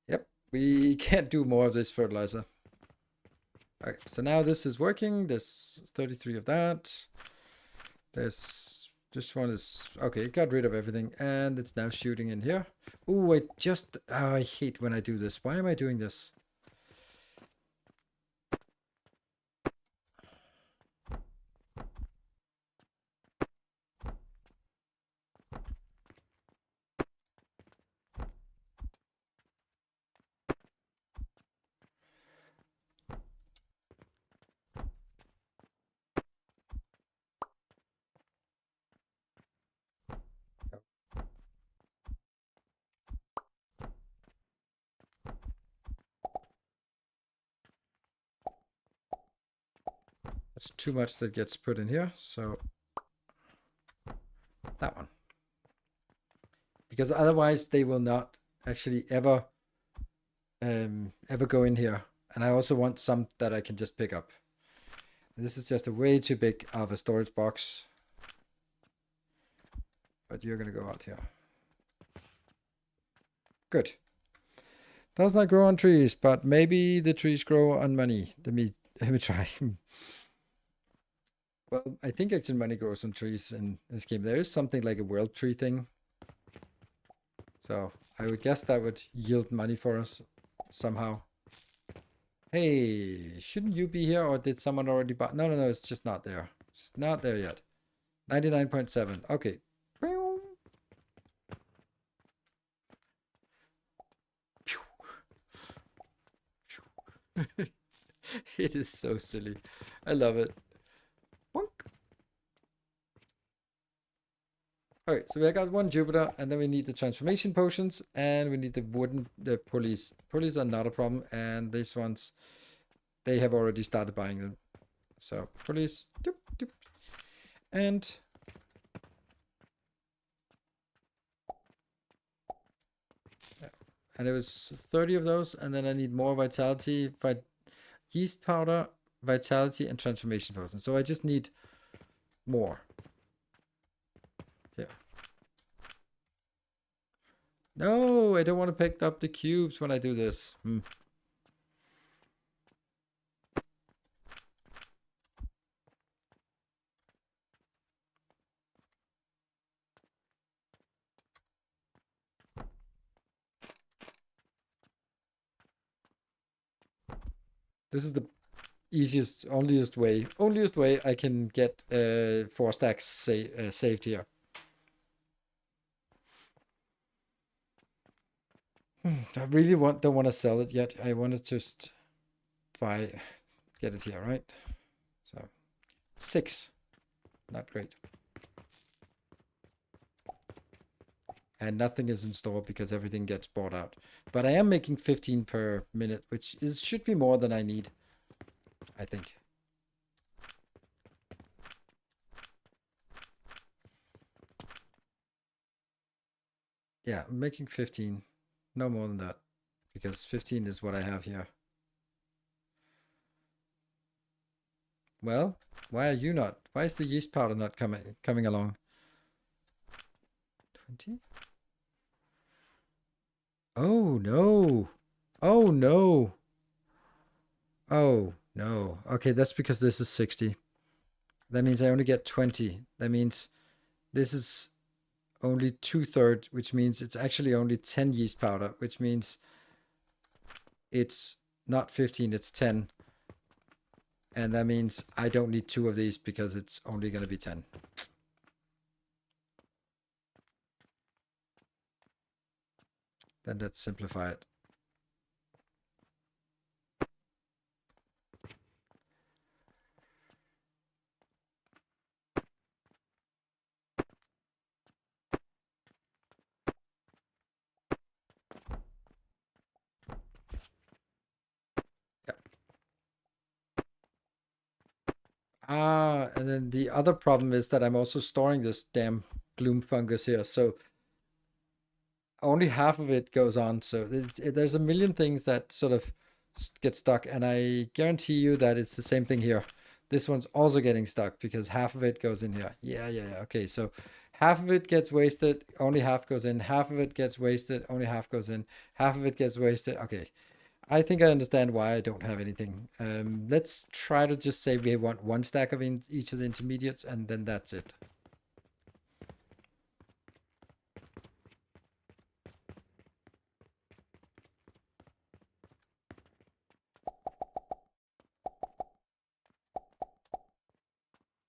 Yep, we can't do more of this fertilizer. Okay, so now this is working. There's 33 of that. There's this one is okay. It got rid of everything, and it's now shooting in here. Oh, I hate when I do this. Why am I doing this? That's too much that gets put in here, so that one. Because otherwise they will not actually ever go in here. And I also want some that I can just pick up. This is just a way too big of a storage box. But you're gonna go out here. Good. Does not grow on trees, but maybe the trees grow on money. Let me try. Well, I think actually money grows on trees in this game. There is something like a world tree thing. So I would guess that would yield money for us somehow. Hey, shouldn't you be here, or did someone already buy? No, it's just not there. It's not there yet. 99.7. Okay. It is so silly. I love it. Bonk. Okay, so we got one Jupiter, and then we need the transformation potions, and we need the pulleys. Pulleys are not a problem, and these ones, they have already started buying them. So pulleys, doop, doop. And it was 30 of those, and then I need more vitality, yeast powder, vitality, and transformation potions. So I just need more. Yeah. No, I don't want to pick up the cubes when I do this. This is the onlyest way I can get 4 stacks saved here. I really don't want to sell it yet. I want to just get it here, right? So 6, not great. And nothing is in store because everything gets bought out. But I am making 15 per minute, which should be more than I need, I think. Yeah, I'm making 15. No more than that. Because 15 is what I have here. Well, why are you not? Why is the yeast powder not coming along? 20? Oh, no. Oh, no. Oh, No. Okay, that's because this is 60. That means I only get 20. That means this is only 2/3, which means it's actually only 10 yeast powder, which means it's not 15, it's 10. And that means I don't need 2 of these because it's only going to be 10. Then let's simplify it. And then the other problem is that I'm also storing this damn gloom fungus here. So only half of it goes on. So there's a million things that sort of get stuck. And I guarantee you that it's the same thing here. This one's also getting stuck because half of it goes in here. Yeah. Okay, so half of it gets wasted. Only half goes in. Half of it gets wasted. Only half goes in. Half of it gets wasted. Okay. I think I understand why I don't have anything. Let's try to just say we want 1 stack of each of the intermediates, and then that's it.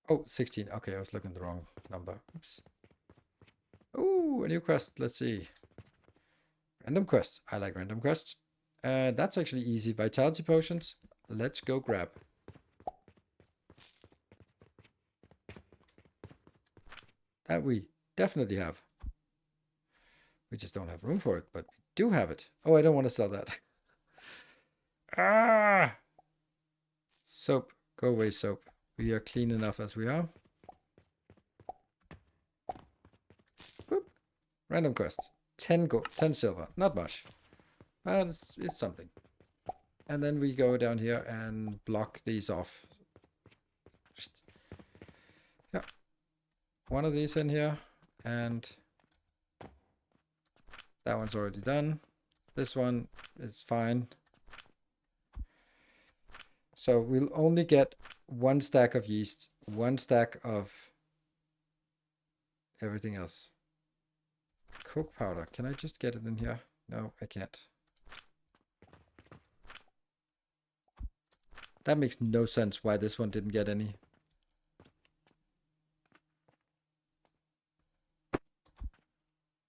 Oh, 16. Okay, I was looking at the wrong number. Oops. Oh, a new quest. Let's see. Random quest. I like random quests. That's actually easy. Vitality potions. Let's go grab. That we definitely have. We just don't have room for it, but we do have it. Oh, I don't want to sell that. Ah! Soap. Go away, soap. We are clean enough as we are. Boop. Random quest. 10 gold, 10 silver. Not much, but it's something. And then we go down here and block these off. Yeah. One of these in here, and that one's already done. This one is fine. So we'll only get 1 stack of yeast, 1 stack of everything else. Coke powder. Can I just get it in here? No, I can't. That makes no sense why this one didn't get any.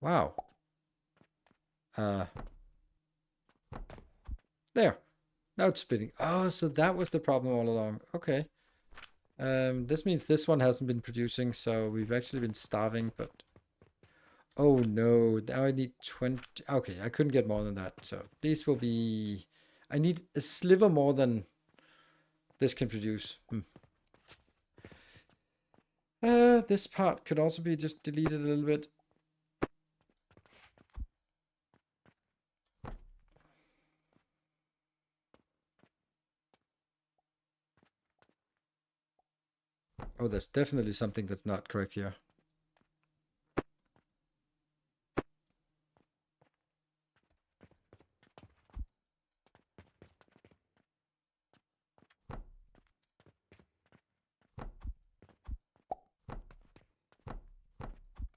Wow. There. Now it's spitting. Oh, so that was the problem all along. Okay. This means this one hasn't been producing, so we've actually been starving, but... Oh no, now I need 20... Okay, I couldn't get more than that, so these will be... I need a sliver more than this can produce. This part could also be just deleted a little bit. Oh, there's definitely something that's not correct here.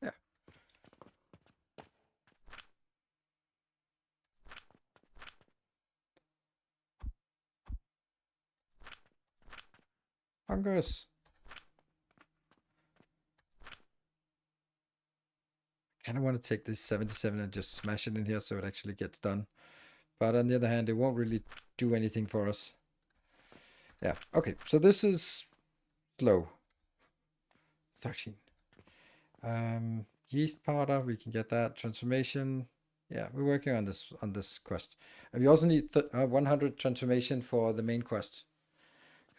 Yeah. Fungus. Kind of want to take this 77 and just smash it in here so it actually gets done. But on the other hand, it won't really do anything for us. Yeah, okay, so this is slow. 13. Yeast powder, we can get that. Transformation. Yeah, we're working on this quest. And we also need 100 transformation for the main quest.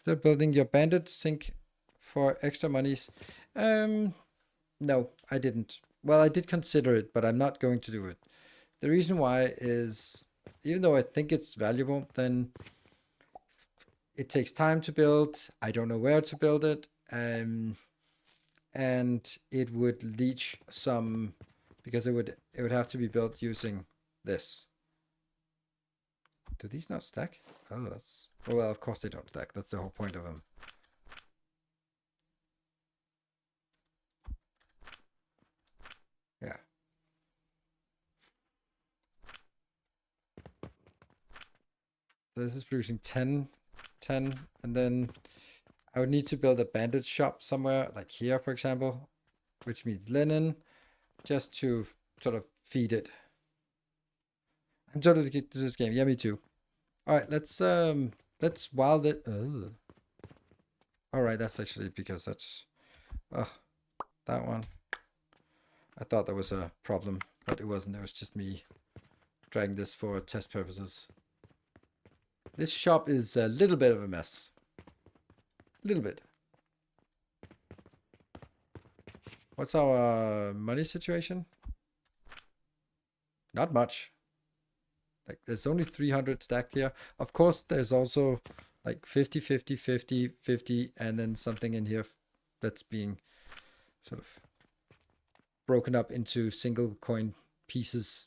They're building your bandit sink for extra monies. No, I didn't. Well, I did consider it, but I'm not going to do it. The reason why is, even though I think it's valuable, then it takes time to build. I don't know where to build it. And it would leach some, because it would have to be built using this Do these not stack? Oh, that's... Well, of course they don't stack. That's the whole point of them. Yeah. So this is producing 10, and then I would need to build a bandage shop somewhere, like here, for example, which means linen, just to sort of feed it. I'm totally addicted to this game. Yeah, me too. All right, let's wild it. All right, that's actually because that's that one. I thought there was a problem, but it wasn't. It was just me dragging this for test purposes. This shop is a little bit of a mess. A little bit. What's our money situation? Not much. Like, there's only 300 stacked here. Of course, there's also like 50, 50, 50, 50, and then something in here that's being sort of broken up into single coin pieces.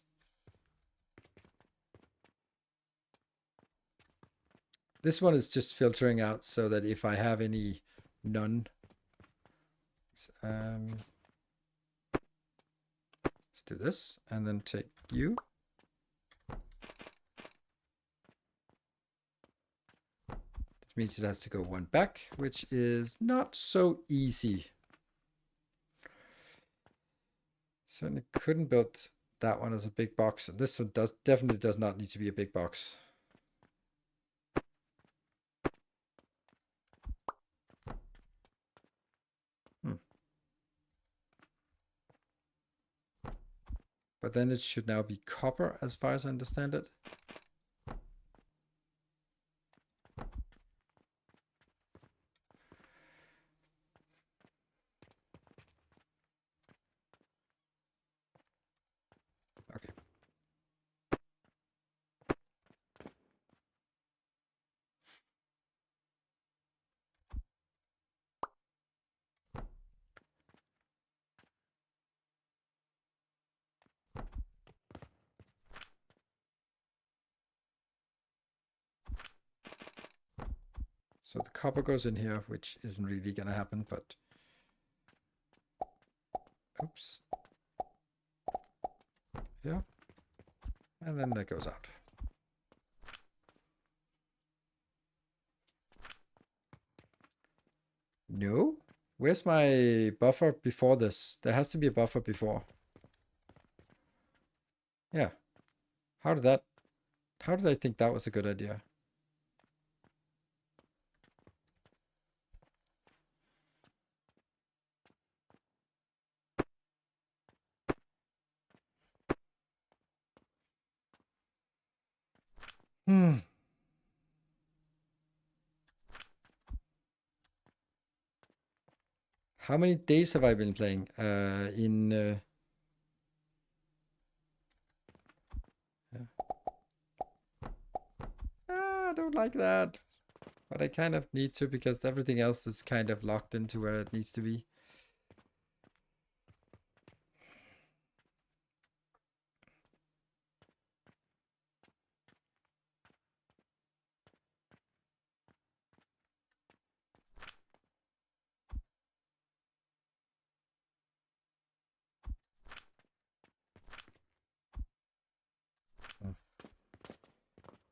This one is just filtering out so that if I have any none, let's do this and then take you. That means it has to go one back, which is not so easy. Certainly couldn't build that one as a big box. And this one definitely does not need to be a big box. But then it should now be copper as far as I understand it. Okay. So the copper goes in here, which isn't really going to happen, but... Oops. Yeah. And then that goes out. No? Where's my buffer before this? There has to be a buffer before. Yeah. How did I think that was a good idea? How many days have I been playing? Yeah. I don't like that. But I kind of need to because everything else is kind of locked into where it needs to be.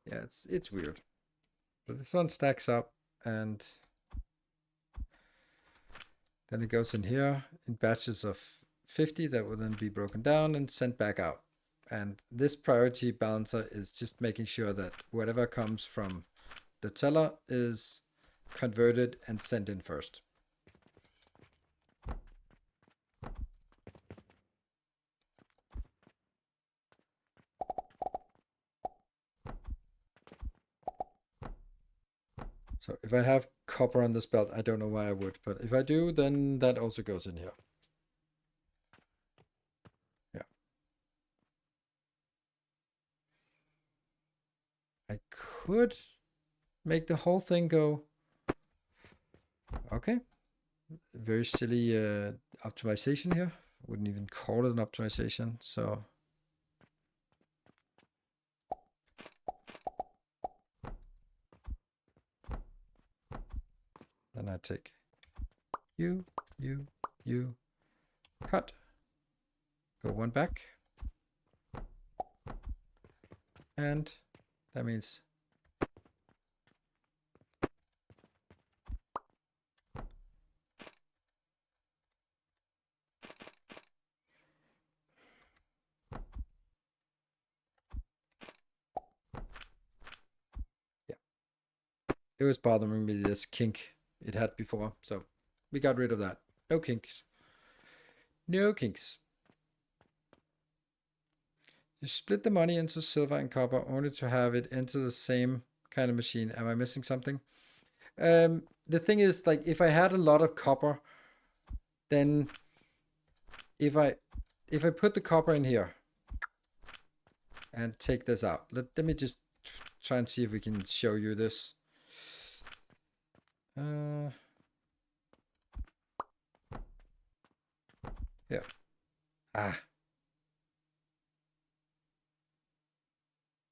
Yeah, it's weird. But this one stacks up and then it goes in here in batches of 50 that will then be broken down and sent back out. And this priority balancer is just making sure that whatever comes from the teller is converted and sent in first. So if I have copper on this belt, I don't know why I would, but if I do, then that also goes in here. Yeah. I could make the whole thing go. Okay. Very silly optimization here. Wouldn't even call it an optimization. So Then I take you, cut, go one back, and that means yeah, it was bothering me, this kink it had before, so we got rid of that. No kinks. No kinks. You split the money into silver and copper only to have it into the same kind of machine. Am I missing something? The thing is, like, if I had a lot of copper, then if I put the copper in here and take this out, let me just try and see if we can show you this. Yeah. Ah.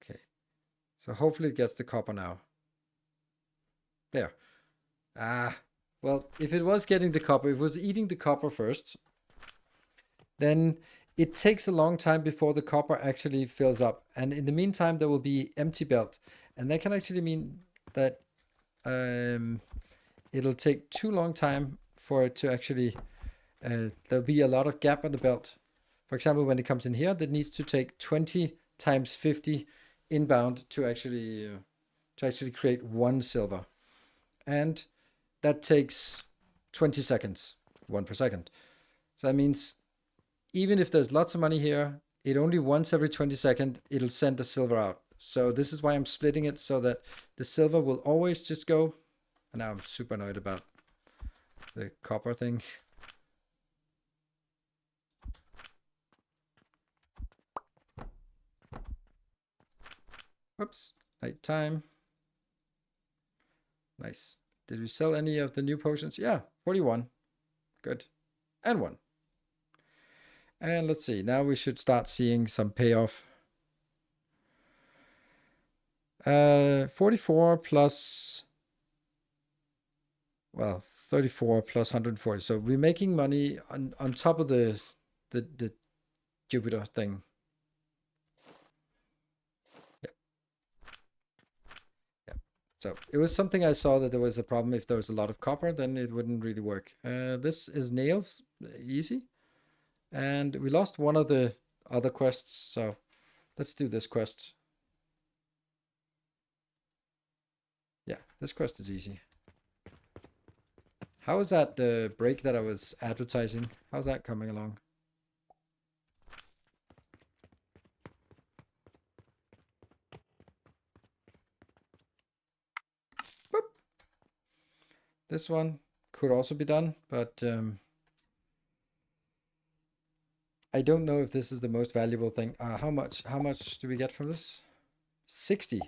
Okay. So hopefully it gets the copper now. There. Ah. Well, if it was getting the copper, if it was eating the copper first, then it takes a long time before the copper actually fills up. And in the meantime, there will be empty belt. And that can actually mean that it'll take too long time for it to actually, there'll be a lot of gap on the belt. For example, when it comes in here, that needs to take 20 times 50 inbound to actually create one silver. And that takes 20 seconds, 1 per second. So that means even if there's lots of money here, it only once every 20 seconds, it'll send the silver out. So this is why I'm splitting it, so that the silver will always just go. And now I'm super annoyed about the copper thing. Whoops, night time. Nice. Did we sell any of the new potions? Yeah, 41. Good. And 1. And let's see, now we should start seeing some payoff. 44 plus, well, 34 plus 140. So we're making money on top of the Jupiter thing. Yeah. Yeah. So it was something I saw that there was a problem. If there was a lot of copper, then it wouldn't really work. This is nails, easy. And we lost one of the other quests, so let's do this quest. Yeah, this quest is easy. How is that break that I was advertising? How's that coming along? Boop. This one could also be done, but I don't know if this is the most valuable thing. How much do we get from this? 60.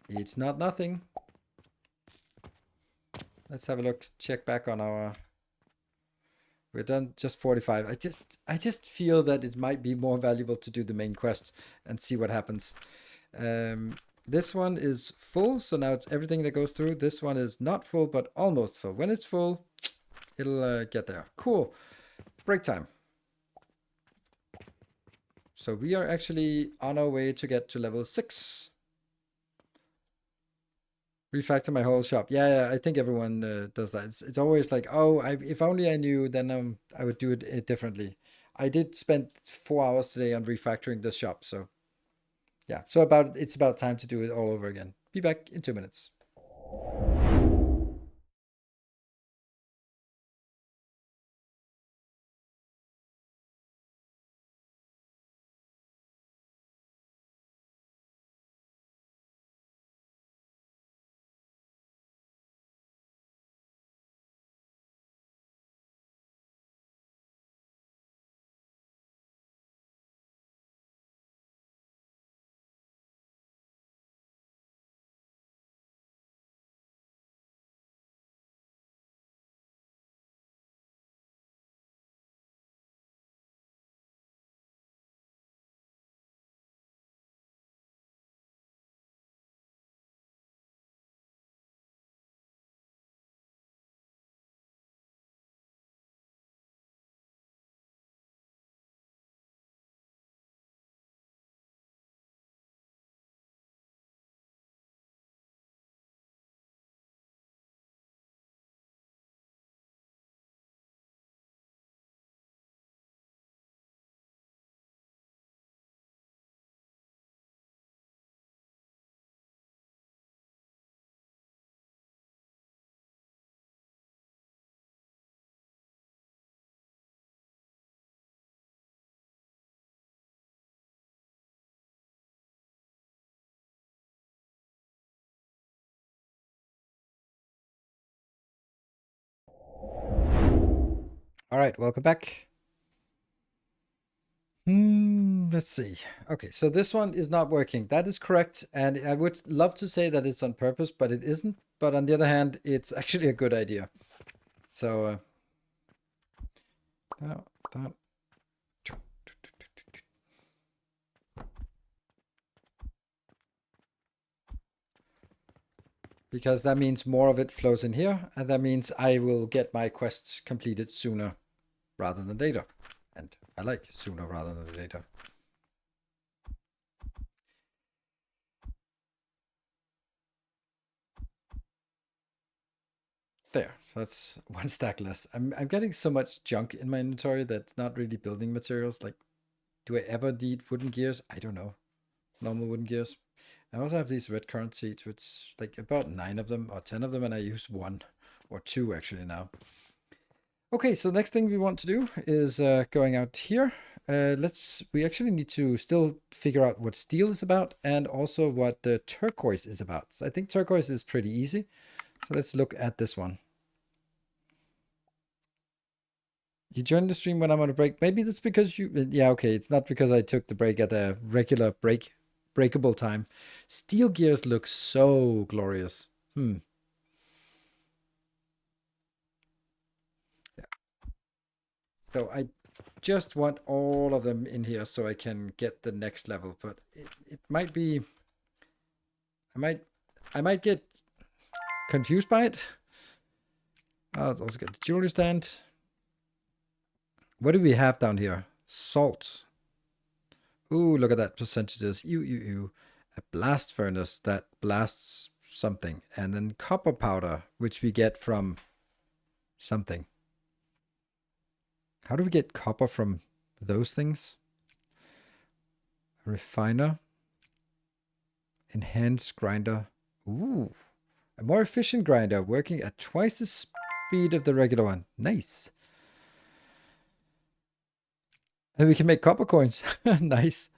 It's not nothing. Let's have a look. Check back on our. We're done just 45. I just feel that it might be more valuable to do the main quest and see what happens. This one is full, so now it's everything that goes through. This one is not full, but almost full. When it's full, it'll get there. Cool. Break time. So we are actually on our way to get to level 6. Refactor my whole shop. Yeah, I think everyone does that. It's always like, oh, if only I knew, then I would do it differently. I did spend 4 hours today on refactoring this shop, so yeah. So it's about time to do it all over again. Be back in 2 minutes. All right, welcome back. Let's see. Okay, so this one is not working. That is correct, and I would love to say that it's on purpose, but it isn't. But on the other hand, it's actually a good idea. So, that, that. Because that means more of it flows in here, and that means I will get my quests completed sooner rather than later. And I like sooner rather than later. There, so that's one stack less. I'm getting so much junk in my inventory that's not really building materials. Like, do I ever need wooden gears? I don't know. Normal wooden gears. I also have these red currant seeds, which like about 9 of them or 10 of them, and I use 1 or 2 actually now. Okay, so the next thing we want to do is going out here. We actually need to still figure out what steel is about and also what the turquoise is about. So I think turquoise is pretty easy. So let's look at this one. You joined the stream when I'm on a break. Maybe that's because yeah, okay. It's not because I took the break at a regular breakable time. Steel gears look so glorious. Yeah. So I just want all of them in here so I can get the next level, but it might be, I might get confused by it. I'll also get the jewelry stand. What do we have down here? Salt. Ooh, look at that percentages. A blast furnace that blasts something. And then copper powder, which we get from something. How do we get copper from those things? A refiner. Enhanced grinder. Ooh. A more efficient grinder working at twice the speed of the regular one. Nice. And we can make copper coins. Nice.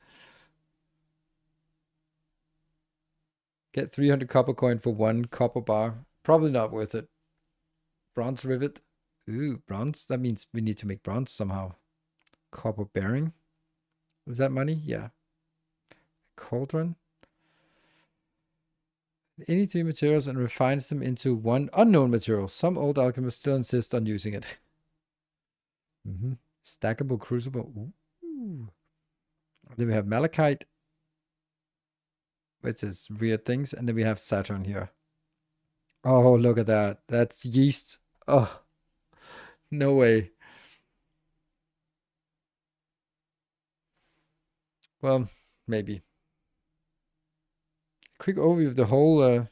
Get 300 copper coin for 1 copper bar. Probably not worth it. Bronze rivet. Ooh, bronze. That means we need to make bronze somehow. Copper bearing. Is that money? Yeah. Cauldron. Any 3 materials and refines them into 1 unknown material. Some old alchemists still insist on using it. Stackable crucible. Ooh. Then we have malachite, which is weird things. And then we have Saturn here. Oh, look at that. That's yeast. Oh, no way. Well, maybe. Quick overview of the whole. Oh,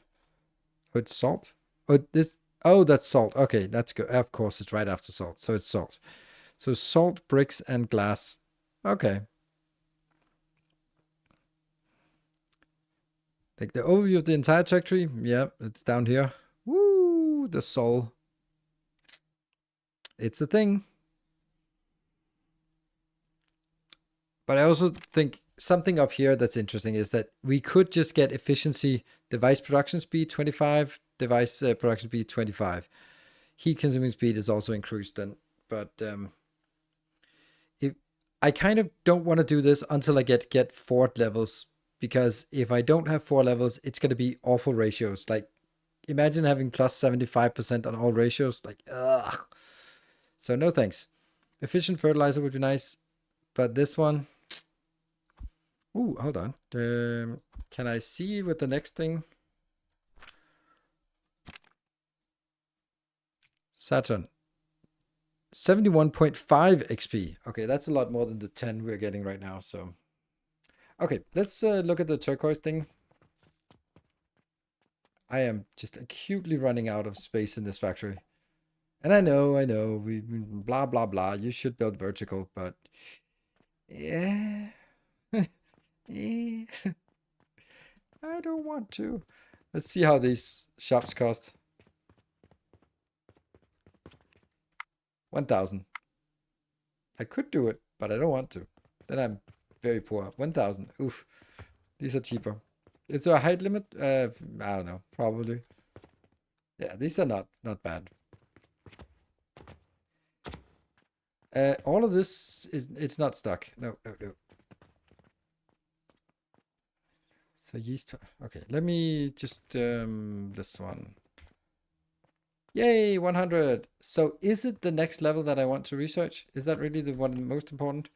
it's salt. Oh, that's salt. Okay, that's good. Of course, it's right after salt. So it's salt. So salt, bricks, and glass. Okay. Like the overview of the entire trajectory. Yeah, it's down here. Woo, the soul. It's a thing. But I also think something up here that's interesting is that we could just get efficiency, device production speed 25, device production speed 25. Heat consuming speed is also increased then. But I kind of don't want to do this until I get 4 levels, because if I don't have 4 levels, it's going to be awful ratios. Like, imagine having plus 75% on all ratios. Like, ugh. So no thanks. Efficient fertilizer would be nice, but this one. Ooh, hold on. Can I see with the next thing? Saturn. 71.5 XP. Okay, that's a lot more than the 10 we're getting right now. So, okay, let's look at the turquoise thing. I am just acutely running out of space in this factory. And I know, we blah, blah, blah. You should build vertical, but yeah. Yeah. I don't want to. Let's see how these shops cost. 1,000. I could do it, but I don't want to. Then I'm very poor. 1,000. Oof. These are cheaper. Is there a height limit? I don't know. Probably. Yeah, these are not bad. All of this it's not stuck. No. So yeast. Okay, let me just this one. Yay, 100. So is it the next level that I want to research? Is that really the one most important?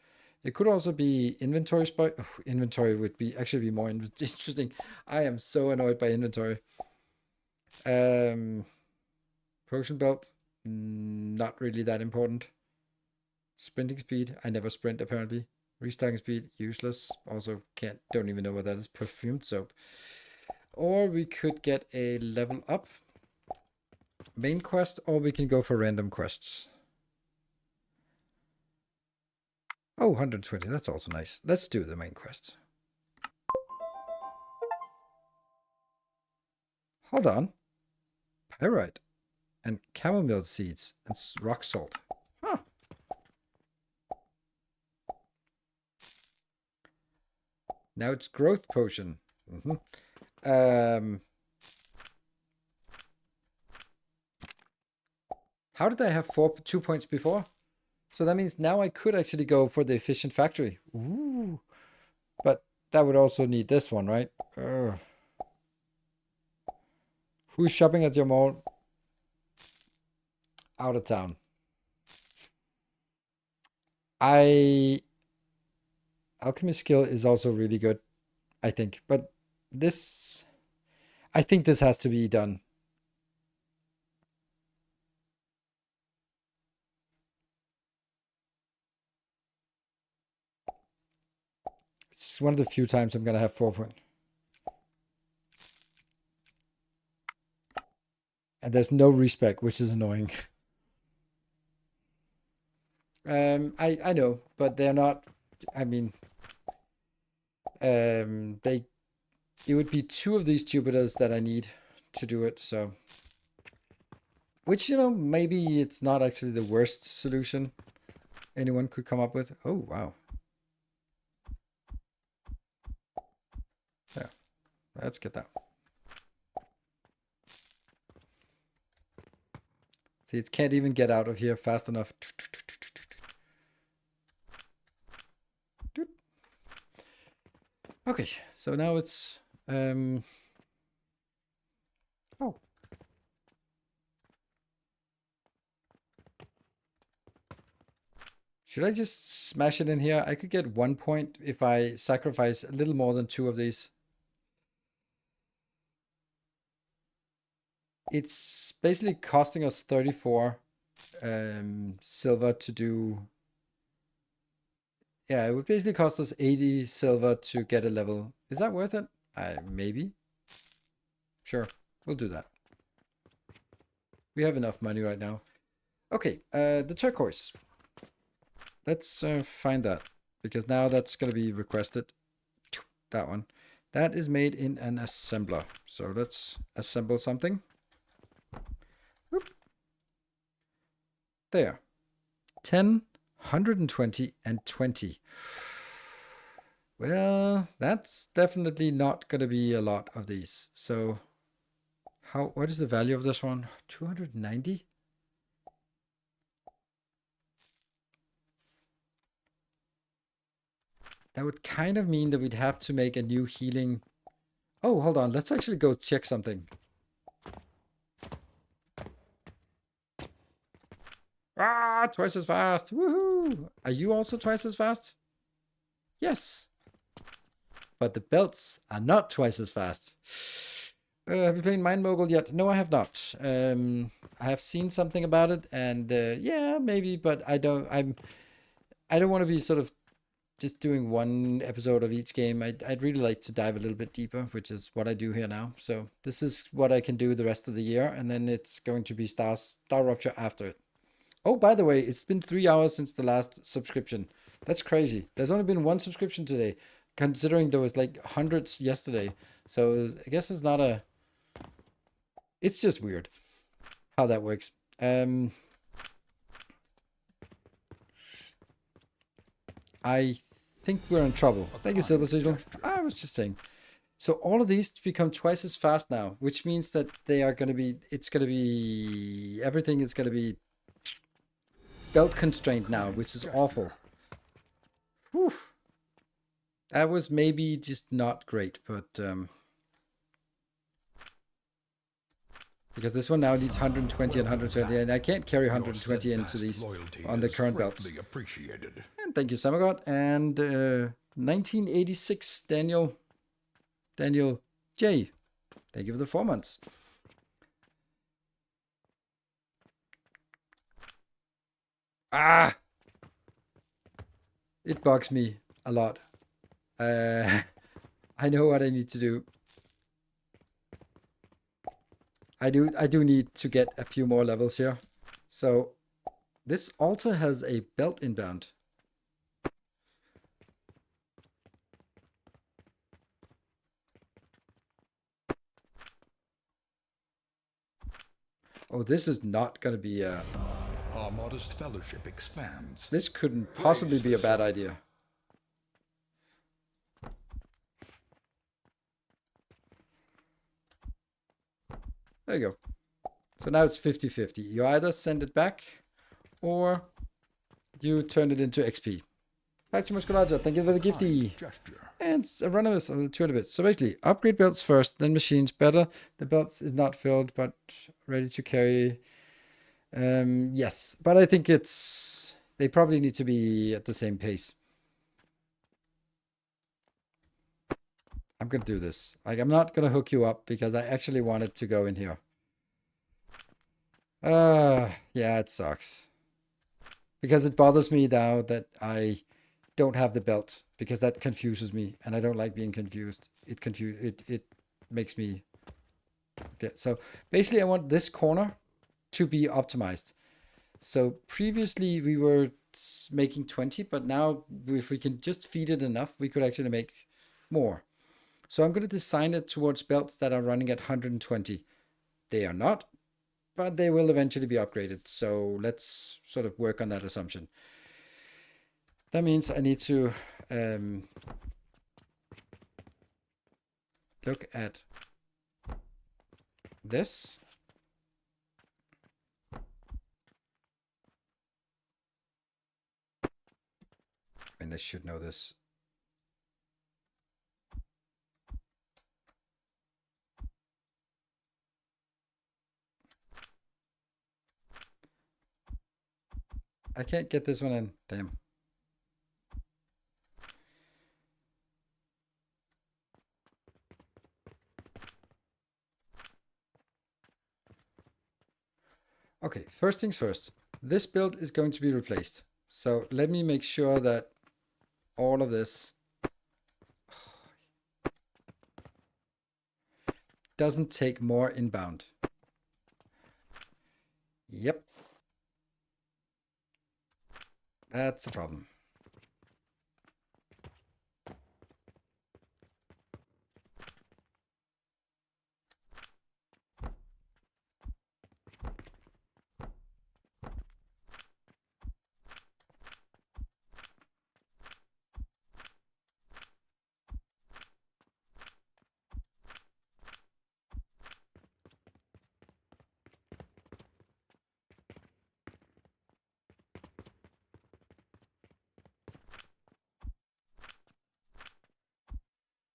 It could also be inventory spot. Oh, inventory would be actually be more interesting. I am so annoyed by inventory. Potion belt, not really that important. Sprinting speed, I never sprint apparently. Restocking speed, useless. Also don't even know what that is. Perfumed soap. Or we could get a level up. Main quest, or we can go for random quests. Oh, 120, that's also nice. Let's do the main quest. Hold on. Pyrite and chamomile seeds and rock salt. Huh. Now it's growth potion. How did I have 2 points before? So that means now I could actually go for the efficient factory. Ooh. But that would also need this one, right? Who's shopping at your mall? Out of town. Alchemy skill is also really good, I think. But this, I think this has to be done. It's one of the few times I'm going to have 4 points. And there's no respec, which is annoying. I know, but they're not, I mean, it would be 2 of these Jupiters that I need to do it, so. Which, you know, maybe it's not actually the worst solution anyone could come up with. Oh, wow. Yeah, let's get that. See, it can't even get out of here fast enough. Okay, so now it's oh. Should I just smash it in here? I could get 1 point if I sacrifice a little more than 2 of these. It's basically costing us 34 silver to do. Yeah, it would basically cost us 80 silver to get a level. Is that worth it? Maybe. Sure, we'll do that. We have enough money right now. Okay, the turquoise. Let's find that, because now that's going to be requested. That one. That is made in an assembler. So let's assemble something. Whoop. There. 10, 120, and 20. Well, that's definitely not going to be a lot of these. So what is the value of this one? 290? That would kind of mean that we'd have to make a new healing. Oh, hold on. Let's actually go check something. Ah, twice as fast. Woohoo! Are you also twice as fast? Yes. But the belts are not twice as fast. Have you played Mind Mogul yet? No, I have not. I have seen something about it, and yeah, maybe, but I don't want to be sort of just doing one episode of each game. I'd really like to dive a little bit deeper, which is what I do here now. So this is what I can do the rest of the year, and then it's going to be Star Rupture after it. Oh, by the way, it's been 3 hours since the last subscription. That's crazy. There's only been 1 subscription today, considering there was like hundreds yesterday. So I guess it's not a... It's just weird how that works. I think we're in trouble. Thank you, Silver Cecil. I was just saying. So all of these become twice as fast now, which means that they are going to be... It's going to be... Everything is going to be belt constrained now, which is awful. Whew. That was maybe just not great, but because this one now needs 120 and 120, and I can't carry 120 into these on the current belts. And thank you, Samagod. And 1986, Daniel J. Thank you for the 4 months. Ah! It bugs me a lot. I know what I need to do. I do need to get a few more levels here. So this altar has a belt inbound. Oh, this is not going to be a... Our modest fellowship expands. This couldn't possibly be a bad idea. There you go. So now it's 50-50. You either send it back or you turn it into XP. Back to Musculaza. Thank you for the gifty. And Anonymous of the 200 bits. So basically, upgrade belts first, then machines better. The belts is not filled, but ready to carry. Yes, but I think they probably need to be at the same pace. I'm going to do this. Like, I'm not going to hook you up because I actually wanted to go in here. Yeah, it sucks. Because it bothers me now that I don't have the belt, because that confuses me and I don't like being confused. It makes me... So basically I want this corner to be optimized. So previously we were making 20, but now if we can just feed it enough, we could actually make more. So I'm going to design it towards belts that are running at 120. They are not, but they will eventually be upgraded. So let's sort of work on that assumption. That means I need to look at this. And I should know this. I can't get this one in. Damn. Okay, first things first. This build is going to be replaced. So let me make sure that all of this doesn't take more inbound. Yep. That's a problem.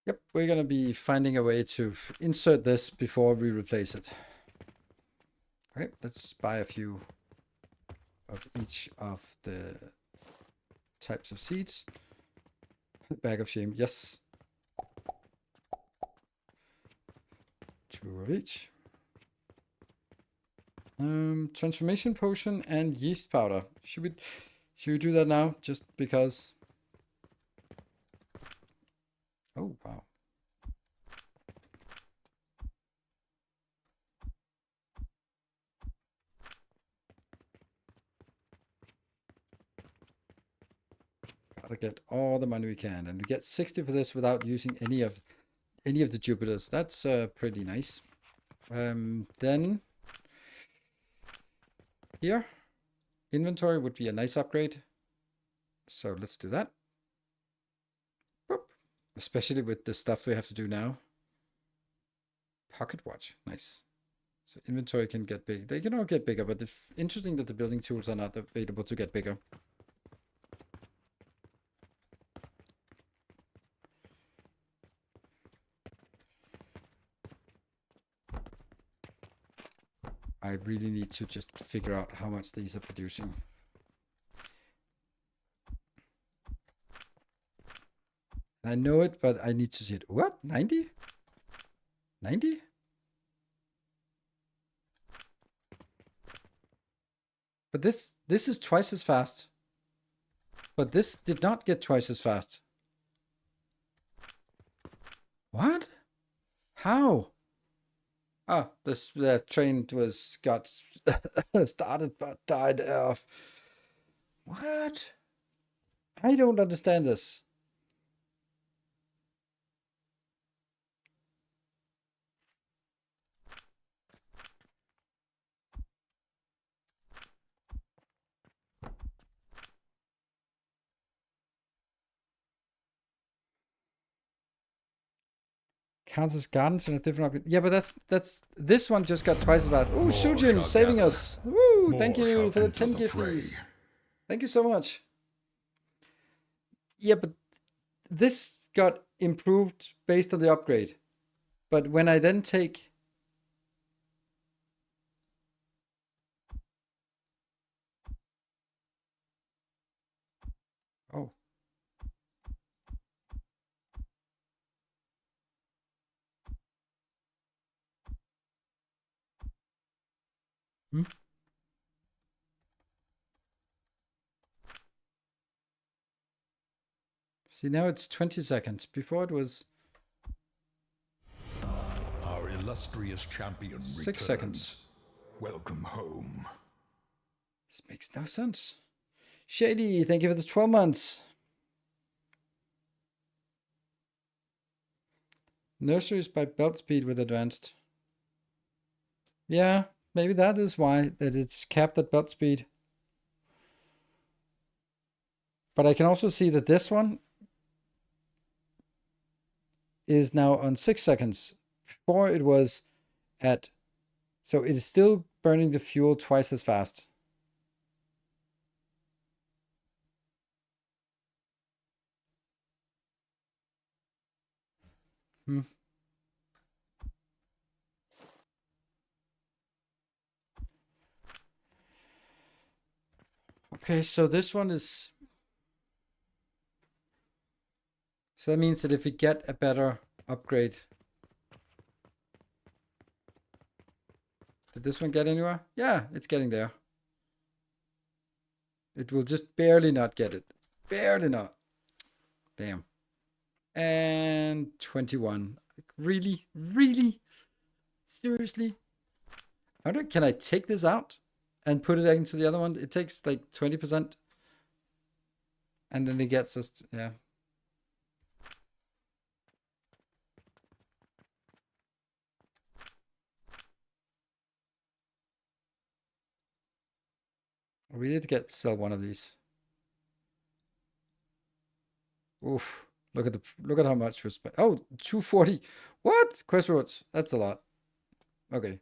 Yep, we're going to be finding a way to insert this before we replace it. Okay, let's buy a few of each of the types of seeds. Bag of shame, yes. 2 of each. Transformation potion and yeast powder. Should we do that now? Just because... Oh, wow. Gotta get all the money we can, and we get 60 for this without using any of the Jupiters. That's pretty nice. Then here, inventory would be a nice upgrade. So let's do that. Boop. Especially with the stuff we have to do now. Pocket watch, nice. So inventory can get big. They can all get bigger, but interesting that the building tools are not available to get bigger. I really need to just figure out how much these are producing. I know it, but I need to see it. What? 90? 90? But this is twice as fast. But this did not get twice as fast. What? How? Ah, the train got started but died off. What? I don't understand this. Counts as gardens in a different object. Yeah, but that's this one just got twice as fast. Oh, Shujin saving us. Woo! Thank you for the 10 gifties. Thank you so much. Yeah, but this got improved based on the upgrade. But when I then take... Oh. Hmm? See, now it's 20 seconds. Before it was... Our illustrious champion 6 returns. seconds. Welcome home. This makes no sense. Shady, thank you for the 12 months. Nurseries by belt speed with advanced. Yeah, maybe that is why that it's capped at belt speed. But I can also see that this one is now on 6 seconds. Before it was at... So it is still burning the fuel twice as fast. Hmm. Okay, so this one is... So that means that if we get a better upgrade... Did this one get anywhere? Yeah, it's getting there. It will just barely not get it. Barely not. Damn. And 21. Really? Really? Seriously? Can I take this out and put it into the other one? It takes like 20%. And then it gets us, yeah. We need to sell one of these. Oof. Look at how much we spent. Oh, 240. What? Quest roads. That's a lot. Okay.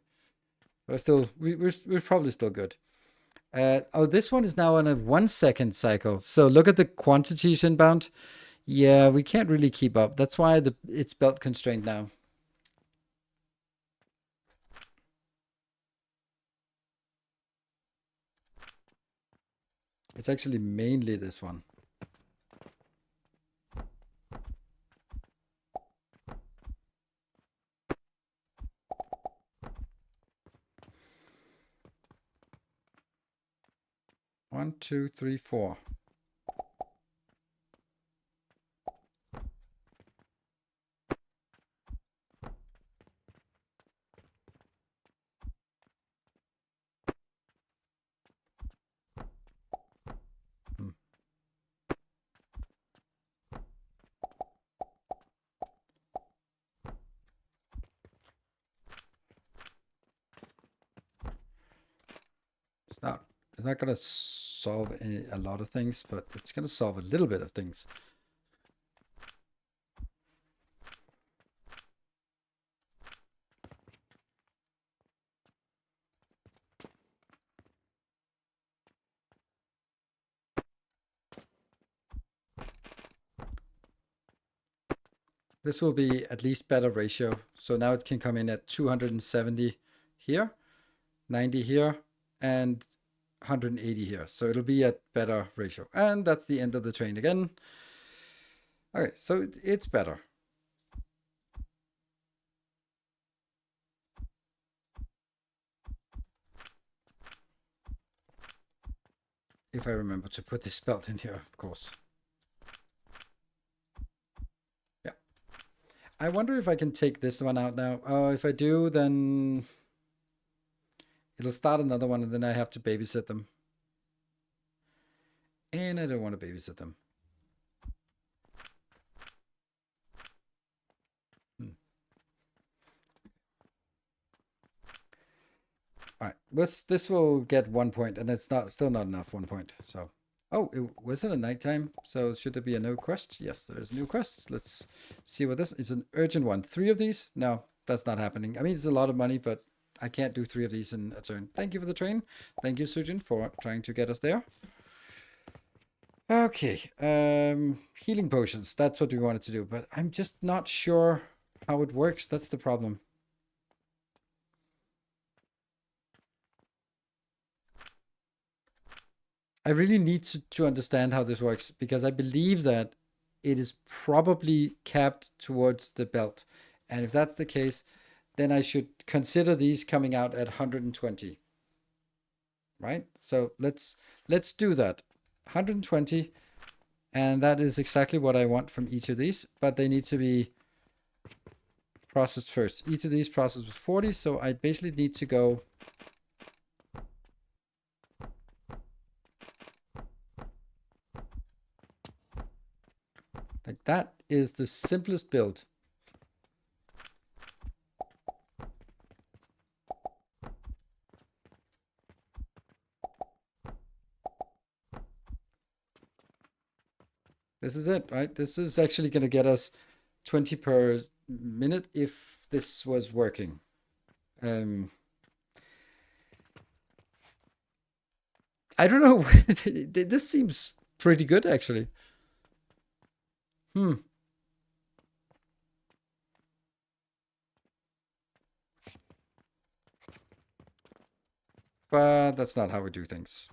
We're probably still good. Oh, this one is now on a 1 second cycle. So look at the quantities inbound. Yeah, we can't really keep up. That's why it's belt constrained now. It's actually mainly this one. One, two, three, four. It's not going to solve a lot of things, but it's going to solve a little bit of things. This will be at least better ratio. So now it can come in at 270 here, 90 here, and 180 here. So it'll be at better ratio. And that's the end of the train again. Okay, so it's better. If I remember to put this belt in here, of course. Yeah. I wonder if I can take this one out now. If I do, then it'll start another one and then I have to babysit them. And I don't want to babysit them. All right, this will get 1 point, and it's still not enough 1 point. So, oh, was it a nighttime? So should there be a new quest? Yes, there is a new quest. Let's see what this is. An urgent one. 3 of these? No, that's not happening. I mean, it's a lot of money, but I can't do 3 of these in a turn. Thank you for the train. Thank you, Sujin, for trying to get us there. Okay, healing potions. That's what we wanted to do, but I'm just not sure how it works. That's the problem. I really need to understand how this works because I believe that it is probably capped towards the belt. And if that's the case, then I should consider these coming out at 120. Right? So let's do that. 120. And that is exactly what I want from each of these, but they need to be processed first. Each of these processed with 40, so I basically need to go like that. Is the simplest build. This is it, right? This is actually going to get us 20 per minute if this was working. I don't know. This seems pretty good, actually. But that's not how we do things.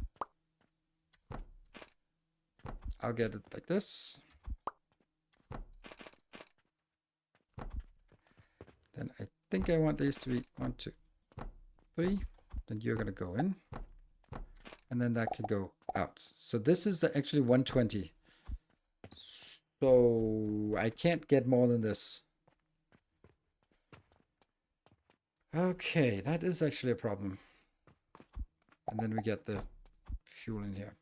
I'll get it like this. Then I think I want these to be 1, 2, 3. Then you're going to go in. And then that can go out. So this is actually 120. So I can't get more than this. Okay, that is actually a problem. And then we get the fuel in here.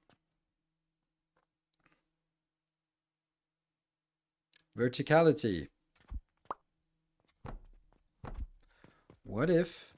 Verticality. What if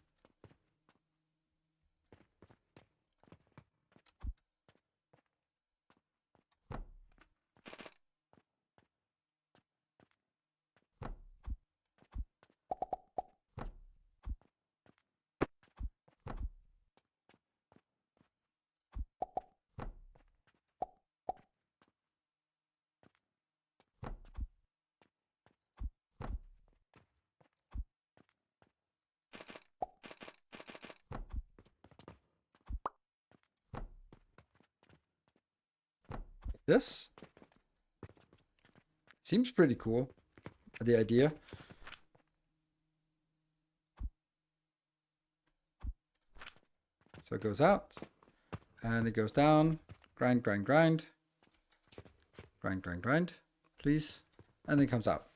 this? Seems pretty cool, the idea. So it goes out, and it goes down, grind, grind, grind, grind, grind, grind, please, and then it comes out.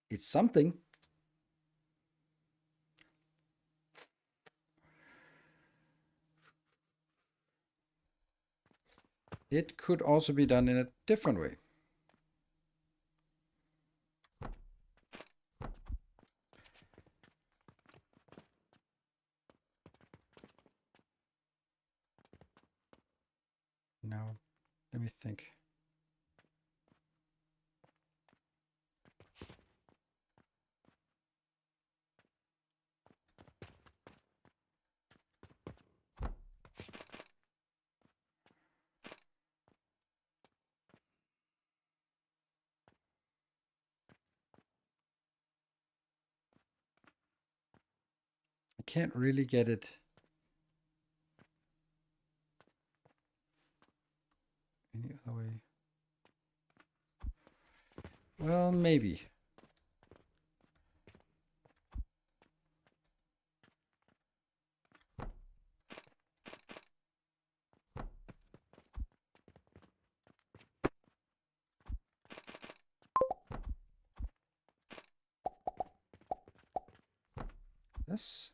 It's something. It could also be done in a different way. No, let me think. can't really get it any other way. Well, maybe. Yes.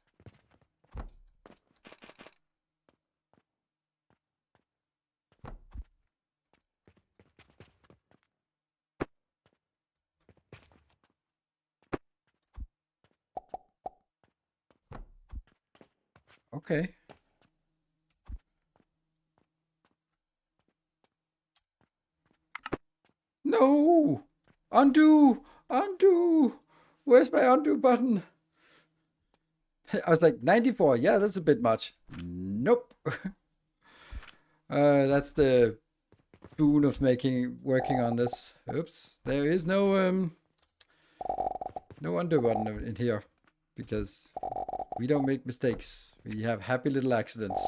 Okay. No! Undo! Undo! Where's my undo button? I was like, 94. Yeah, that's a bit much. Nope. That's the boon of working on this. Oops. There is no undo button in here because we don't make mistakes. We have happy little accidents.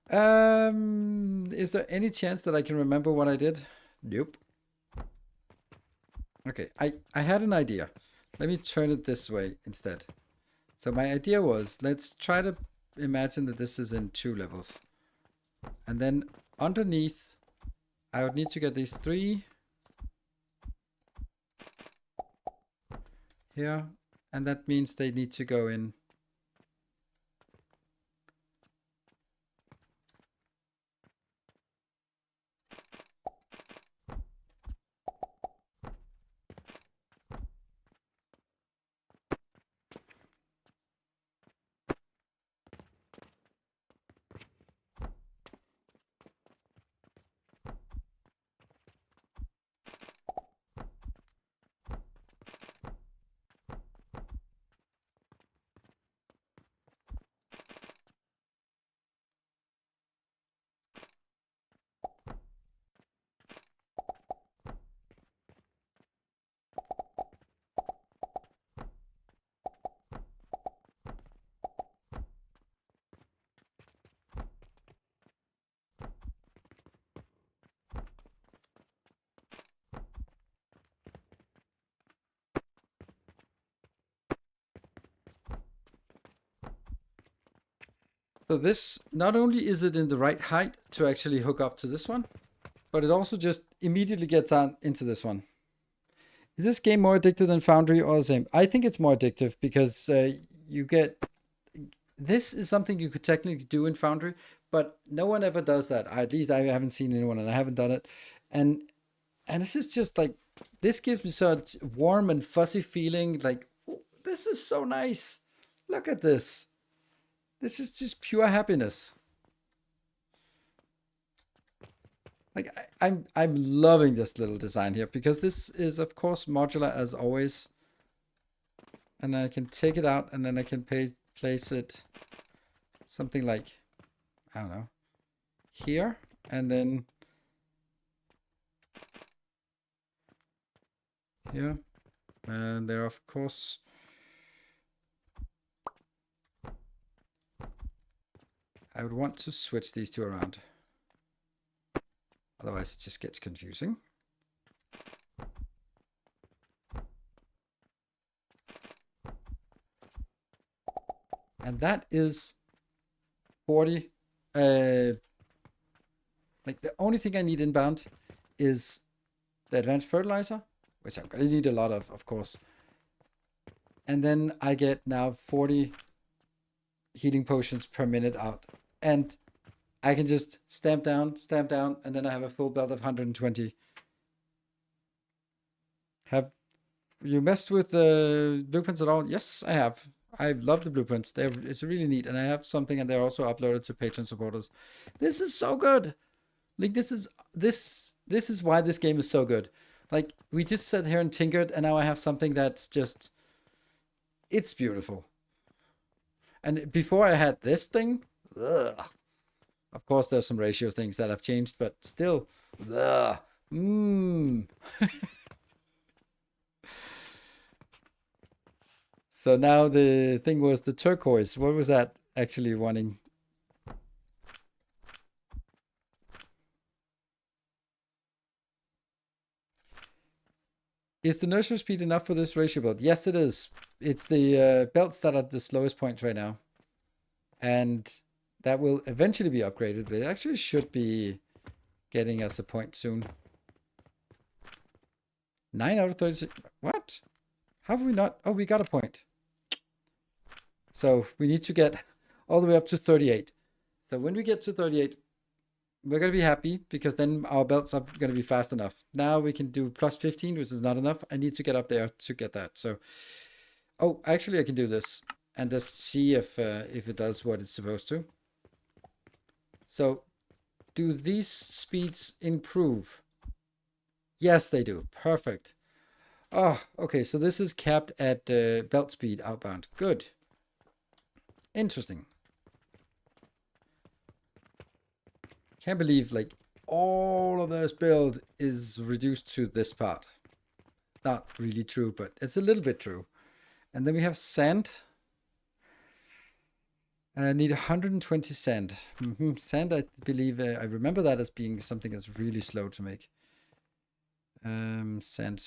Is there any chance that I can remember what I did? Nope. Okay, I had an idea. Let me turn it this way instead. So my idea was, let's try to imagine that this is in 2 levels. And then underneath, I would need to get these 3 here. And that means they need to go in. So this, not only is it in the right height to actually hook up to this one, but it also just immediately gets on into this one. Is this game more addictive than Foundry or the same? I think it's more addictive because you get... This is something you could technically do in Foundry, but no one ever does that. At least I haven't seen anyone, and I haven't done it. And it's just like, this gives me such warm and fuzzy feeling. Like, oh, this is so nice. Look at this. This is just pure happiness. Like I'm loving this little design here because this is of course modular as always. And I can take it out and then I can place it something like, I don't know, here, and then here. And there, of course, I would want to switch these 2 around. Otherwise it just gets confusing. And that is 40. Like the only thing I need inbound is the advanced fertilizer, which I'm gonna need a lot of course. And then I get now 40 healing potions per minute out. And I can just stamp down, and then I have a full belt of 120. Have you messed with the blueprints at all? Yes, I have. I love the blueprints. It's really neat. And I have something, and they're also uploaded to Patreon supporters. This is so good. Like, this is why this game is so good. Like, we just sat here and tinkered, and now I have something that's just... It's beautiful. And before I had this thing... Ugh. Of course, there's some ratio things that have changed, but still... Ugh. So now the thing was the turquoise. What was that actually wanting? Is the nursery speed enough for this ratio build? Yes, it is. It's the belts that are the slowest points right now. And that will eventually be upgraded, but it actually should be getting us a point soon. 9 out of 36. What? How have we not? Oh, we got a point. So we need to get all the way up to 38. So when we get to 38, we're going to be happy because then our belts are going to be fast enough. Now we can do plus 15, which is not enough. I need to get up there to get that. So, oh, actually I can do this and just see if it does what it's supposed to. So do these speeds improve? Yes, they do. Perfect. Oh, okay. So this is capped at belt speed outbound. Good. Interesting. Can't believe like all of this build is reduced to this part. It's not really true, but it's a little bit true. And then we have sand. I need 120 sand. Sand, I believe, I remember that as being something that's really slow to make. Sand.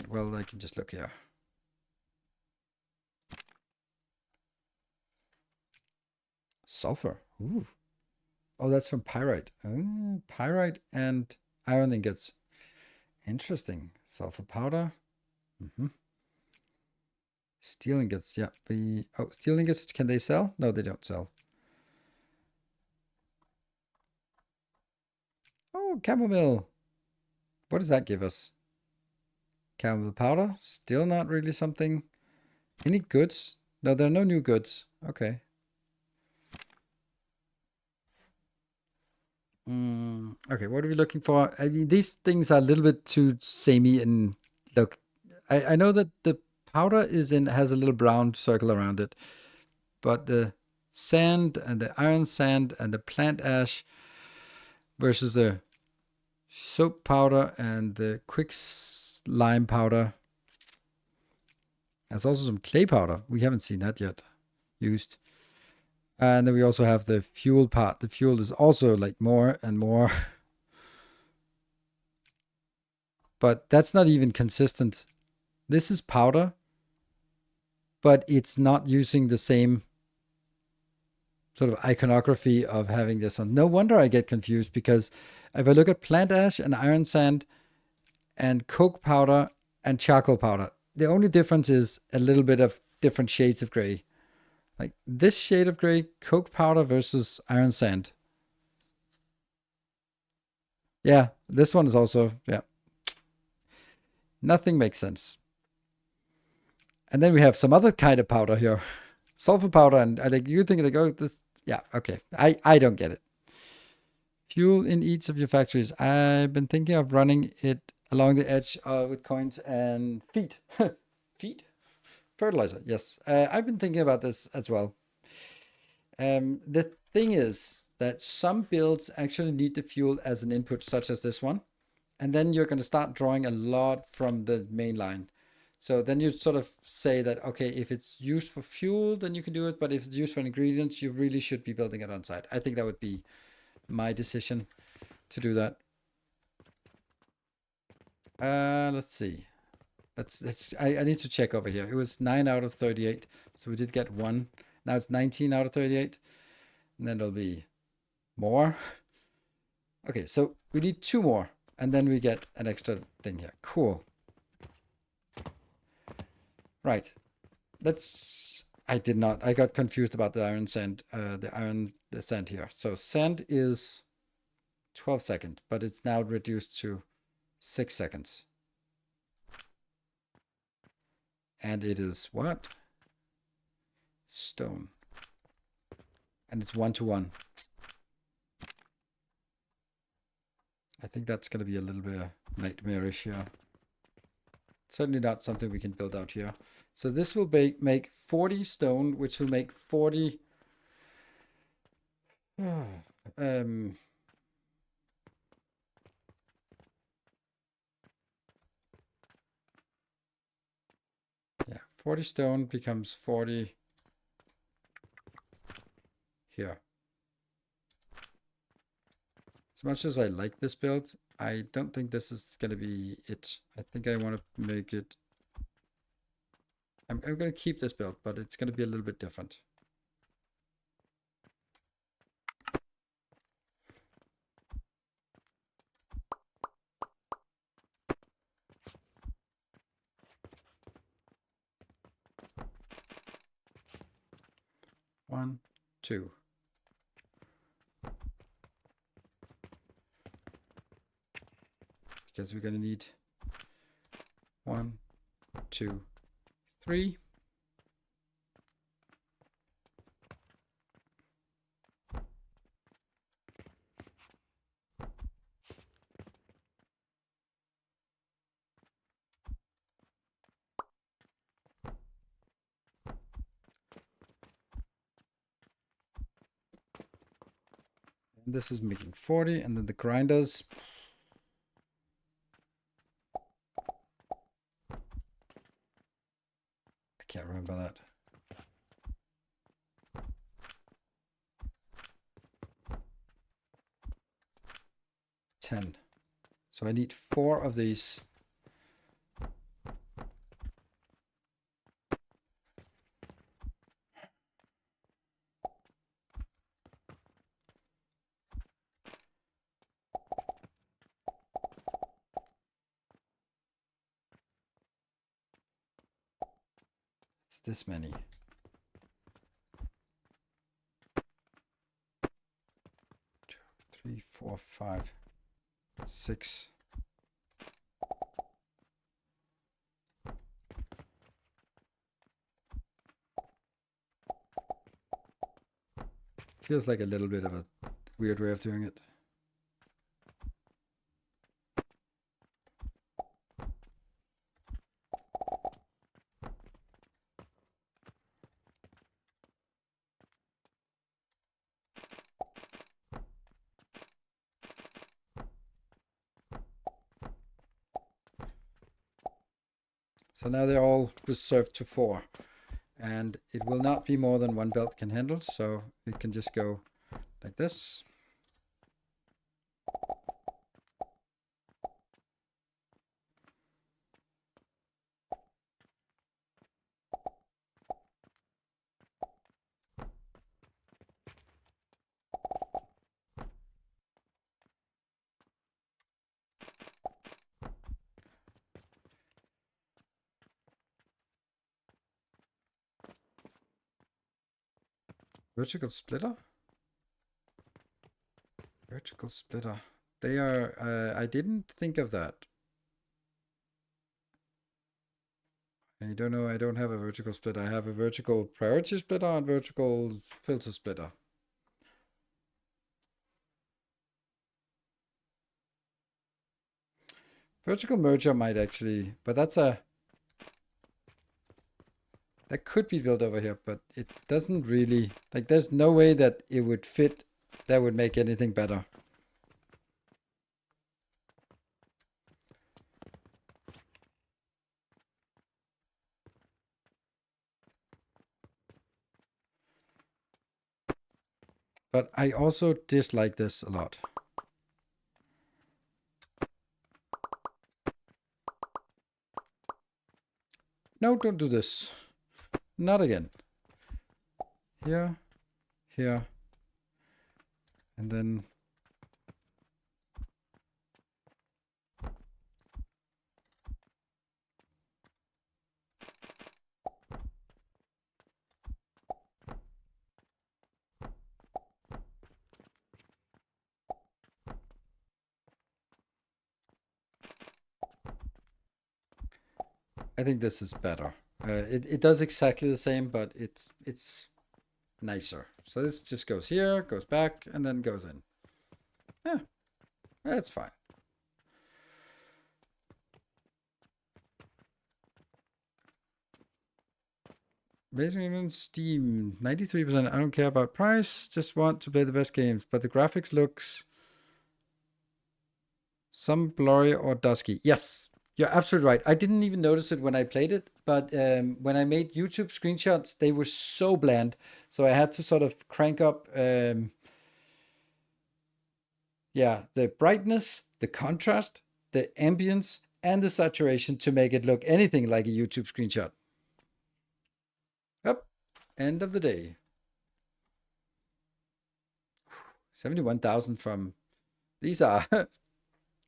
Well, I can just look here. Sulfur. Ooh. Oh, that's from pyrite. Oh, pyrite and iron ingots. Interesting. Sulfur powder. Steel ingots. Yeah. Steel ingots. Can they sell? No, they don't sell. Oh, chamomile. What does that give us? Chamomile powder. Still not really something. Any goods? No, there are no new goods. Okay. Okay, what are we looking for? I mean, these things are a little bit too samey and look. I know that the powder has a little brown circle around it, but the sand and the iron sand and the plant ash versus the soap powder and the lime powder. There's also some clay powder. We haven't seen that yet used. And then we also have the fuel part. The fuel is also like more and more. But that's not even consistent. This is powder, but it's not using the same sort of iconography of having this one. No wonder I get confused, because if I look at plant ash and iron sand and coke powder and charcoal powder, the only difference is a little bit of different shades of gray. Like this shade of gray, coke powder versus iron sand. Yeah, this one is also, yeah. Nothing makes sense. And then we have some other kind of powder here. Sulfur powder, and like you think like, oh, this, yeah, okay. I don't get it. Fuel in each of your factories. I've been thinking of running it along the edge with coins and feed. Feed? Fertilizer, yes. I've been thinking about this as well. The thing is that some builds actually need the fuel as an input, such as this one. And then you're going to start drawing a lot from the main line. So then you sort of say that, okay, if it's used for fuel, then you can do it. But if it's used for ingredients, you really should be building it on site. I think that would be my decision to do that. Let's see. I need to check over here. It was 9 out of 38. So we did get one. Now it's 19 out of 38. And then there'll be more. Okay, so we need 2 more. And then we get an extra thing here. Cool. Right. I got confused about the iron sand, the sand here. So sand is 12 seconds, but it's now reduced to 6 seconds. And it is what? Stone. And it's 1-to-1. I think that's going to be a little bit nightmarish here. Certainly not something we can build out here. So this will make 40 stone, which will make 40... yeah, 40 40 stone becomes 40 here. As much as I like this build, I don't think this is going to be it. I think I want to make it... I'm going to keep this build, but it's going to be a little bit different. One, two. Because we're going to need 1, 2, 3. And this is making 40, and then the grinders. I can't remember that. So I need 4 of these. It's this many. 2, 3, 4, 5, 6. Feels like a little bit of a weird way of doing it. So now they're all reserved to 4. And it will not be more than 1 belt can handle, so it can just go like this. Vertical splitter? Vertical splitter. They are, I didn't think of that. I don't know, I don't have a vertical splitter. I have a vertical priority splitter and vertical filter splitter. Vertical merger might actually, but that's a... That could be built over here, but it doesn't really... Like, there's no way that it would fit that would make anything better. But I also dislike this a lot. No, don't do this. Not again. Here, here, and then... I think this is better. It does exactly the same, but it's nicer. So this just goes here, goes back, and then goes in. Yeah, that's fine. Rating on Steam, 93%. I don't care about price, just want to play the best games. But the graphics looks some blurry or dusky. Yes, You're absolutely right. I didn't even notice it when I played it, but when I made YouTube screenshots, they were so bland. So I had to sort of crank up, yeah, the brightness, the contrast, the ambience, and the saturation to make it look anything like a YouTube screenshot. Yep. End of the day. 71,000 from these are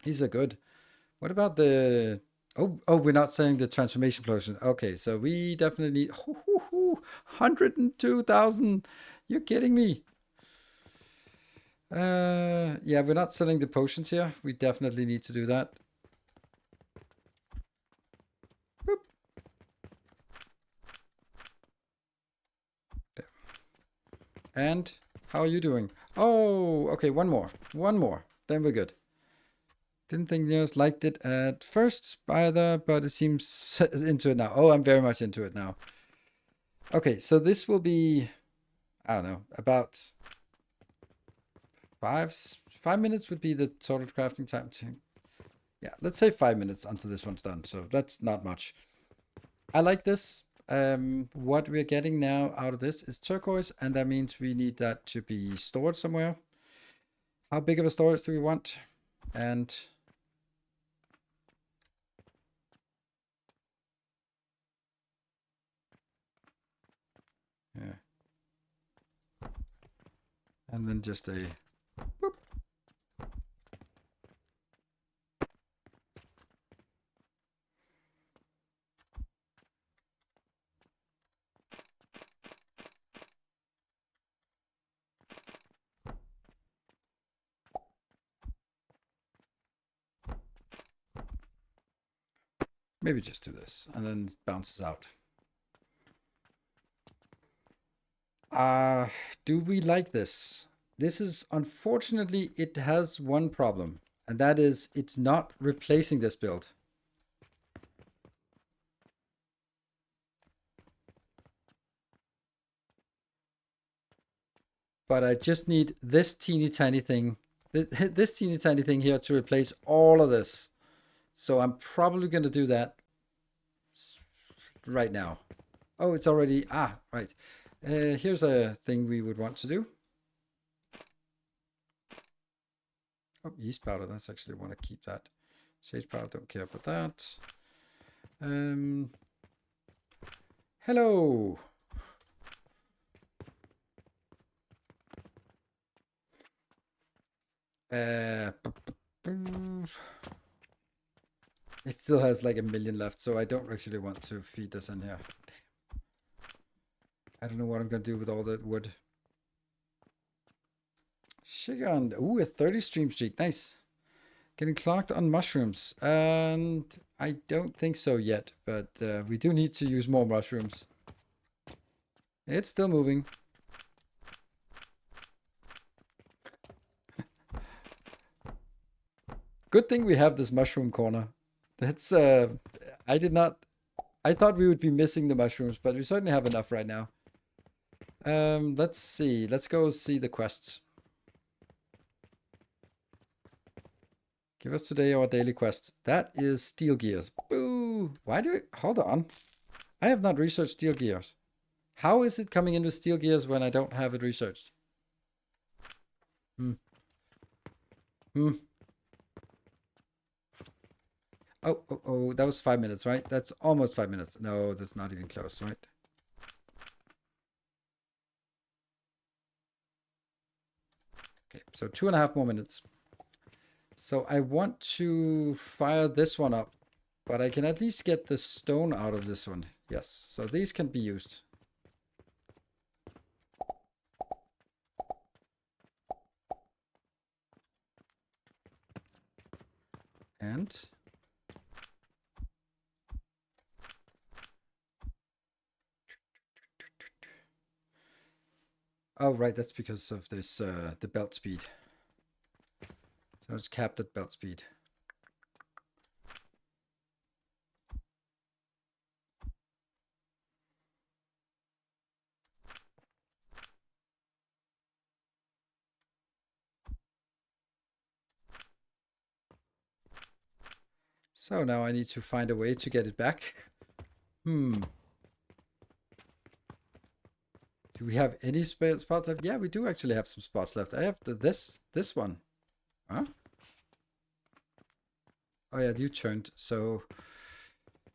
these are good. What about the we're not saying the transformation potion. Okay, so we definitely need 102,000. You're kidding me. Yeah, we're not selling the potions here. We definitely need to do that. Boop. There. And how are you doing? Oh, okay, one more. One more. Then we're good. Didn't think Niels liked it at first either, but it seems into it now. Oh, I'm very much into it now. Okay, so this will be, I don't know, about 5 minutes would be the total crafting time. Yeah, let's say 5 minutes until this one's done. So that's not much. I like this. What we're getting now out of this is turquoise, and that means we need that to be stored somewhere. How big of a storage do we want? And yeah. And then just a whoop. Maybe just do this, and then it bounces out. Do we like this? This is, unfortunately, it has one problem, and that is it's not replacing this build. But I just need this teeny tiny thing, this teeny tiny thing here to replace all of this. So I'm probably going to do that right now. Oh, it's already, right. Here's a thing we would want to do. Oh, yeast powder, that's actually, want to keep that. Sage powder, don't care about that. Hello. It still has like 1,000,000 left, so I don't actually want to feed this in here. I don't know what I'm going to do with all that wood. Sugar on, ooh, a 30 stream streak, nice. Getting clocked on mushrooms, and I don't think so yet, but we do need to use more mushrooms. It's still moving. Good thing we have this mushroom corner. That's, I thought we would be missing the mushrooms, but we certainly have enough right now. Let's see. Let's go see the quests. Give us today our daily quests. That is steel gears. Boo! Why do I... Hold on. I have not researched steel gears. How is it coming into steel gears when I don't have it researched? Oh, that was 5 minutes, right? That's almost 5 minutes. No, that's not even close, right? Okay, so 2.5 more minutes. So I want to fire this one up, but I can at least get the stone out of this one. Yes, so these can be used. And oh, right, that's because of this the belt speed. So it's capped at belt speed. So now I need to find a way to get it back. Do we have any spots left? Yeah, we do actually have some spots left. I have this one. Huh? Oh yeah, you turned. So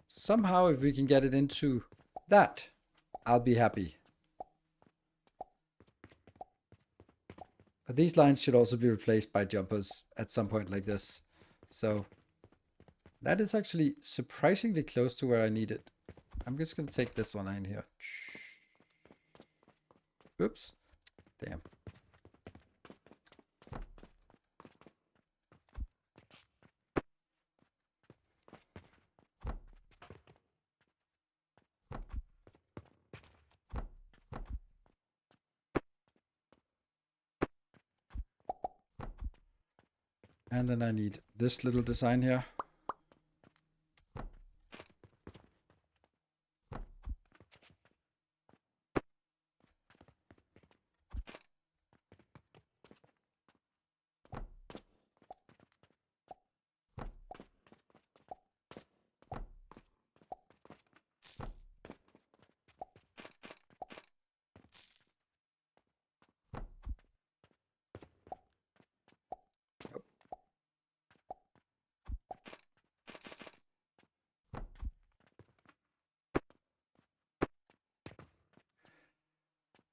somehow if we can get it into that, I'll be happy. But these lines should also be replaced by jumpers at some point like this. So that is actually surprisingly close to where I need it. I'm just going to take this one in here. Oops. Damn. And then I need this little design here.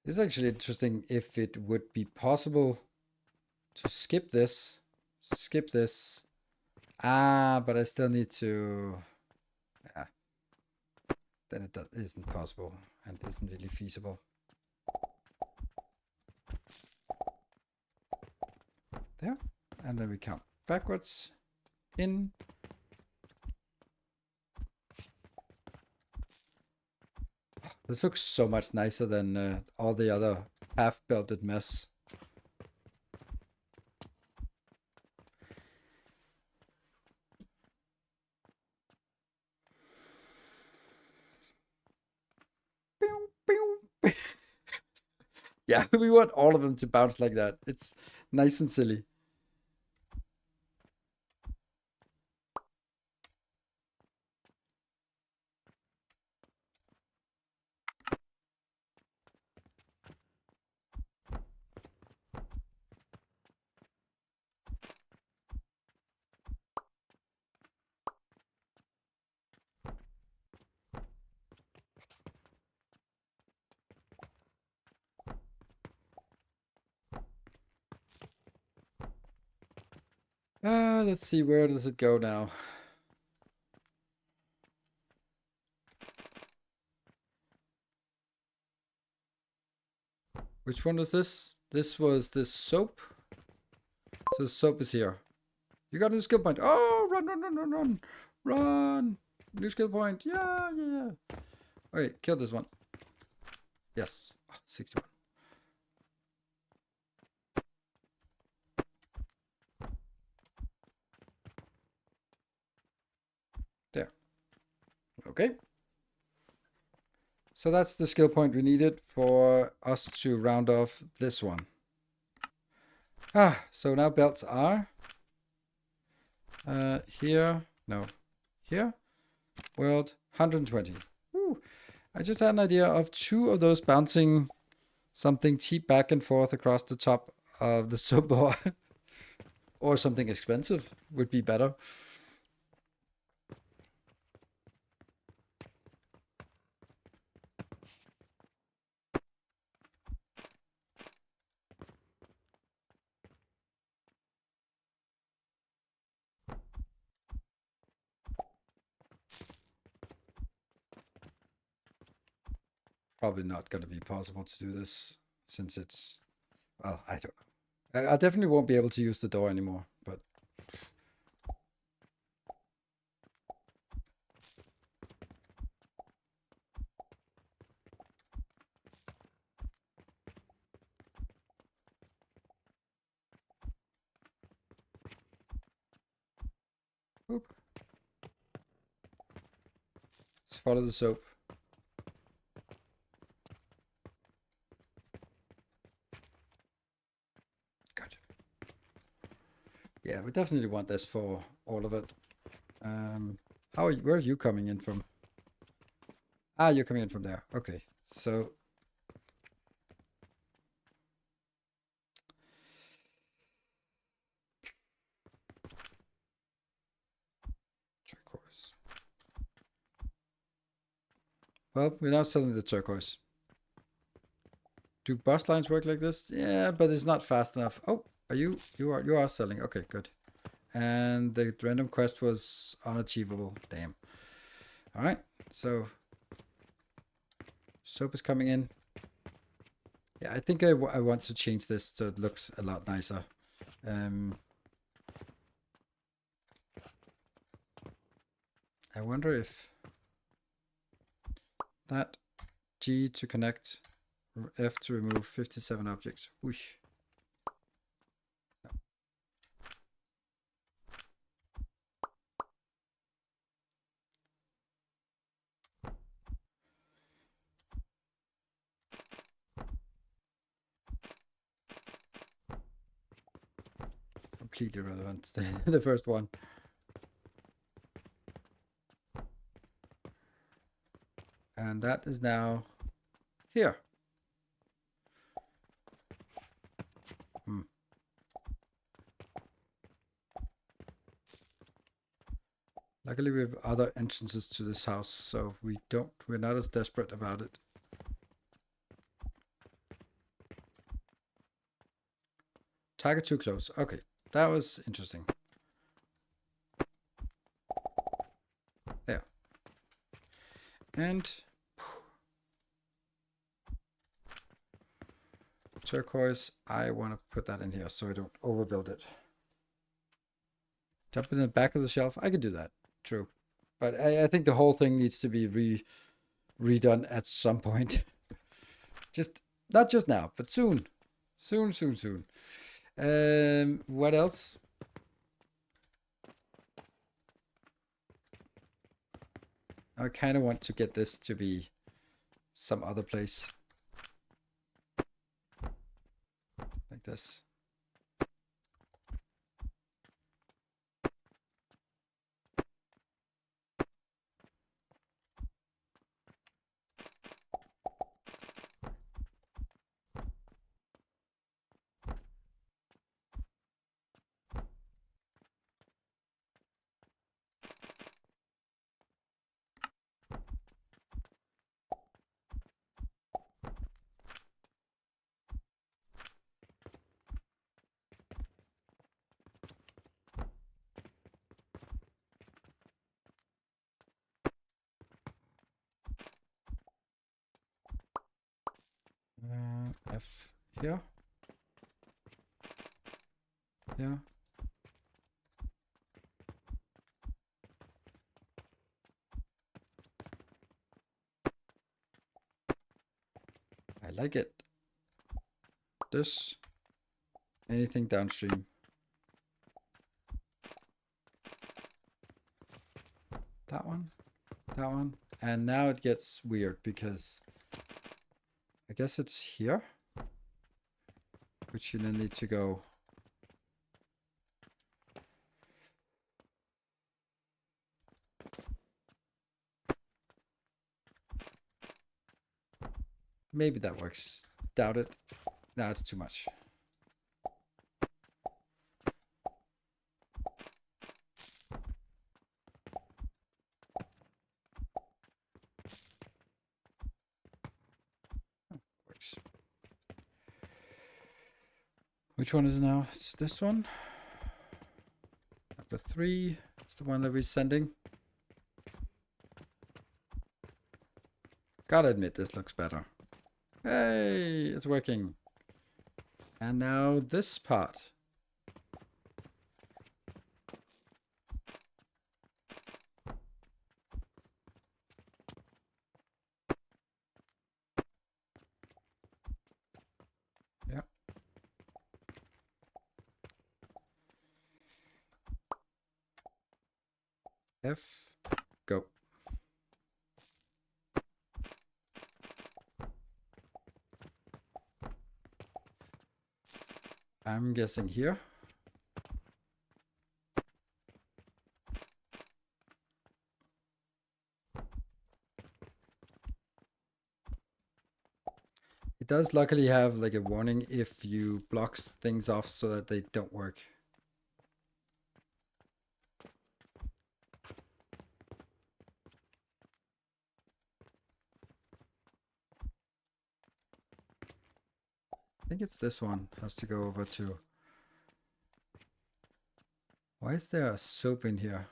It's actually interesting if it would be possible to skip this. But I still need to... Yeah. Then it isn't possible and isn't really feasible. There. And then we count backwards. In. This looks so much nicer than all the other half-belted mess. Yeah, we want all of them to bounce like that. It's nice and silly. Let's see, where does it go now? Which one was this? This was the soap. So the soap is here. You got a new skill point. Oh, run, run, run, run, run. Run. New skill point. Yeah, yeah, yeah. Okay, kill this one. Yes. Oh, 61. There. Okay. So that's the skill point we needed for us to round off this one. So now belts are here. No. Here. World 120. Woo. I just had an idea of 2 of those bouncing something cheap back and forth across the top of the soap bar. Or something expensive would be better. Probably not going to be possible to do this since it's... Well, I don't know. I definitely won't be able to use the door anymore, but... Oop. Let's follow the soap. Good. Yeah, we definitely want this for all of it. Where are you coming in from? Ah, you're coming in from there. Okay, so turquoise. Well, we're now selling the turquoise. Do bus lines work like this? Yeah, but it's not fast enough. Oh, you are selling. Okay, good. And the random quest was unachievable. Damn. All right, so soap is coming in. Yeah, I think I want to change this so it looks a lot nicer. I wonder if that G to connect, F to remove 57 objects. Whoosh. Completely irrelevant. The first one. And that is now here. Luckily we have other entrances to this house, so we're not as desperate about it. Target too close. Okay, that was interesting. There. And turquoise, I want to put that in here so I don't overbuild it. Jump in the back of the shelf. I could do that. True. But I think the whole thing needs to be redone at some point. Not just now, but soon. Soon. What else? I kind of want to get this to be some other place. Like this. F here. Yeah. I like it. This. Anything downstream. That one. That one. And now it gets weird because I guess it's here. Which you then need to go. Maybe that works. Doubt it. No, it's too much. Works. Which one is it now? It's this one. Number 3 is the one that we're sending. Gotta admit, this looks better. Hey, it's working. And now this part. Yeah. F, go. I'm guessing here. It does luckily have like a warning if you block things off so that they don't work. I think it's this one. Has to go over to... Why is there a soap in here?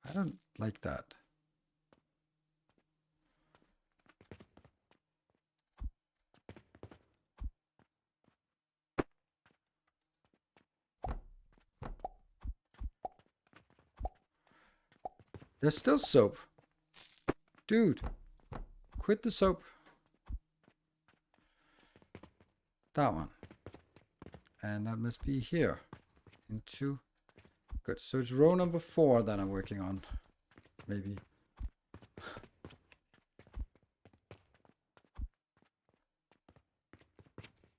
I don't like that. There's still soap. Dude, quit the soap. That one. And that must be here. Into... Good. So it's row number 4 that I'm working on. Maybe.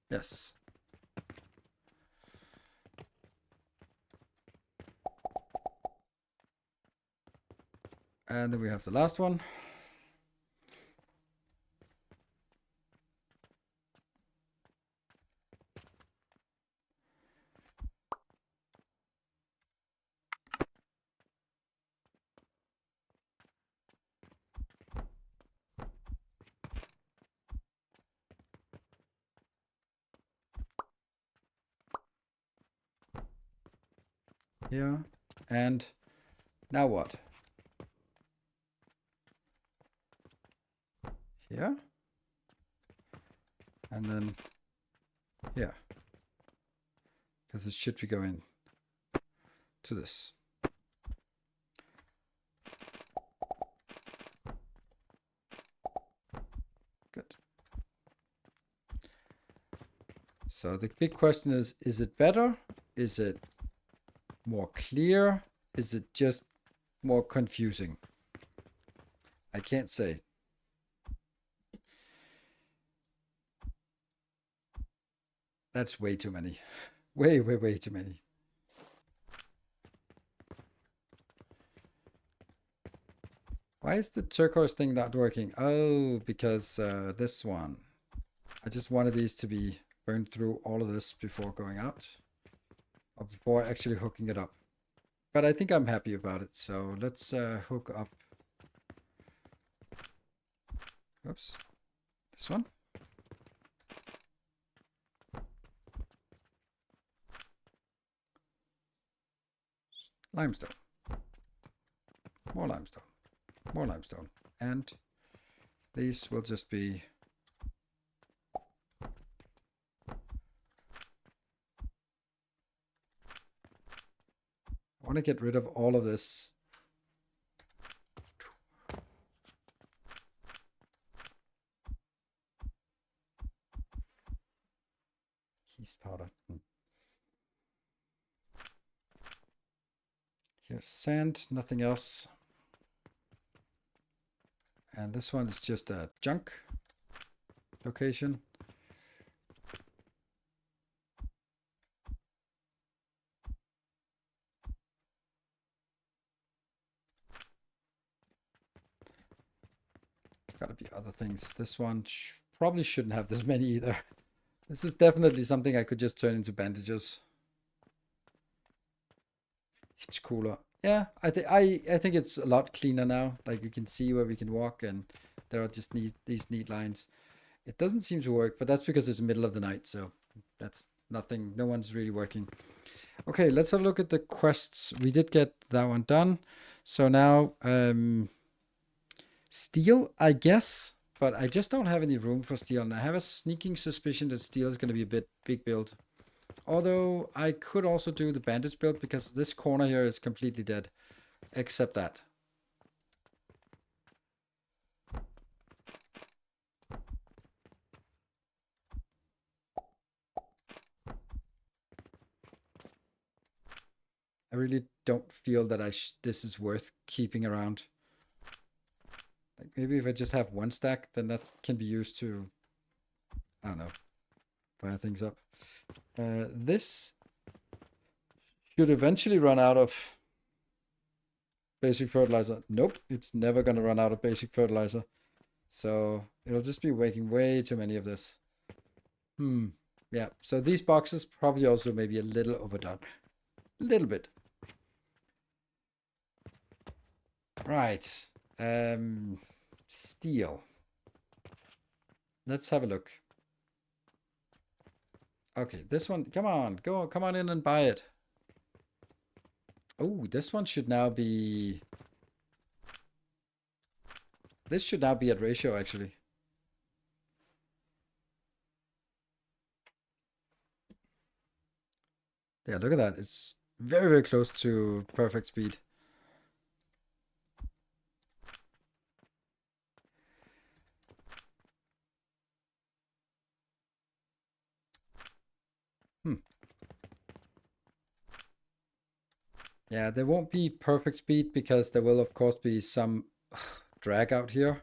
Yes. And then we have the last one. Here. And now what? Here. And then here. Because it should be going to this. Good. So the big question is it better? Is it more clear? Is it just more confusing? I can't say. That's way too many. Way too many. Why is the turquoise thing not working? Oh, because this one. I just wanted these to be burned through all of this before going out. Or before actually hooking it up. But I think I'm happy about it. So let's hook up. Oops. This one. Limestone. More limestone. More limestone. And these will just be... I want to get rid of all of this. Yeast powder. Here's sand, nothing else. And this one is just a junk location. Gotta be other things. This one probably shouldn't have this many either. This is definitely something I could just turn into bandages. It's cooler. Yeah, I think it's a lot cleaner now. Like you can see where we can walk, and there are just these neat lines. It doesn't seem to work, but that's because it's the middle of the night, so that's nothing. No one's really working. Okay, let's have a look at the quests. We did get that one done. So now steel, I guess, but I just don't have any room for steel, and I have a sneaking suspicion that steel is going to be a big build. Although I could also do the bandage build because this corner here is completely dead, except that. I really don't feel that this is worth keeping around. Like maybe if I just have one stack, then that can be used to, I don't know, fire things up. This should eventually run out of basic fertilizer. Nope, it's never going to run out of basic fertilizer. So it'll just be making way too many of this. Yeah, so these boxes probably also maybe a little overdone. A little bit. Right. Steel. Let's have a look. Okay, this one, come on, come on in and buy it. Oh, this one should now be... This should now be at ratio, actually. Yeah, look at that. It's very, very close to perfect speed. Yeah, there won't be perfect speed because there will, of course, be some drag out here.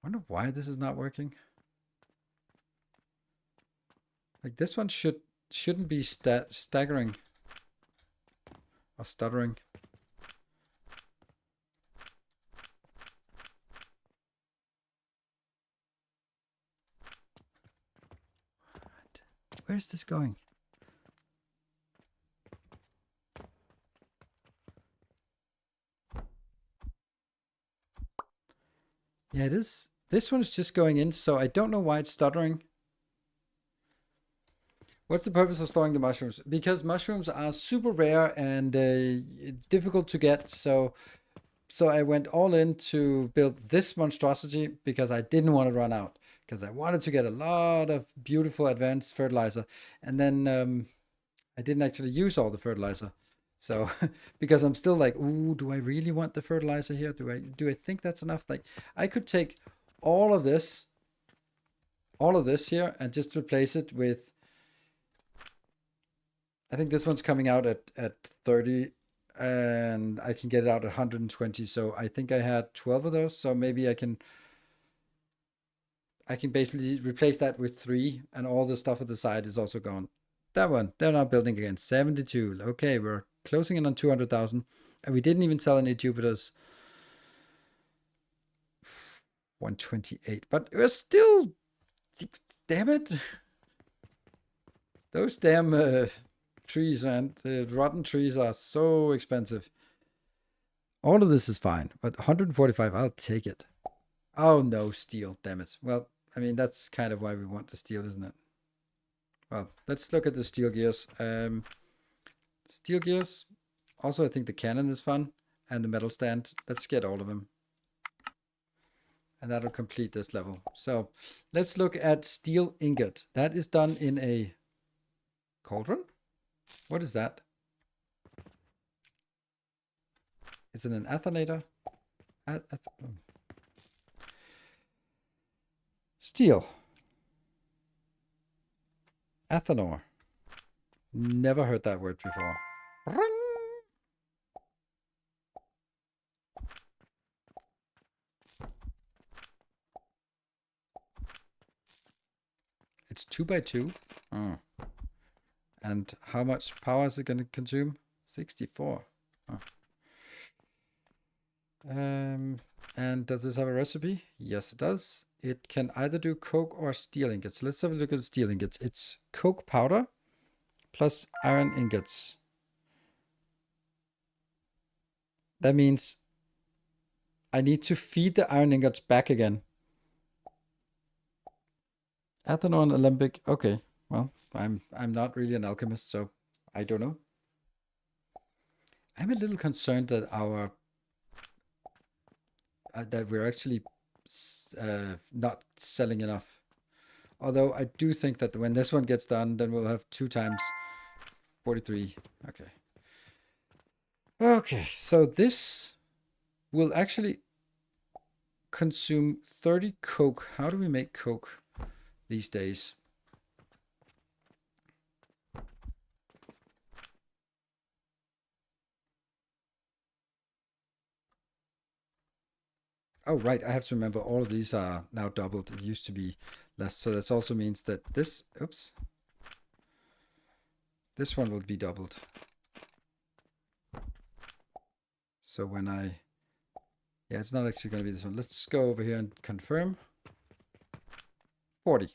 I wonder why this is not working. Like this one shouldn't be staggering or stuttering. What? Where's this going? Yeah, it is. This one is just going in, so I don't know why it's stuttering. What's the purpose of storing the mushrooms? Because mushrooms are super rare and difficult to get. So I went all in to build this monstrosity because I didn't want to run out. Because I wanted to get a lot of beautiful advanced fertilizer. And then I didn't actually use all the fertilizer. So because I'm still like, ooh, do I really want the fertilizer here? Do I think that's enough? Like I could take all of this here and just replace it with, I think this one's coming out at 30 and I can get it out at 120. So I think I had 12 of those. So maybe I can basically replace that with 3 and all the stuff at the side is also gone. That one, they're not building again. 72. Okay, we're closing in on 200,000 and we didn't even sell any Jupiters. 128, but we're still, damn it. Those damn trees, man. The rotten trees are so expensive. All of this is fine, but 145, I'll take it. Oh no, steel, damn it. Well, I mean, that's kind of why we want the steel, isn't it? Well, let's look at the steel gears. Steel gears. Also, I think the cannon is fun. And the metal stand. Let's get all of them. And that'll complete this level. So, let's look at steel ingot. That is done in a cauldron? What is that? Is it an athernator? Steel. Athanor. Never heard that word before. Ring! It's 2x2. Oh. And how much power is it going to consume? 64. Oh. And does this have a recipe? Yes, it does. It can either do coke or steel ingots. Let's have a look at the steel ingots. It's coke powder plus iron ingots. That means I need to feed the iron ingots back again. Athanor and alembic. Okay, well, I'm not really an alchemist, so I don't know. I'm a little concerned that our that we're actually not selling enough. Although I do think that when this one gets done, then we'll have 2 times 43. Okay. Okay, so this will actually consume 30 coke. How do we make coke these days? Oh, right. I have to remember all of these are now doubled. It used to be less. So that also means that this, oops. This one will be doubled. So when yeah, it's not actually going to be this one. Let's go over here and confirm. 40.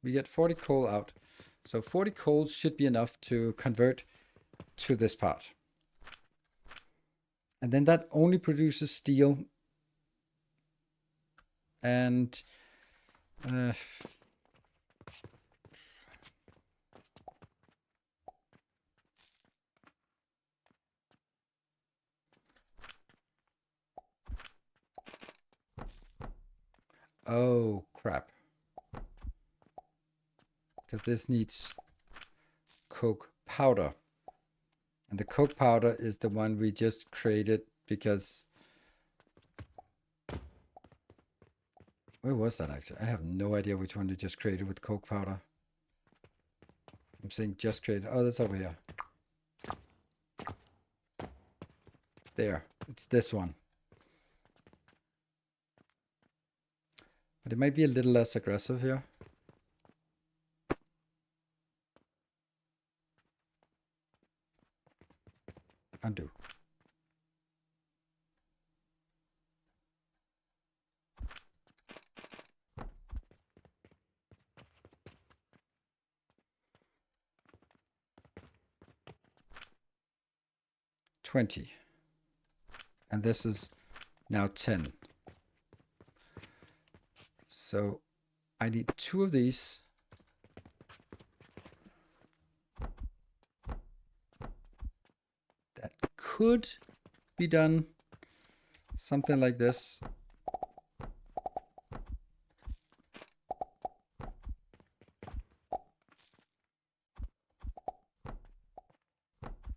We get 40 coal out. So 40 coal should be enough to convert to this part. And then that only produces steel. And oh, crap. Because this needs coke powder. And the coke powder is the one we just created because... Where was that actually? I have no idea which one we just created with coke powder. I'm saying just created. Oh, that's over here. There. It's this one. But it might be a little less aggressive here. Undo. $20. And this is now 10. So I need 2 of these. That could be done something like this.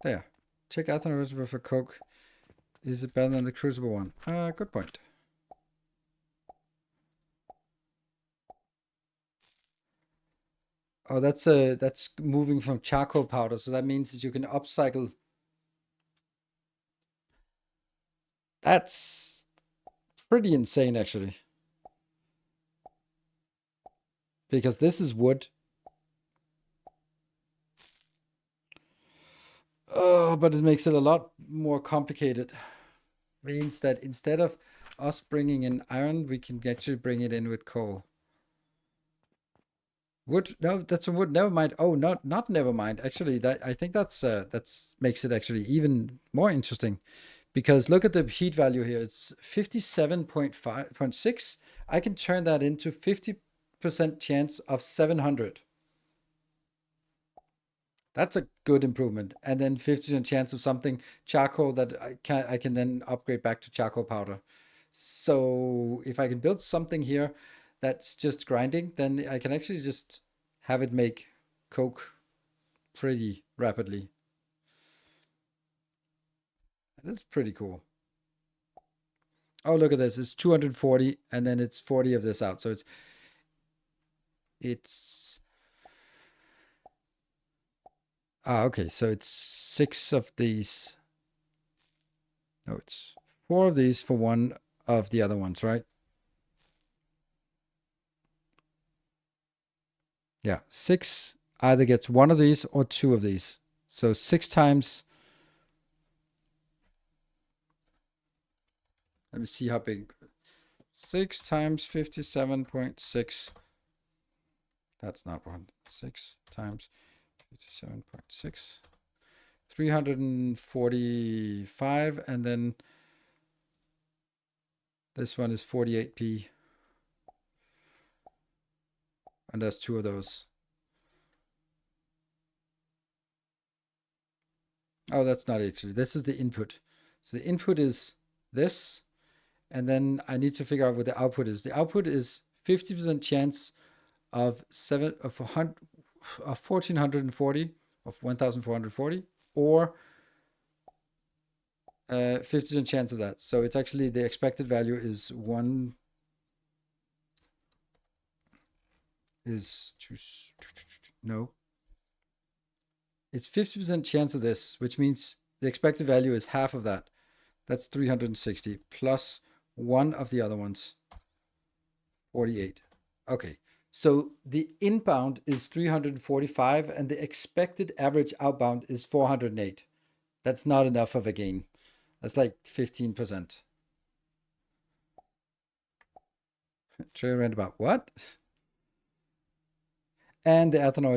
There. Check Athena Reservoir for coke. Is it better than the Crucible one? Good point. Oh, that's moving from charcoal powder, so that means that you can upcycle. That's pretty insane, actually. Because this is wood. Oh, but it makes it a lot more complicated. Means that instead of us bringing in iron, we can actually bring it in with coal. Wood? No, that's a wood. Never mind. Oh, not never mind. Actually, I think that's makes it actually even more interesting, because look at the heat value here. It's 57.6. I can turn that into 50% chance of 700. That's a good improvement. And then 50% chance of something charcoal that I can then upgrade back to charcoal powder. So if I can build something here that's just grinding, then I can actually just have it make coke pretty rapidly. That's pretty cool. Oh, look at this. It's 240 and then it's 40 of this out. So it's okay, so it's 6 of these. No, it's 4 of these for 1 of the other ones, right? Yeah, 6 either gets 1 of these or 2 of these. So 6 times. Let me see how big. 6 times 57.6. That's not 1. 6 times 57.6. 345, and then this one is 48p. And there's 2 of those. Oh, that's not actually. This is the input. So the input is this, and then I need to figure out what the output is. The output is 50% chance of 1440 of 1440, or 50% chance of that. So it's actually the expected value is 1 is no. It's 50% chance of this, which means the expected value is half of that. That's 360 plus 1 of the other ones. 48. Okay, So the inbound is 345 and the expected average outbound is 408. That's not enough of a gain. That's like 15%. Trail roundabout, what? And the ethanol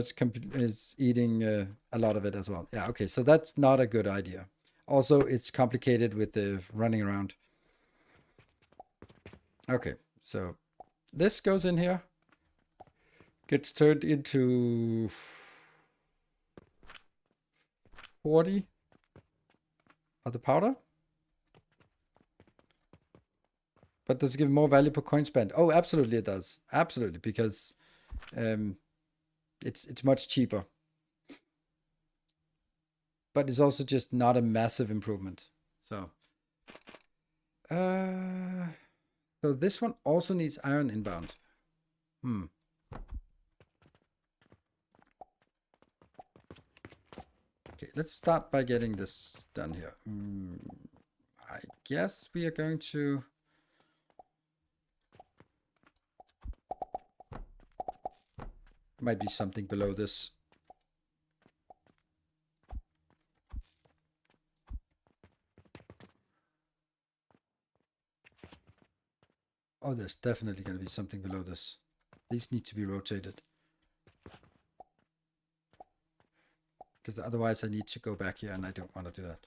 is eating a lot of it as well. Yeah, okay, so that's not a good idea. Also, it's complicated with the running around. Okay, so this goes in here, gets turned into 40 of the powder. But does it give more value per coin spent? Oh, absolutely it does. Absolutely, because it's much cheaper. But it's also just not a massive improvement. So so this one also needs iron inbound. Okay, let's start by getting this done here. I guess we are going to might be something below this. Oh, there's definitely going to be something below this. These need to be rotated. Because otherwise I need to go back here and I don't want to do that.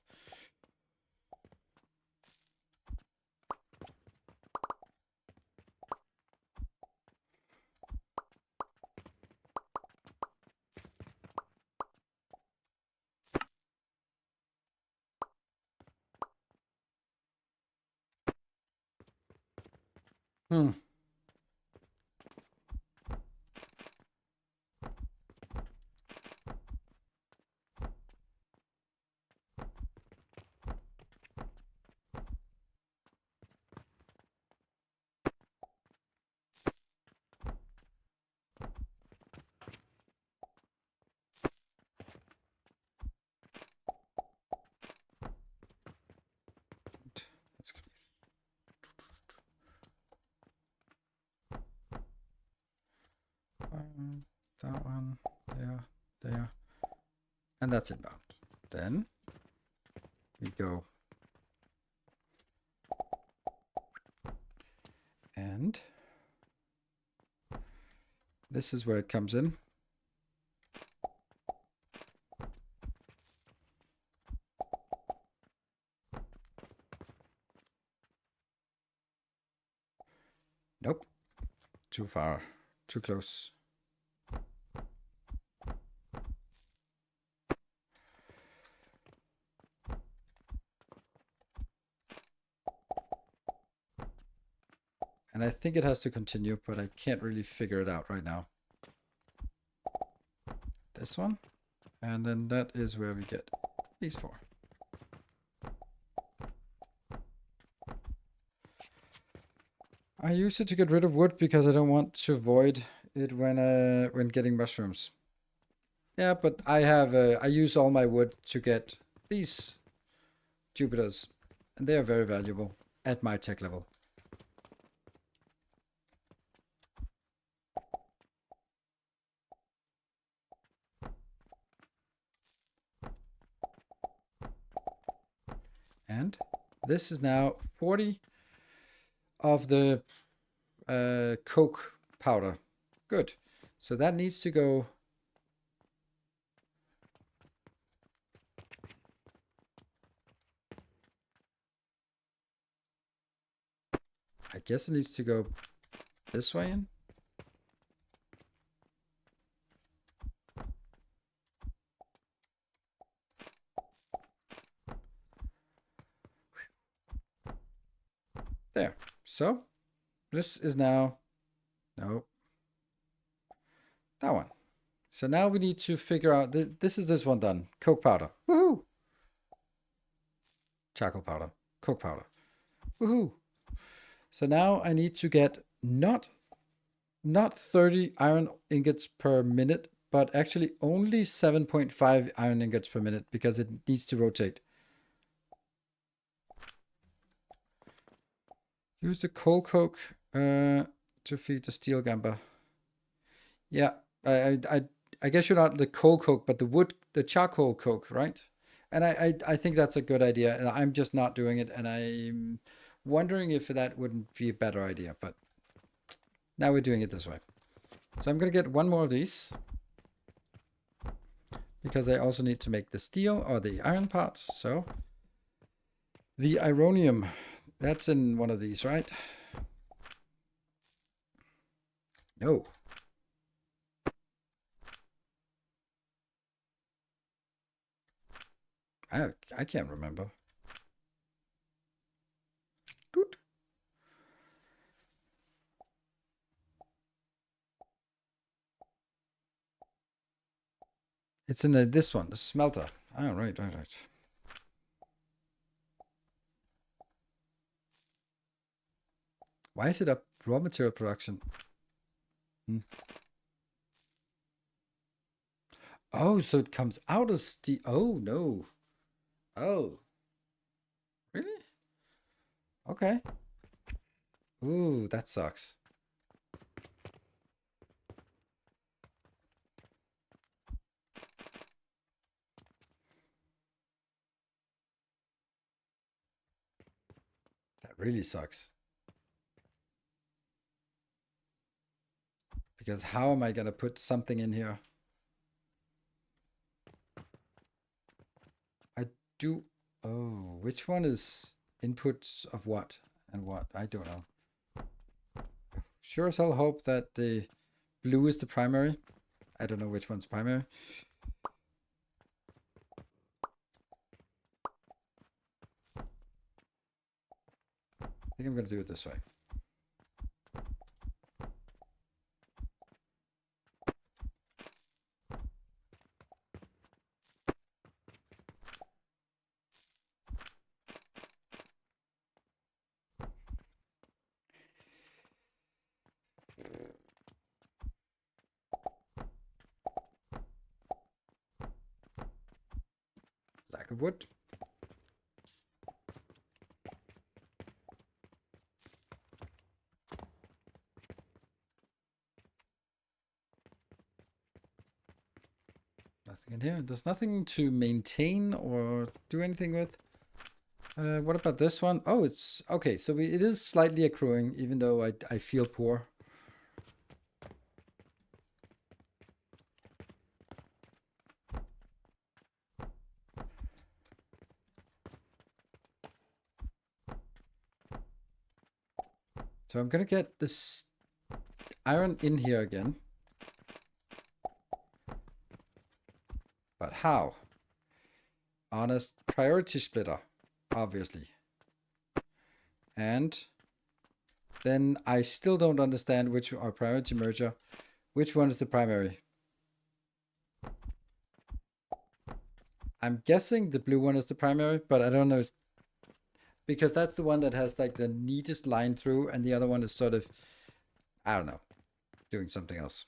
That one, there, and that's inbound. Then we go and this is where it comes in. Nope, too far, too close. And I think it has to continue, but I can't really figure it out right now. This one, and then that is where we get these four. I use it to get rid of wood because I don't want to void it when getting mushrooms. Yeah, but I use all my wood to get these Jupiters, and they are very valuable at my tech level. And this is now 40 of the coke powder. Good. So that needs to go. I guess it needs to go this way in. There. So this is now, no, that one. So now we need to figure out, this is this one done. Coke powder. Woohoo! Charcoal powder. Coke powder. Woohoo! So now I need to get not 30 iron ingots per minute, but actually only 7.5 iron ingots per minute because it needs to rotate. Use the coal coke to feed the steel gamba. Yeah, I guess you're not the coal coke, but the charcoal coke, right? And I think that's a good idea. And I'm just not doing it, and I'm wondering if that wouldn't be a better idea. But now we're doing it this way. So I'm gonna get one more of these because I also need to make the steel or the iron part. So the ironium, that's in one of these, right? No. I can't remember. Doot. It's in this one, the smelter. Oh, right. Why is it up raw material production? Oh, so it comes out of steel. Oh, no. Oh, really? Okay. Ooh, that sucks. That really sucks. Because how am I going to put something in here? I do. Oh, which one is inputs of what and what? I don't know. Sure as hell hope that the blue is the primary. I don't know which one's primary. I think I'm going to do it this way. Lack of wood. Nothing in here. There's nothing to maintain or do anything with. What about this one? Oh, it's okay. So it is slightly accruing, even though I feel poor. So I'm gonna get this iron in here again. But how? Honest priority splitter, obviously. And then I still don't understand which are priority merger. Which one is the primary? I'm guessing the blue one is the primary, but I don't know. Because that's the one that has like the neatest line through, and the other one is sort of, I don't know, doing something else.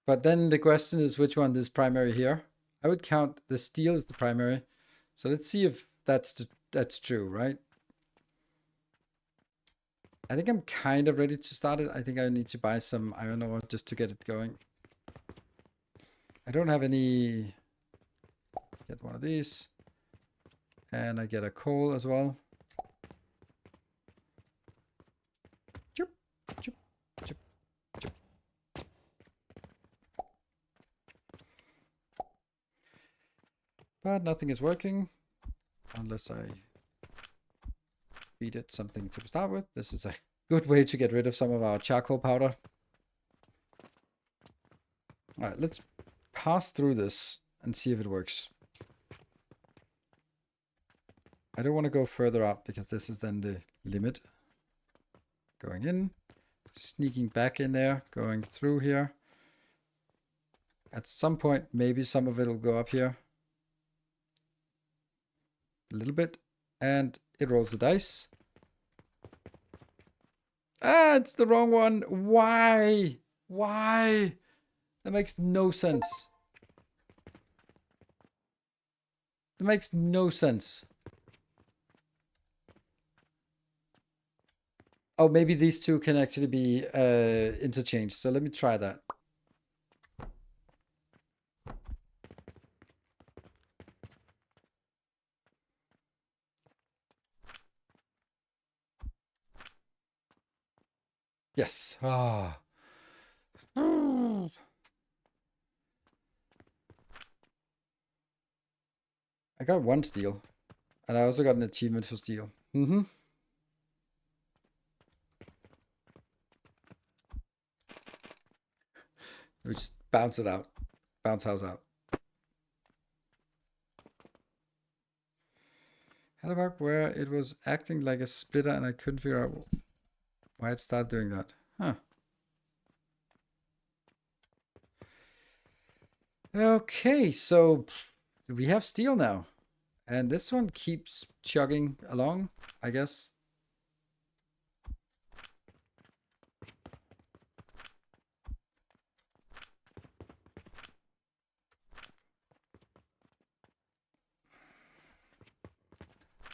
But then the question is which one is primary here? I would count the steel as the primary. So let's see if that's true, right? I think I'm kind of ready to start it. I think I need to buy some iron ore just to get it going. I don't have any. Get one of these. And I get a coal as well. Choop, choop, choop, choop. But nothing is working unless I feed it something to start with. This is a good way to get rid of some of our charcoal powder. All right, let's pass through this and see if it works. I don't want to go further up because this is then the limit. Going in, sneaking back in there, going through here. At some point, maybe some of it will go up here. A little bit. And it rolls the dice. Ah, it's the wrong one. Why? Why? That makes no sense. It makes no sense. Oh, maybe these two can actually be interchanged. So let me try that. Yes. Ah. I got one steel. And I also got an achievement for steel. Mm-hmm. We just bounce it out. Bounce house out. How about where it was acting like a splitter and I couldn't figure out why it started doing that? Huh. Okay, so we have steel now. And this one keeps chugging along, I guess.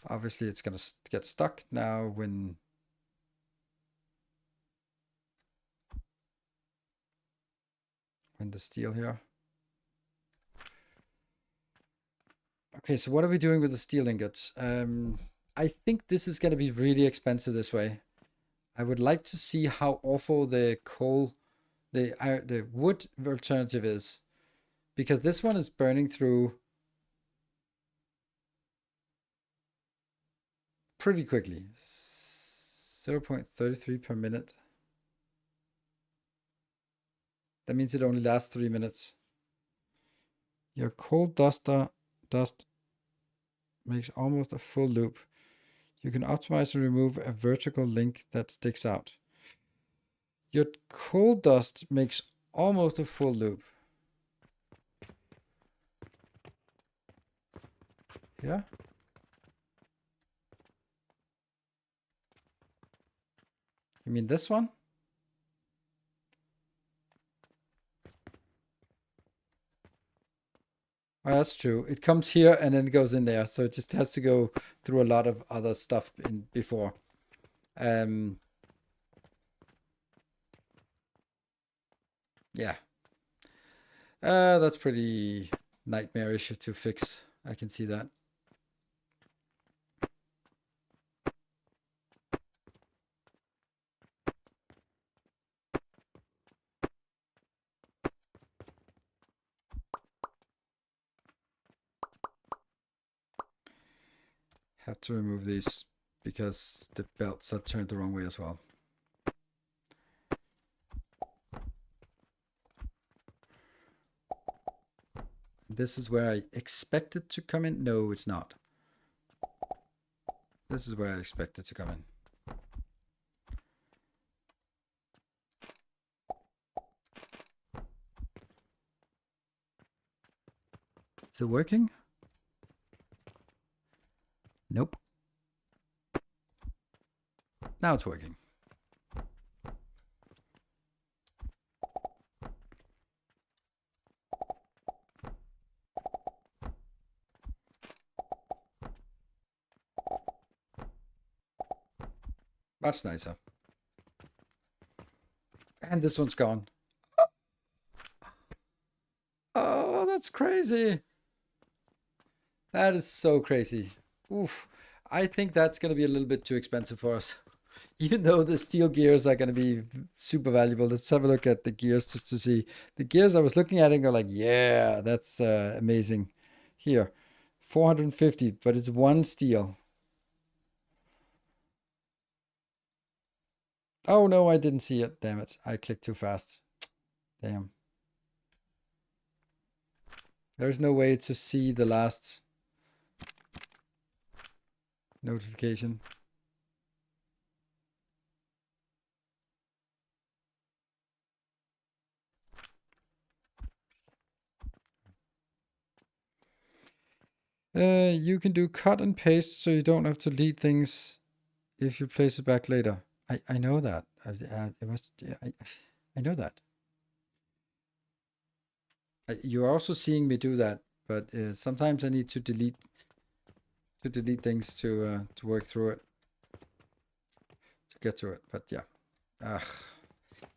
Obviously, it's going to get stuck now when the steel here. Okay, so what are we doing with the steel ingots? I think this is going to be really expensive this way. I would like to see how awful the coal, the wood alternative is. Because this one is burning through pretty quickly. 0.33 per minute. That means it only lasts 3 minutes. Your coal dust makes almost a full loop. You can optimize and remove a vertical link that sticks out. Your coal dust makes almost a full loop. Yeah? You mean this one? Oh, that's true. It comes here and then goes in there. So it just has to go through a lot of other stuff before. Yeah. That's pretty nightmarish to fix. I can see that. Have to remove these because the belts are turned the wrong way as well. This is where I expect it to come in. No, it's not. This is where I expect it to come in. Is it working? Nope. Now it's working. Much nicer. And this one's gone. Oh, that's crazy. That is so crazy. Oof. I think that's going to be a little bit too expensive for us. Even though the steel gears are going to be super valuable. Let's have a look at the gears just to see. The gears I was looking at and go like, yeah, that's amazing. Here, 450, but it's one steel. Oh no, I didn't see it. Damn it. I clicked too fast. Damn. There's no way to see the last notification. You can do cut and paste so you don't have to delete things if you place it back later. I know that. It was. Yeah, I know that. You're also seeing me do that, but sometimes I need to delete things to work through it, to get to it. But yeah,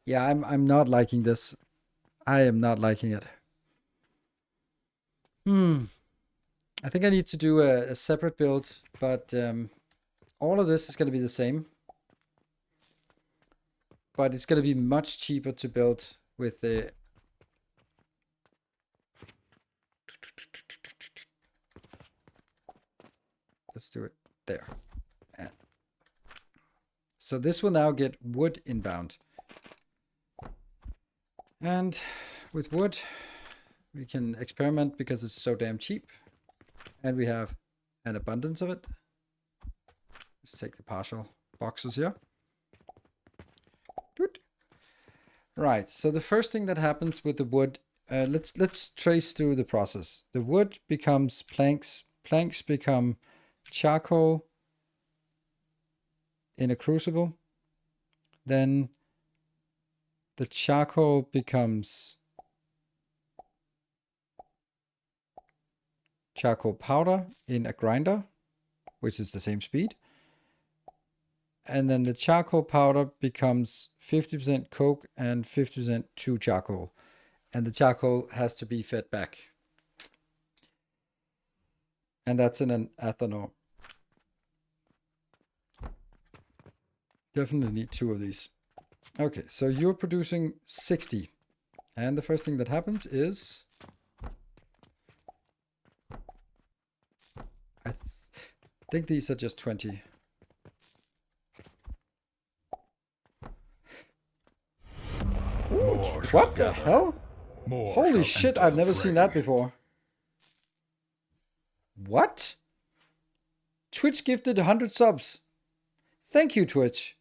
yeah, I'm not liking this. I am not liking it. I think I need to do a separate build, but all of this is going to be the same. But it's going to be much cheaper to build with the... Let's do it there. So this will now get wood inbound. And with wood, we can experiment because it's so damn cheap. And we have an abundance of it. Let's take the partial boxes here. Right, so the first thing that happens with the wood, let's trace through the process. The wood becomes planks, planks become charcoal in a crucible. Then the charcoal becomes charcoal powder in a grinder, which is the same speed. And then the charcoal powder becomes 50% coke and 50% true charcoal. And the charcoal has to be fed back. And that's in an ethanol. Definitely need 2 of these. Okay, so you're producing 60. And the first thing that happens is... I think these are just 20. What the hell? Holy shit, I've never seen that before. What? Twitch gifted 100 subs. Thank you, Twitch.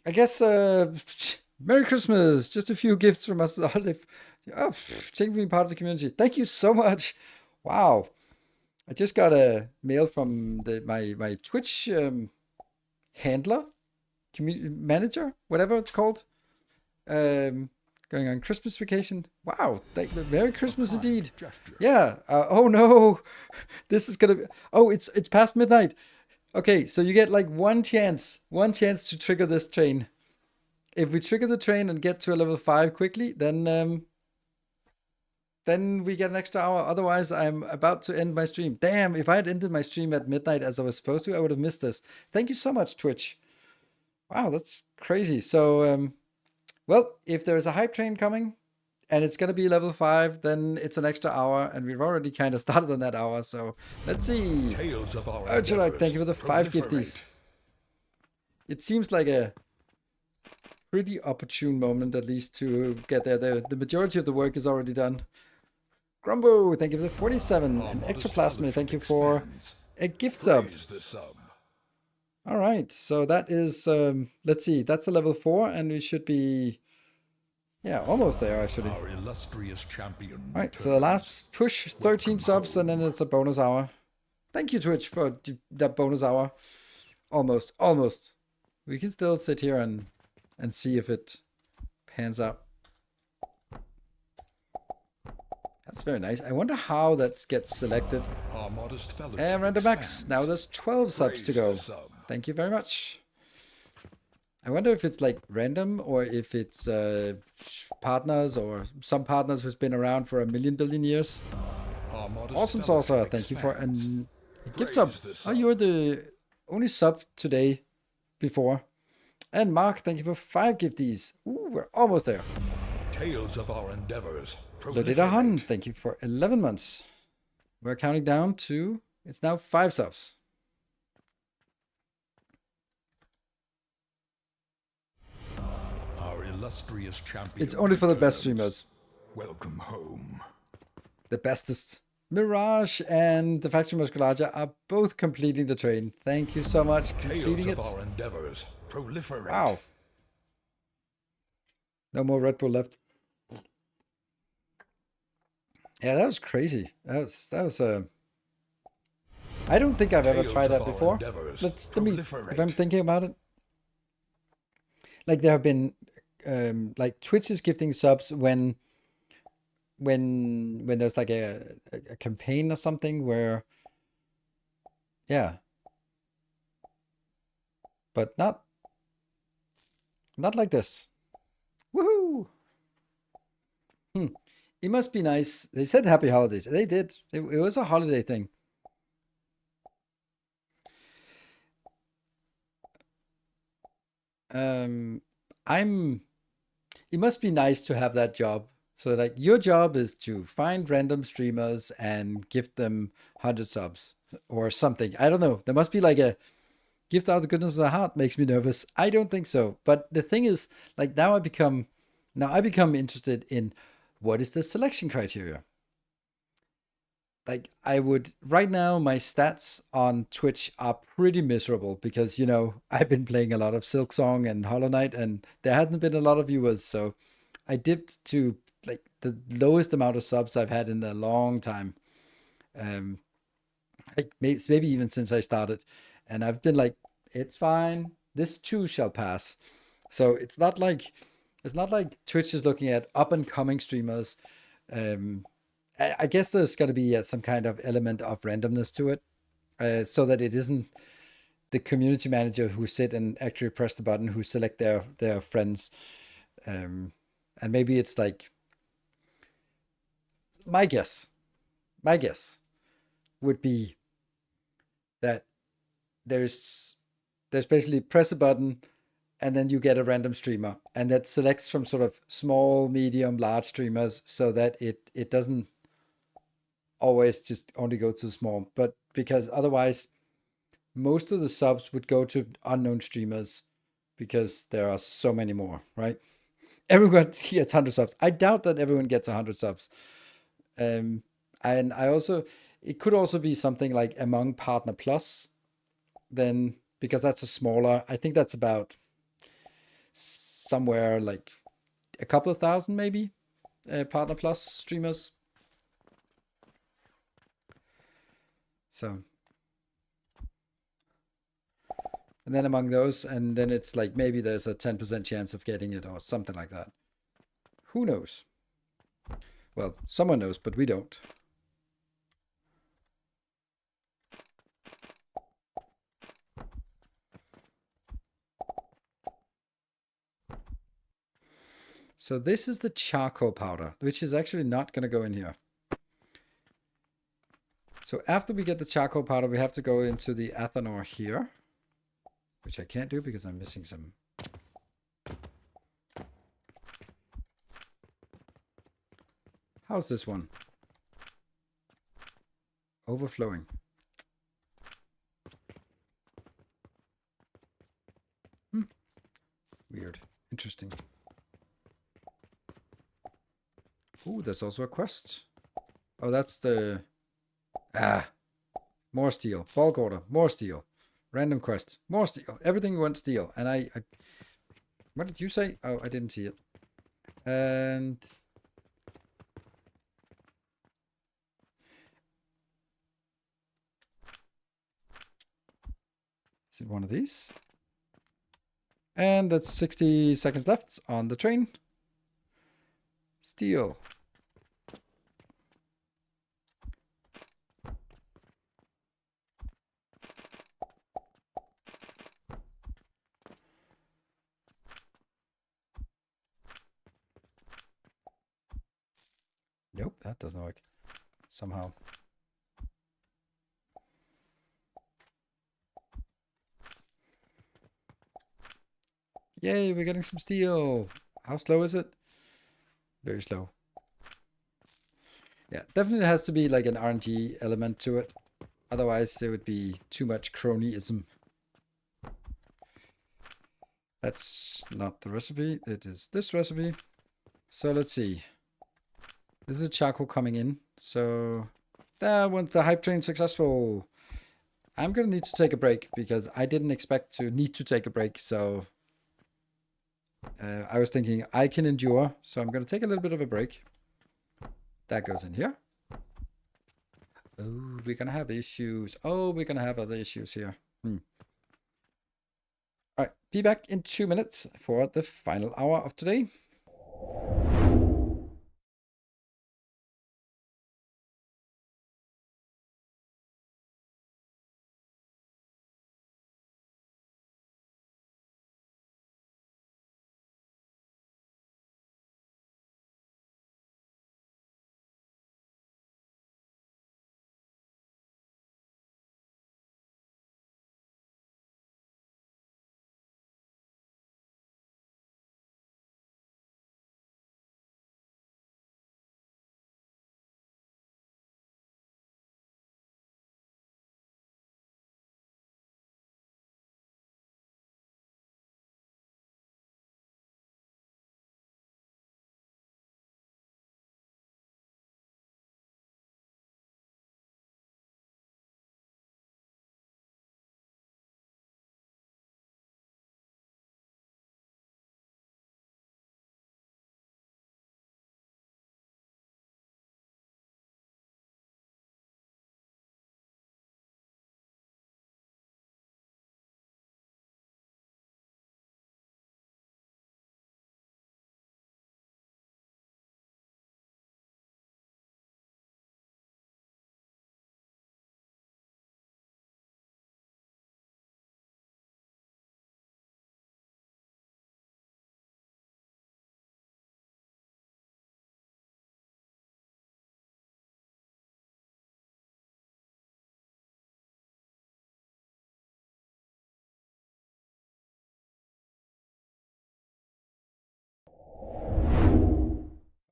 I guess, Merry Christmas. Just a few gifts from us. Thank you for being part of the community. Thank you so much. Wow. I just got a mail from my Twitch handler, manager, whatever it's called. Going on Christmas vacation. Wow, Merry Christmas indeed. Yeah. Oh no, this is gonna be. Oh, it's past midnight. Okay, so you get like one chance to trigger this train. If we trigger the train and get to a level 5 quickly, then we get an extra hour. Otherwise, I'm about to end my stream. Damn, if I had ended my stream at midnight as I was supposed to, I would have missed this. Thank you so much, Twitch. Wow, that's crazy. So, well, if there's a hype train coming and it's going to be level 5, then it's an extra hour, and we've already kind of started on that hour. So let's see. Urgelak, thank you for the 5 gifties. It seems like a pretty opportune moment, at least, to get there. The majority of the work is already done. Grumbo, thank you for the 47. And Ectoplasma, thank you for a gift sub. All right, so that is, let's see, that's a level 4, and we should be, yeah, almost there, actually. Our illustrious champion. All right, so the last push, 13 subs, and then it's a bonus hour. Thank you, Twitch, for that bonus hour. Almost. We can still sit here and see if it pans out. That's very nice. I wonder how that gets selected. And Random Max, now there's 12 subs to go. Thank you very much. I wonder if it's like random, or if it's partners, or some partners who's been around for a billion years. Awesome Saucer, thank you for a gift sub. Oh, you're the only sub today before. And Mark, thank you for 5 gifties. Ooh, we're almost there. Tales of our endeavors. Lodita Han, thank you for 11 months. We're counting down to, it's now 5 subs. Illustrious champion. It's only for the best streamers. Welcome home. The bestest. Mirage and the Faction Muscularia are both completing the train. Thank you so much. Completing it. Our endeavors proliferate. Wow. No more Red Bull left. Yeah, that was crazy. That was I don't think I've ever tried that before. Let me, if I'm thinking about it. like there have been like Twitch is gifting subs when there's like a campaign or something where, yeah, but not like this. Woohoo! Hmm. It must be nice. They said happy holidays. They did. It was a holiday thing. Um, I'm. It must be nice to have that job. So like your job is to find random streamers and gift them 100 subs or something. I don't know. There must be like a gift out of the goodness of the heart. Makes me nervous. I don't think so. But the thing is, like now I become interested in what is the selection criteria. Like I would right now, my stats on Twitch are pretty miserable because I've been playing a lot of Silksong and Hollow Knight, and there hasn't been a lot of viewers. So I dipped to like the lowest amount of subs I've had in a long time. Um, like maybe even since I started, and I've been like, it's fine. This too shall pass. So it's not like Twitch is looking at up and coming streamers. Um, I guess there's got to be some kind of element of randomness to it, so that it isn't the community manager who sit and actually press the button who select their friends. Um, and maybe it's like my guess. My guess would be that there's there's basically press a button and then you get a random streamer and that selects from sort of small, medium, large streamers so that it doesn't always just only go to small, but because otherwise most of the subs would go to unknown streamers because there are so many more, right? Everyone gets 100 subs. I doubt that everyone gets 100 subs. Um, and it could also be something like among Partner Plus, then because that's a smaller, I think that's about somewhere like a couple of thousand maybe Partner Plus streamers. So, and then among those, and then it's like maybe there's a 10% chance of getting it or something like that. Who knows? Well, someone knows, but we don't. So this is the charcoal powder, which is actually not going to go in here. So after we get the charcoal powder, we have to go into the Athanor here, which I can't do because I'm missing some. How's this one? Overflowing. Weird. Interesting. Ooh, there's also a quest. Oh, that's the... more steel. Bulk order. More steel. Random quest. More steel. Everything went steel. And I... What did you say? Oh, I didn't see it. And... Is it one of these? And that's 60 seconds left on the train. Steel. Nope, that doesn't work. Somehow. Yay, we're getting some steel. How slow is it? Very slow. Yeah, definitely has to be like an RNG element to it. Otherwise, there would be too much cronyism. That's not the recipe. It is this recipe. So let's see. This is charcoal coming in. So that went the hype train successful. I'm going to need to take a break because I didn't expect to need to take a break. So I was thinking I can endure. So I'm going to take a little bit of a break. That goes in here. Oh, we're going to have issues. Oh, we're going to have other issues here. All right, be back in 2 minutes for the final hour of today.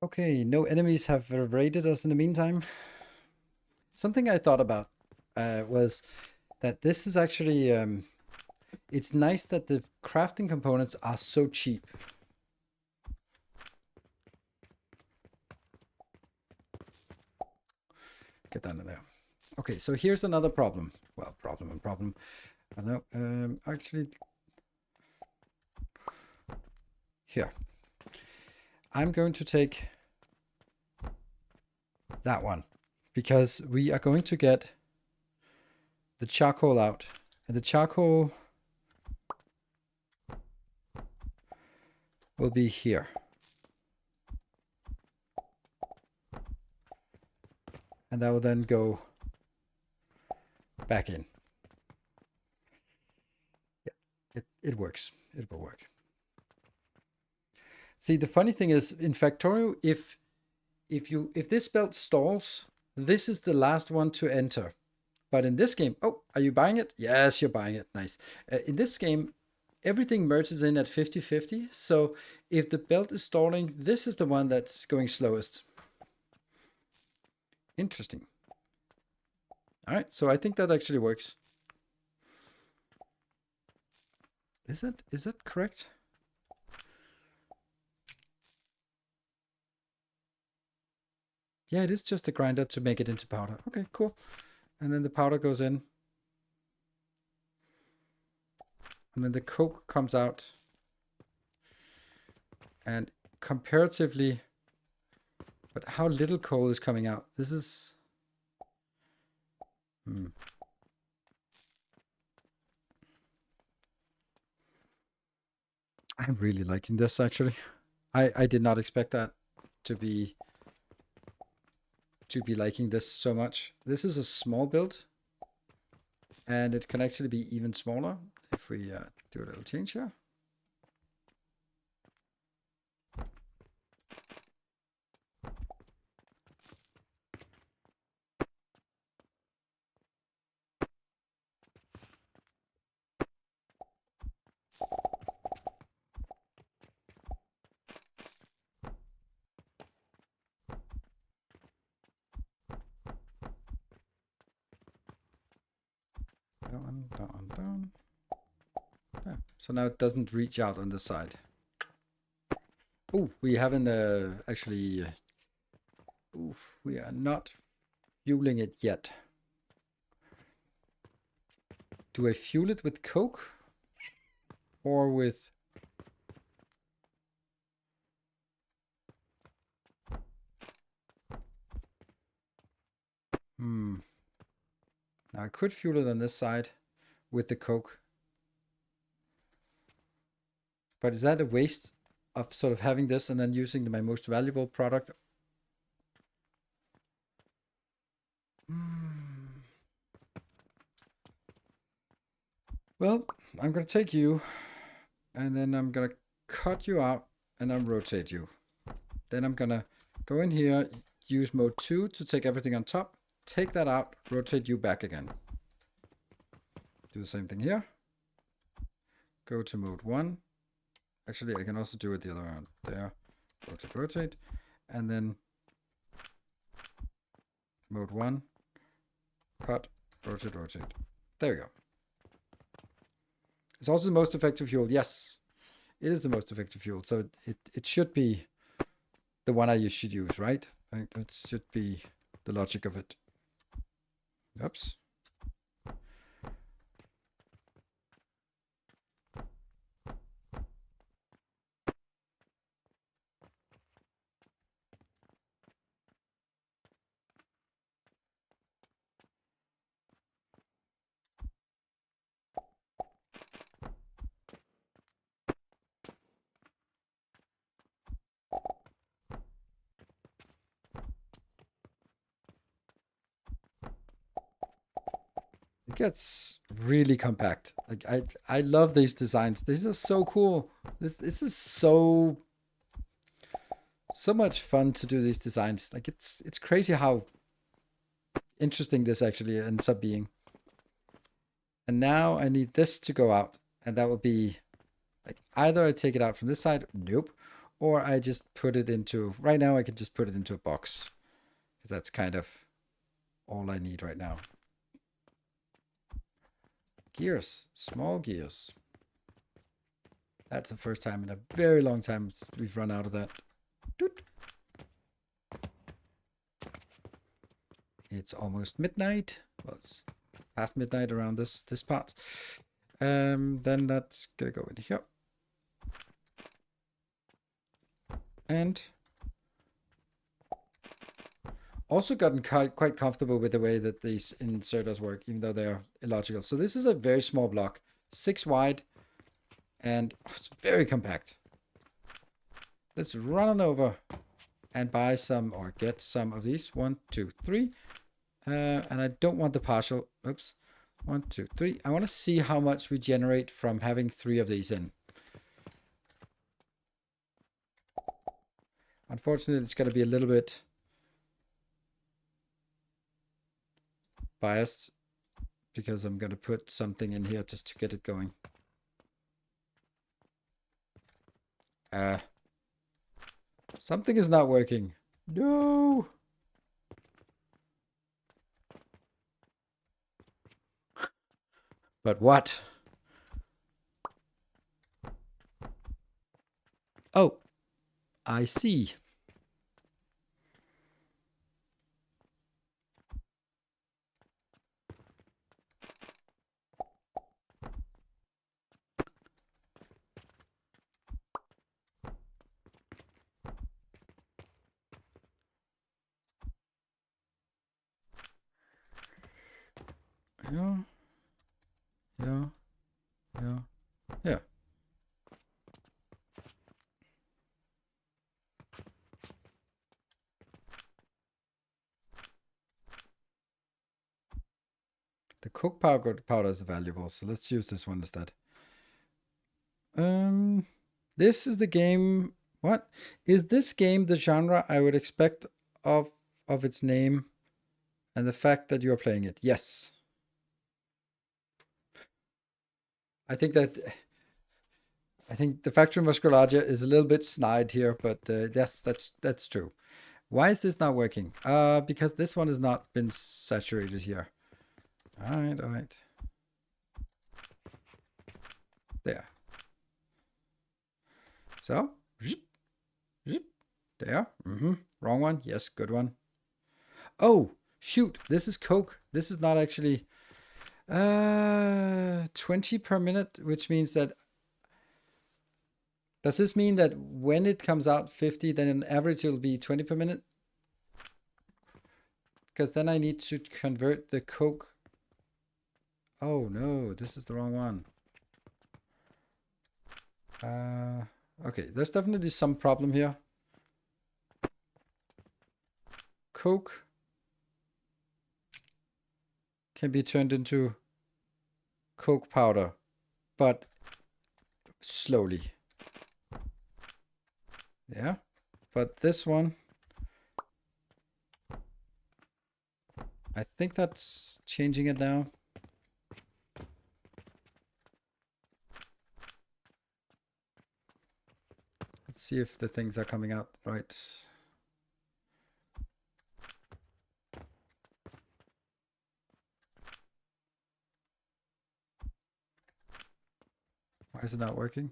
Okay, no enemies have raided us in the meantime. Something I thought about was that this is actually, it's nice that the crafting components are so cheap. Get that in there. Okay, so here's another problem. Well, problem and problem. I don't know. Actually, here. I'm going to take that one because we are going to get the charcoal out. And the charcoal will be here. And that will then go back in. Yeah, it works. It will work. See, the funny thing is in Factorio, if this belt stalls, this is the last one to enter. But in this game, oh, are you buying it? Yes, you're buying it. Nice. In this game, everything merges in at 50-50. So if the belt is stalling, this is the one that's going slowest. Interesting. All right, so I think that actually works. Is that correct? Yeah, it is just a grinder to make it into powder. Okay, cool. And then the powder goes in. And then the coke comes out. And comparatively, but how little coal is coming out? This is... I'm really liking this, actually. I did not expect that to be liking this so much. This is a small build, and it can actually be even smaller if we do a little change here. Down. Yeah. So now it doesn't reach out on the side. Oh, we haven't actually... oof, we are not fueling it yet. Do I fuel it with coke? Or with... Now I could fuel it on this side with the coke. But is that a waste of sort of having this and then using my most valuable product? Well, I'm going to take you, and then I'm going to cut you out, and then rotate you. Then I'm going to go in here, use mode 2 to take everything on top, take that out, rotate you back again. Do the same thing here. Go to mode 1. Actually, I can also do it the other way around. There, rotate, rotate, and then mode 1, cut, rotate, rotate. There we go. It's also the most effective fuel. Yes, it is the most effective fuel. So it should be the one I should use, right? That should be the logic of it. Oops. It gets really compact. Like I love these designs. These are so cool. This is so much fun to do these designs. Like it's crazy how interesting this actually ends up being. And now I need this to go out, and that will be like either I take it out from this side, nope, or I just put it into, right now I can just put it into a box, because that's kind of all I need right now. Gears, small gears. That's the first time in a very long time we've run out of that. Doot. It's almost midnight. Well, it's past midnight around this part. Then that's gonna go in here. And also gotten quite comfortable with the way that these inserters work, even though they're illogical. So this is a very small block, 6 wide, and it's very compact. Let's run on over and buy some or get some of these. 1, 2, 3. And I don't want the partial. Oops. 1, 2, 3. I want to see how much we generate from having 3 of these in. Unfortunately, it's going to be a little bit biased because I'm going to put something in here just to get it going. Something is not working. No. But what? Oh, I see. Yeah. Yeah. Yeah. Yeah. The coke powder is valuable, so let's use this one instead. This is the game. What is this game? The genre I would expect of its name, and the fact that you are playing it. Yes, I think the factory muscularia is a little bit snide here, but yes, that's true. Why is this not working? Because this one has not been saturated here. All right. There. So, there. Wrong one. Yes, good one. Oh, shoot. This is Coke. This is not actually 20 per minute, which means that, does this mean that when it comes out 50, then on average it'll be 20 per minute? Because then I need to convert the Coke. Oh no, this is the wrong one. Okay, there's definitely some problem here. Coke can be turned into coke powder, but slowly. Yeah, but this one, I think that's changing it now. Let's see if the things are coming out right. Why is it not working?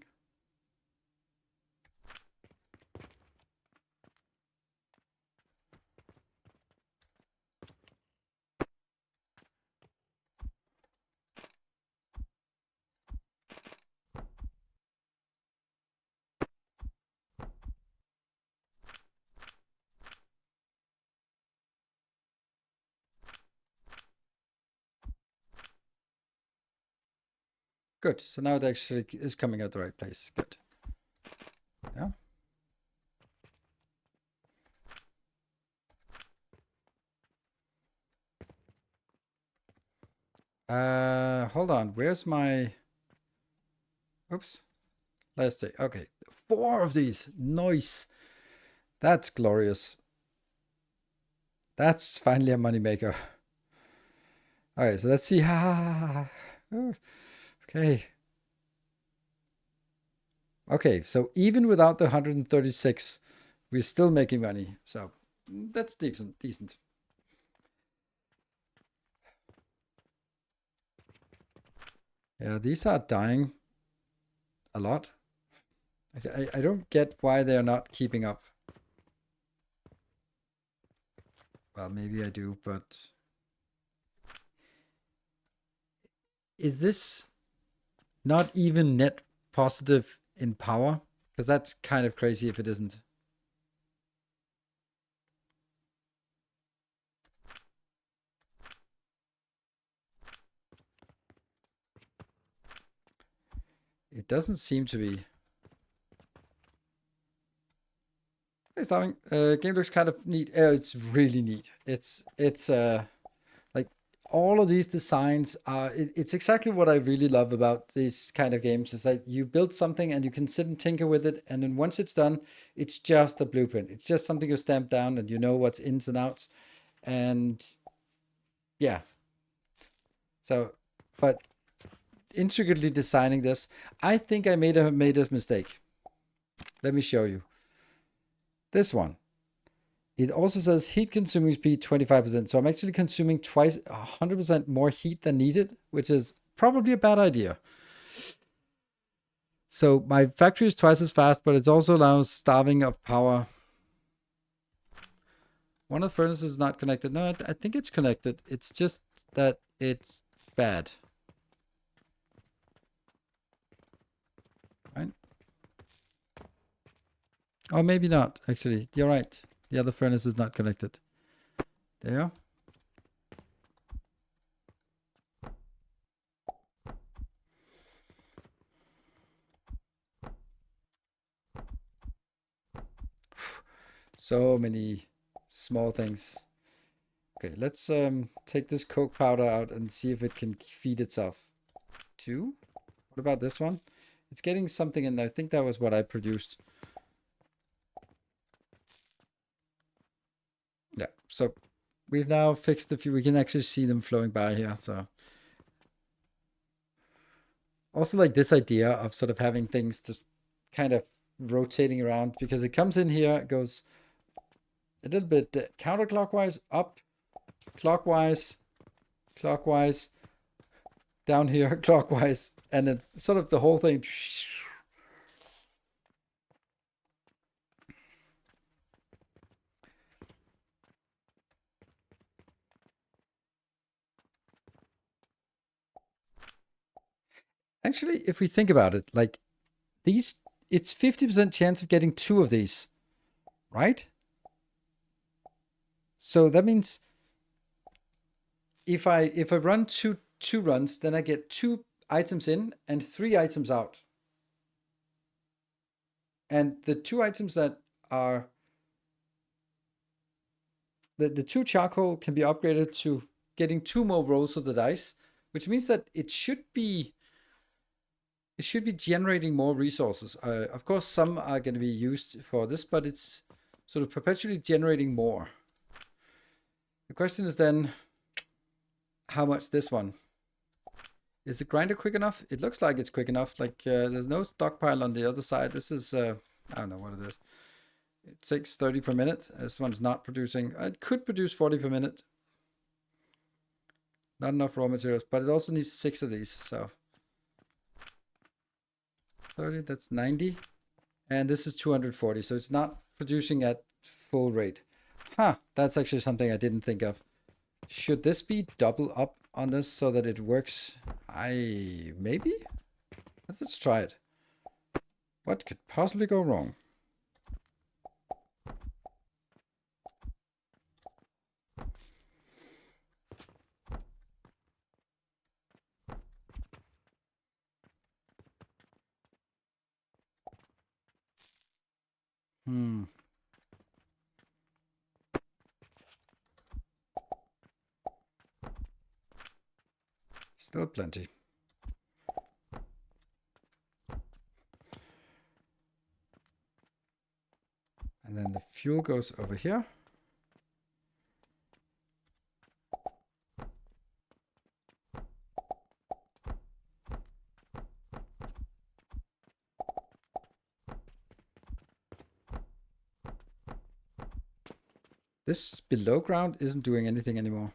Good. So now it actually is coming out the right place. Good. Yeah. Hold on. Where's my... Oops. Let's see. Okay. 4 of these. Nice. That's glorious. That's finally a moneymaker. Okay, so let's see. Okay. Okay, so even without the 136, we're still making money. So that's decent. Yeah, these are dying a lot. I don't get why they're not keeping up. Well, maybe I do, but is this not even net positive in power? Because that's kind of crazy if it isn't. It doesn't seem to be. Hey, Starving. Game looks kind of neat. It's really neat. It's like all of these designs are. It's exactly what I really love about these kind of games. Is that you build something and you can sit and tinker with it, and then once it's done, it's just a blueprint. It's just something you stamp down, and you know what's ins and outs, and yeah. So, but intricately designing this, I think I made a mistake. Let me show you. This one. It also says heat consuming speed 25%. So I'm actually consuming 100% more heat than needed, which is probably a bad idea. So my factory is twice as fast, but it also allows starving of power. One of the furnaces is not connected. No, I think it's connected. It's just that it's bad. Right? Or maybe not, actually. You're right. The other furnace is not connected. There. So many small things. Okay, let's take this coke powder out and see if it can feed itself. 2? What about this one? It's getting something in there. I think that was what I produced. Yeah, so we've now fixed a few. We can actually see them flowing by here. So also like this idea of sort of having things just kind of rotating around, because it comes in here, it goes a little bit counterclockwise, up, clockwise, down here, clockwise, and then sort of the whole thing. Actually, if we think about it, like these, it's 50% chance of getting 2 of these, right? So that means if I run two runs, then I get 2 items in and 3 items out. And the two items that are the two charcoal can be upgraded to getting 2 more rolls of the dice, which means that it should be generating more resources. Of course, some are going to be used for this, but it's sort of perpetually generating more. The question is then, how much this one? Is the grinder quick enough? It looks like it's quick enough. Like there's no stockpile on the other side. This is, I don't know what it is. It takes 30 per minute. This one's not producing. It could produce 40 per minute. Not enough raw materials, but it also needs 6 of these. So 30, that's 90. And this is 240. So it's not producing at full rate. Huh, that's actually something I didn't think of. Should this be double up on this so that it works? Maybe? Let's try it. What could possibly go wrong? Still plenty. And then the fuel goes over here. This below ground isn't doing anything anymore.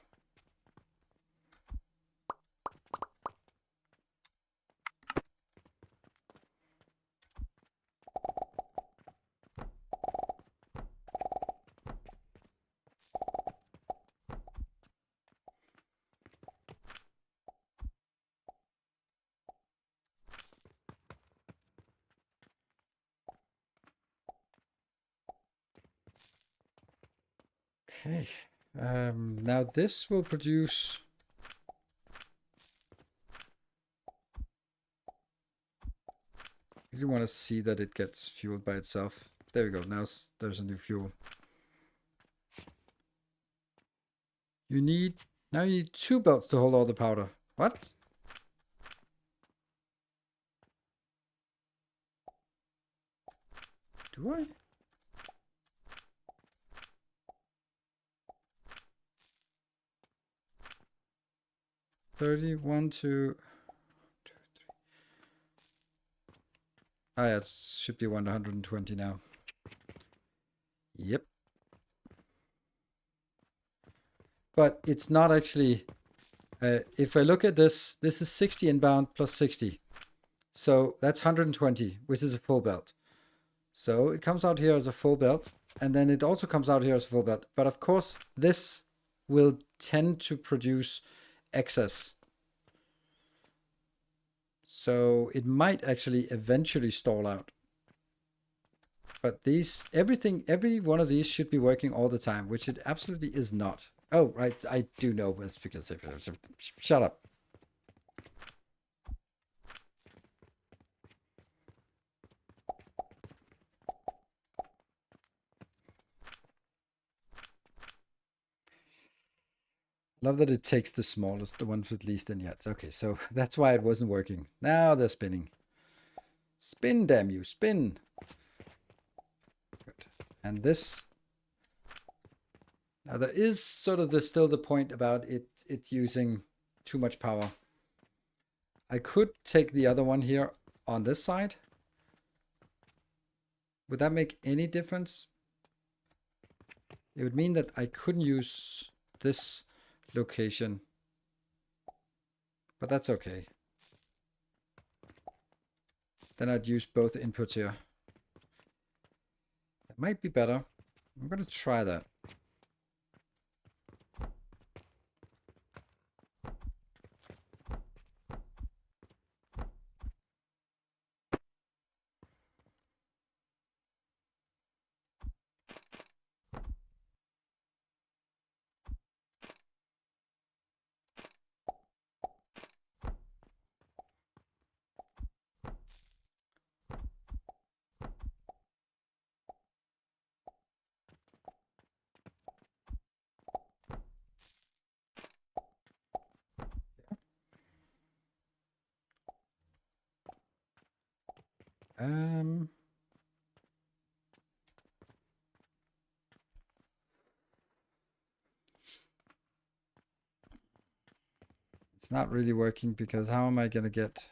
Okay. Now this will produce. You want to see that it gets fueled by itself. There we go. Now there's a new fuel. You need 2 belts to hold all the powder. What? Do I? $31 to 2, 3. Ah, yeah, it should be 120 now. Yep. But it's not actually. If I look at this, this is 60 inbound plus 60. So that's 120, which is a full belt. So it comes out here as a full belt, and then it also comes out here as a full belt. But of course, this will tend to produce excess. So it might actually eventually stall out. But these, every one of these should be working all the time, which it absolutely is not. Oh, right, I do know this because shut up. Love that it takes the smallest, the ones with least in yet. Okay, so that's why it wasn't working. Now they're spinning. Spin, damn you, spin. Good. And this. Now there is sort of still the point about it using too much power. I could take the other one here on this side. Would that make any difference? It would mean that I couldn't use this location, but that's okay. Then I'd use both inputs here. That might be better. I'm going to try that. Um, it's not really working because how am I gonna get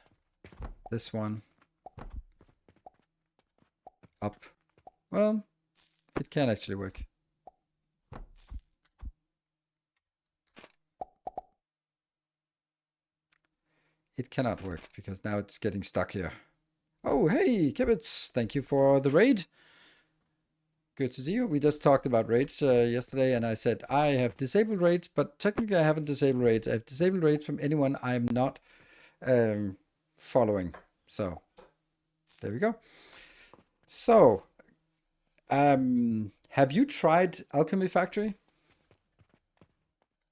this one up? Well, it can actually work. It cannot work because now it's getting stuck here. Oh, hey, Kibitz, thank you for the raid. Good to see you. We just talked about raids yesterday, and I said I have disabled raids, but technically I haven't disabled raids. I've disabled raids from anyone I'm not following. So there we go. So, have you tried Alchemy Factory?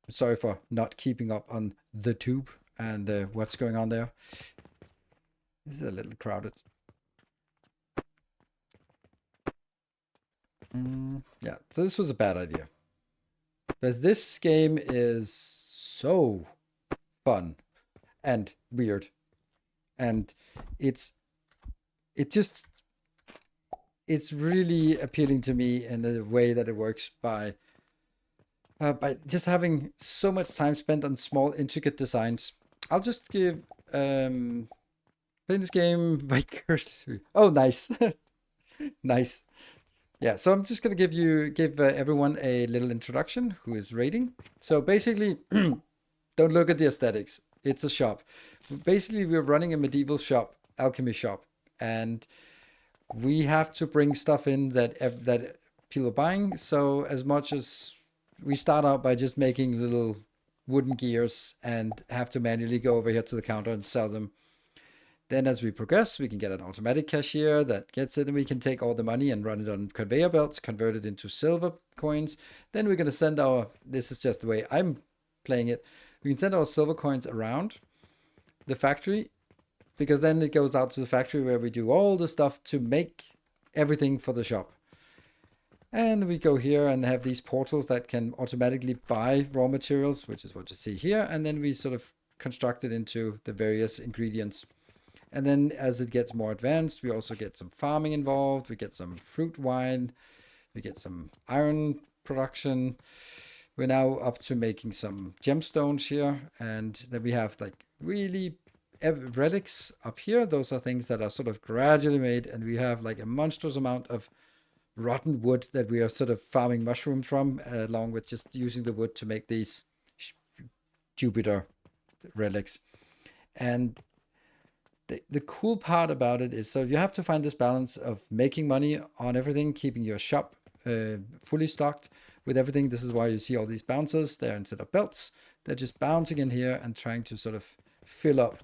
Sorry for not keeping up on the tube and what's going on there. This is a little crowded. Yeah, so this was a bad idea. Because this game is so fun and weird. And it's really appealing to me in the way that it works by just having so much time spent on small intricate designs. I'll just give playing this game by cursory. Oh, nice. Nice. Yeah, so I'm just gonna give everyone a little introduction who is raiding. So basically, don't look at the aesthetics. It's a shop. Basically, we're running a medieval shop, alchemy shop, and we have to bring stuff in that people are buying. So as much as we start out by just making little wooden gears and have to manually go over here to the counter and sell them. Then as we progress, we can get an automatic cashier that gets it, and we can take all the money and run it on conveyor belts, convert it into silver coins. Then we're going to send this is just the way I'm playing it. We can send our silver coins around the factory, because then it goes out to the factory where we do all the stuff to make everything for the shop. And we go here and have these portals that can automatically buy raw materials, which is what you see here. And then we sort of construct it into the various ingredients. And then as it gets more advanced, we also get some farming involved. We get some fruit wine. We get some iron production. We're now up to making some gemstones here. And then we have like really relics up here. Those are things that are sort of gradually made. And we have like a monstrous amount of rotten wood that we are sort of farming mushrooms from, along with just using the wood to make these Jupiter relics. And the cool part about it is, so you have to find this balance of making money on everything, keeping your shop fully stocked with everything. This is why you see all these bouncers there instead of belts. They're just bouncing in here and trying to sort of fill up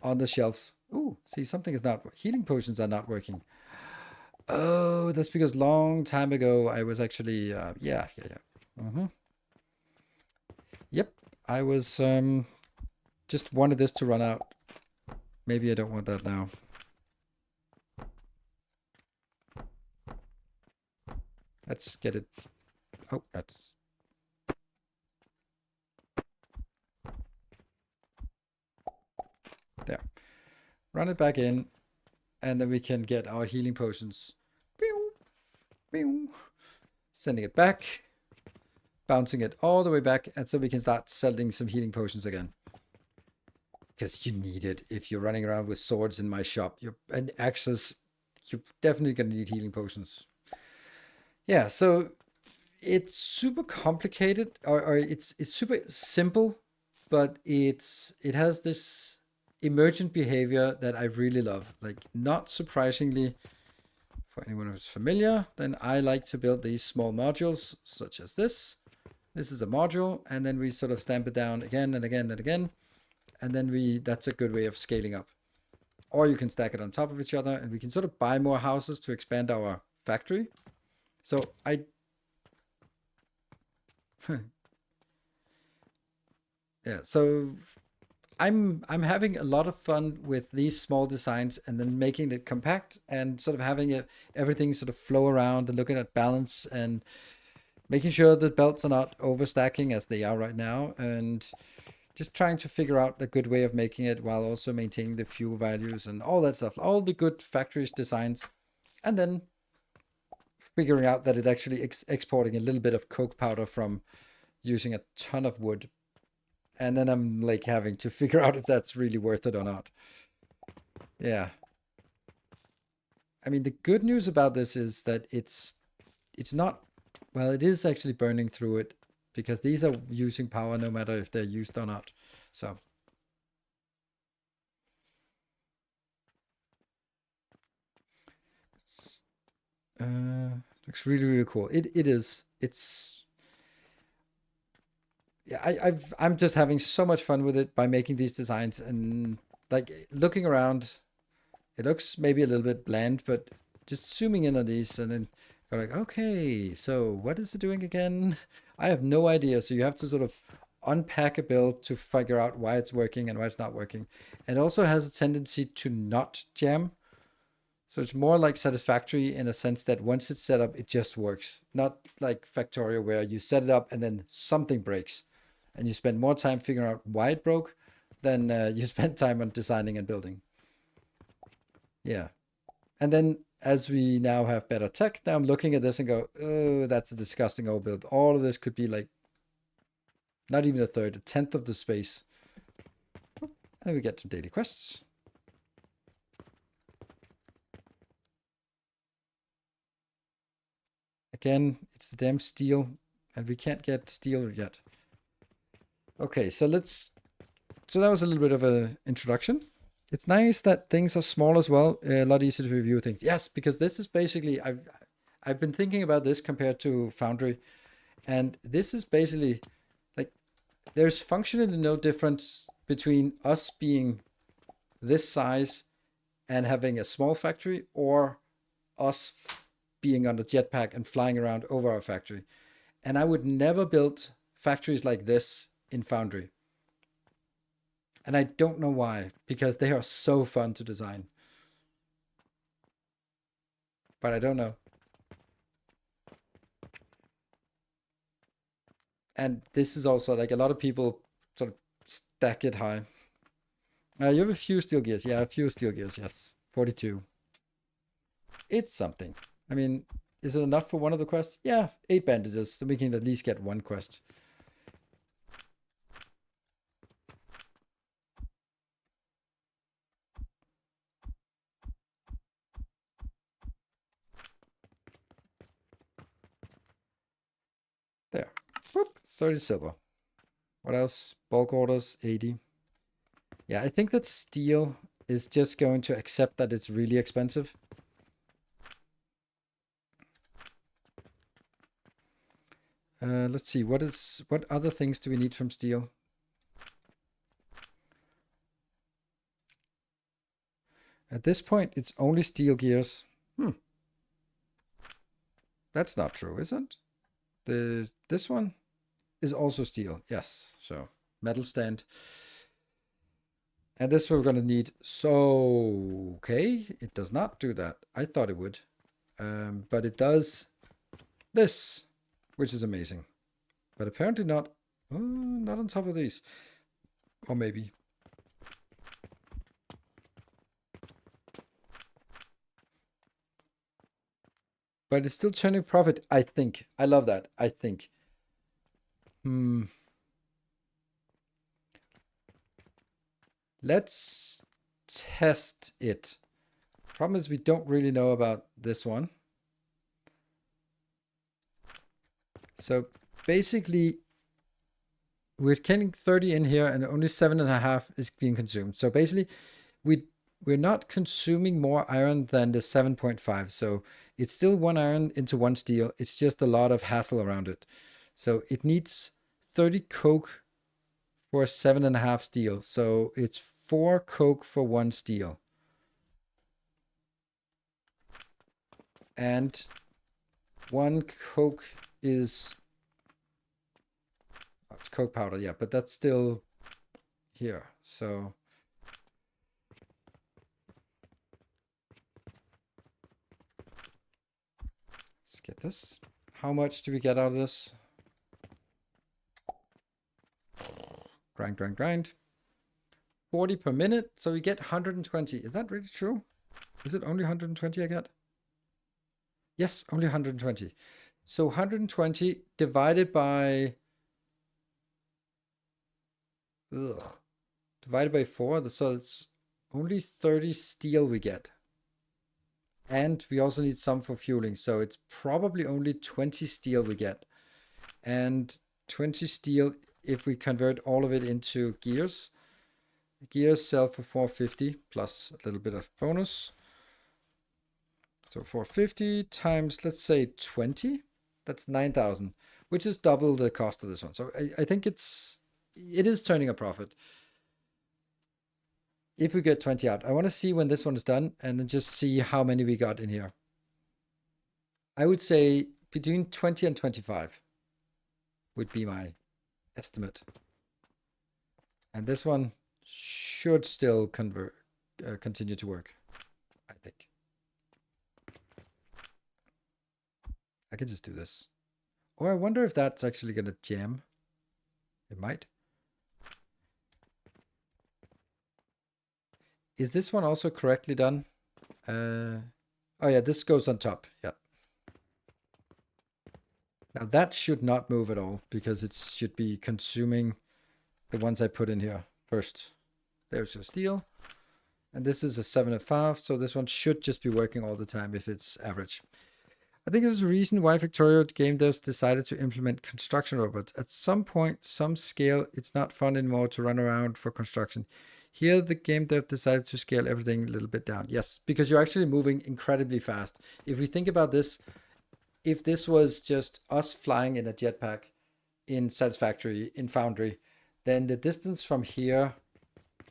on the shelves. Ooh, see, something is not, healing potions are not working. Oh, that's because long time ago I was actually, yeah. Yep, I was, just wanted this to run out. Maybe I don't want that now. Let's get it. Oh, that's... There. Run it back in, and then we can get our healing potions. Pew, pew. Sending it back, bouncing it all the way back, and so we can start selling some healing potions again. Because you need it if you're running around with swords in my shop. And axes, you're definitely going to need healing potions. Yeah, so it's super complicated, or it's super simple, but it has this emergent behavior that I really love. Like, not surprisingly, for anyone who's familiar, then I like to build these small modules, such as this. This is a module, and then we sort of stamp it down again and again and again. And then that's a good way of scaling up. Or you can stack it on top of each other, and we can sort of buy more houses to expand our factory. So yeah, so I'm having a lot of fun with these small designs, and then making it compact and sort of having everything sort of flow around, and looking at balance and making sure that belts are not overstacking as they are right now. And just trying to figure out the good way of making it while also maintaining the fuel values and all that stuff, all the good factory designs, and then figuring out that it actually exporting a little bit of coke powder from using a ton of wood. And then I'm like having to figure out if that's really worth it or not. Yeah. I mean, the good news about this is that it's not, well, it is actually burning through it because these are using power no matter if they're used or not. So looks really, really cool. It is. It's, yeah, I'm just having so much fun with it by making these designs and like looking around. It looks maybe a little bit bland, but just zooming in on these and then go like, okay, so what is it doing again? I have no idea. So you have to sort of unpack a build to figure out why it's working and why it's not working. And it also has a tendency to not jam. So it's more like Satisfactory in a sense that once it's set up, it just works. Not like Factorio where you set it up and then something breaks and you spend more time figuring out why it broke than you spend time on designing and building. Yeah. And then as we now have better tech, now I'm looking at this and go, oh, that's a disgusting old build. All of this could be like, not even a third, a tenth of the space. And we get some daily quests. Again, it's the damn steel, and we can't get steel yet. Okay, so that was a little bit of an introduction. It's nice that things are small as well, a lot easier to review things. Yes, because this is basically, I've been thinking about this compared to Foundry, and this is basically, like, there's functionally no difference between us being this size and having a small factory or us being on the jetpack and flying around over our factory. And I would never build factories like this in Foundry. And I don't know why, because they are so fun to design. But I don't know. And this is also like a lot of people sort of stack it high. You have a few steel gears. Yeah, a few steel gears. Yes. 42. It's something. I mean, is it enough for one of the quests? Yeah, 8 bandages. So we can at least get one quest. There. Whoop, 30 silver. What else? Bulk orders, 80. Yeah, I think that steel is just going to accept that it's really expensive. Let's see, what other things do we need from steel? At this point, it's only steel gears. That's not true, is it? This one is also steel. Yes, so metal stand. And this we're going to need. So, okay, it does not do that. I thought it would. But it does this, which is amazing. But apparently not on top of these. Or maybe. But it's still turning profit, I think. I love that. I think. Let's test it. Problem is we don't really know about this one. So basically, we're getting 30 in here and only 7.5 is being consumed. So basically, we're not consuming more iron than the 7.5. So it's still 1 iron into 1 steel. It's just a lot of hassle around it. So it needs 30 coke for 7.5 steel. So it's 4 coke for 1 steel. And 1 coke is, oh, it's coke powder, yeah, but that's still here. So let's get this. How much do we get out of this? Grind, grind, grind. 40 per minute, so we get 120. Is that really true? Is it only 120 I get? Yes, only 120. So 120 divided by... divided by 4, so it's only 30 steel we get. And we also need some for fueling, so it's probably only 20 steel we get. And 20 steel, if we convert all of it into gears, gears sell for 450 plus a little bit of bonus. So 450 times, let's say 20, that's 9,000, which is double the cost of this one. So I think it is turning a profit. If we get 20 out, I want to see when this one is done and then just see how many we got in here. I would say between 20 and 25 would be my estimate. And this one should still continue to work, I think. I could just do this. Or I wonder if that's actually going to jam. It might. Is this one also correctly done? Oh yeah, this goes on top. Yeah. Now that should not move at all because it should be consuming the ones I put in here first. There's your steel. And this is a 7.5, so this one should just be working all the time if it's average. I think there's a reason why Victoria game devs decided to implement construction robots. At some point, some scale, it's not fun anymore to run around for construction. Here, the game dev decided to scale everything a little bit down. Yes, because you're actually moving incredibly fast. If we think about this, if this was just us flying in a jetpack in Satisfactory, in Foundry, then the distance from here,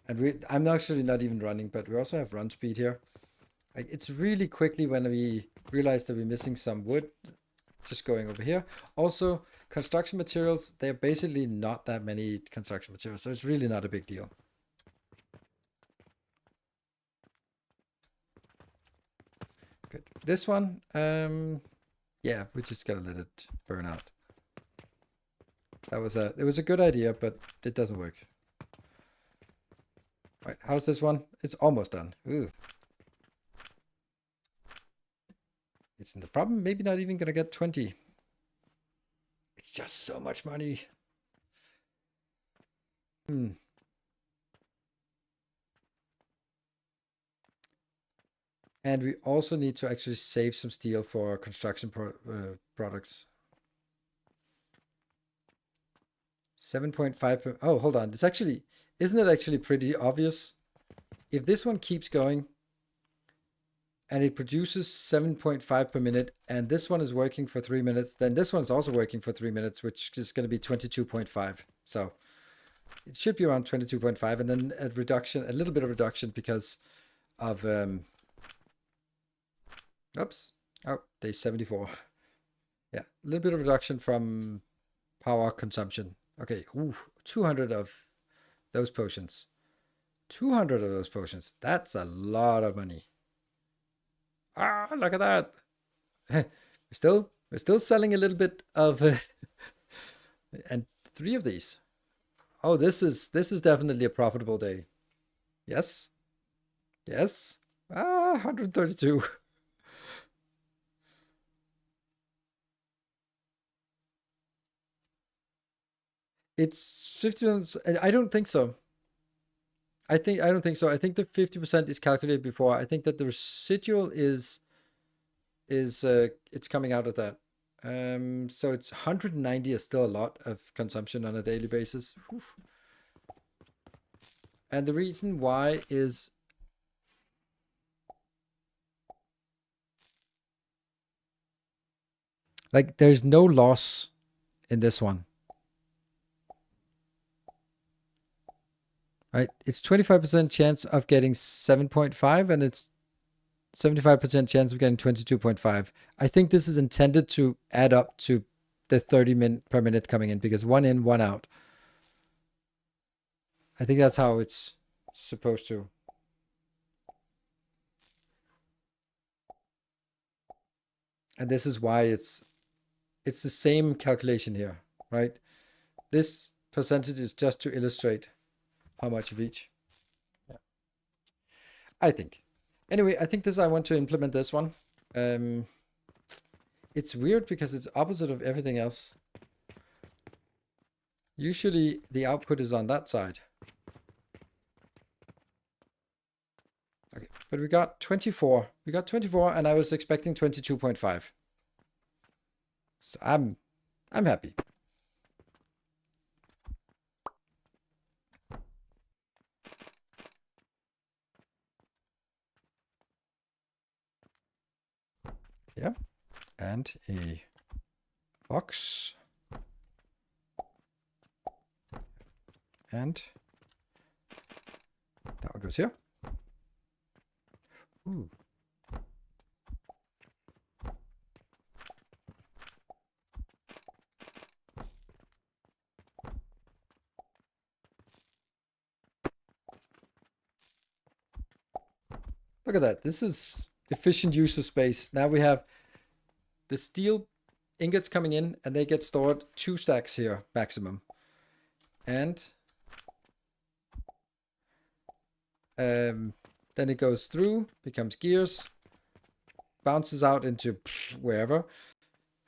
and I'm actually not even running, but we also have run speed here. Like, it's really quickly when we realize that we're missing some wood, just going over here. Also, construction materials, they're basically not that many construction materials, so it's really not a big deal. Good. This one, yeah, we just gotta let it burn out. It was a good idea, but it doesn't work. Right, how's this one? It's almost done. Ooh. It's in the problem, maybe not even gonna get 20. It's just so much money. And we also need to actually save some steel for construction products. 7.5. Oh, hold on. This actually, isn't it actually pretty obvious? If this one keeps going and it produces 7.5 per minute, and this one is working for 3 minutes, then this one is also working for 3 minutes, which is going to be 22.5. So it should be around 22.5, and then a reduction, a little bit of reduction because of oops. Oh, day 74. Yeah, a little bit of reduction from power consumption. Okay, ooh, 200 of those potions. 200 of those potions. That's a lot of money. Ah, look at that. we're still selling a little bit of and 3 of these. Oh, this is definitely a profitable day. Yes. Yes. 132. It's 50%. I don't think so. I don't think so. I think the 50% is calculated before. I think that the residual is it's coming out of that. So it's 190 is still a lot of consumption on a daily basis. Oof. And the reason why is like there's no loss in this one. Right? It's 25% chance of getting 7.5 and it's 75% chance of getting 22.5. I think this is intended to add up to the 30 per minute coming in because 1 in, 1 out. I think that's how it's supposed to. And this is why it's the same calculation here, right? This percentages just to illustrate how much of each. Yeah. I think. Anyway, I think I want to implement this one. It's weird because it's opposite of everything else. Usually the output is on that side. Okay, but we got 24. We got 24 and I was expecting 22.5. So I'm happy. Yeah. And a box. And that one goes here. Ooh. Look at that. This is efficient use of space. Now we have the steel ingots coming in and they get stored 2 stacks here maximum. And then it goes through, becomes gears, bounces out into wherever.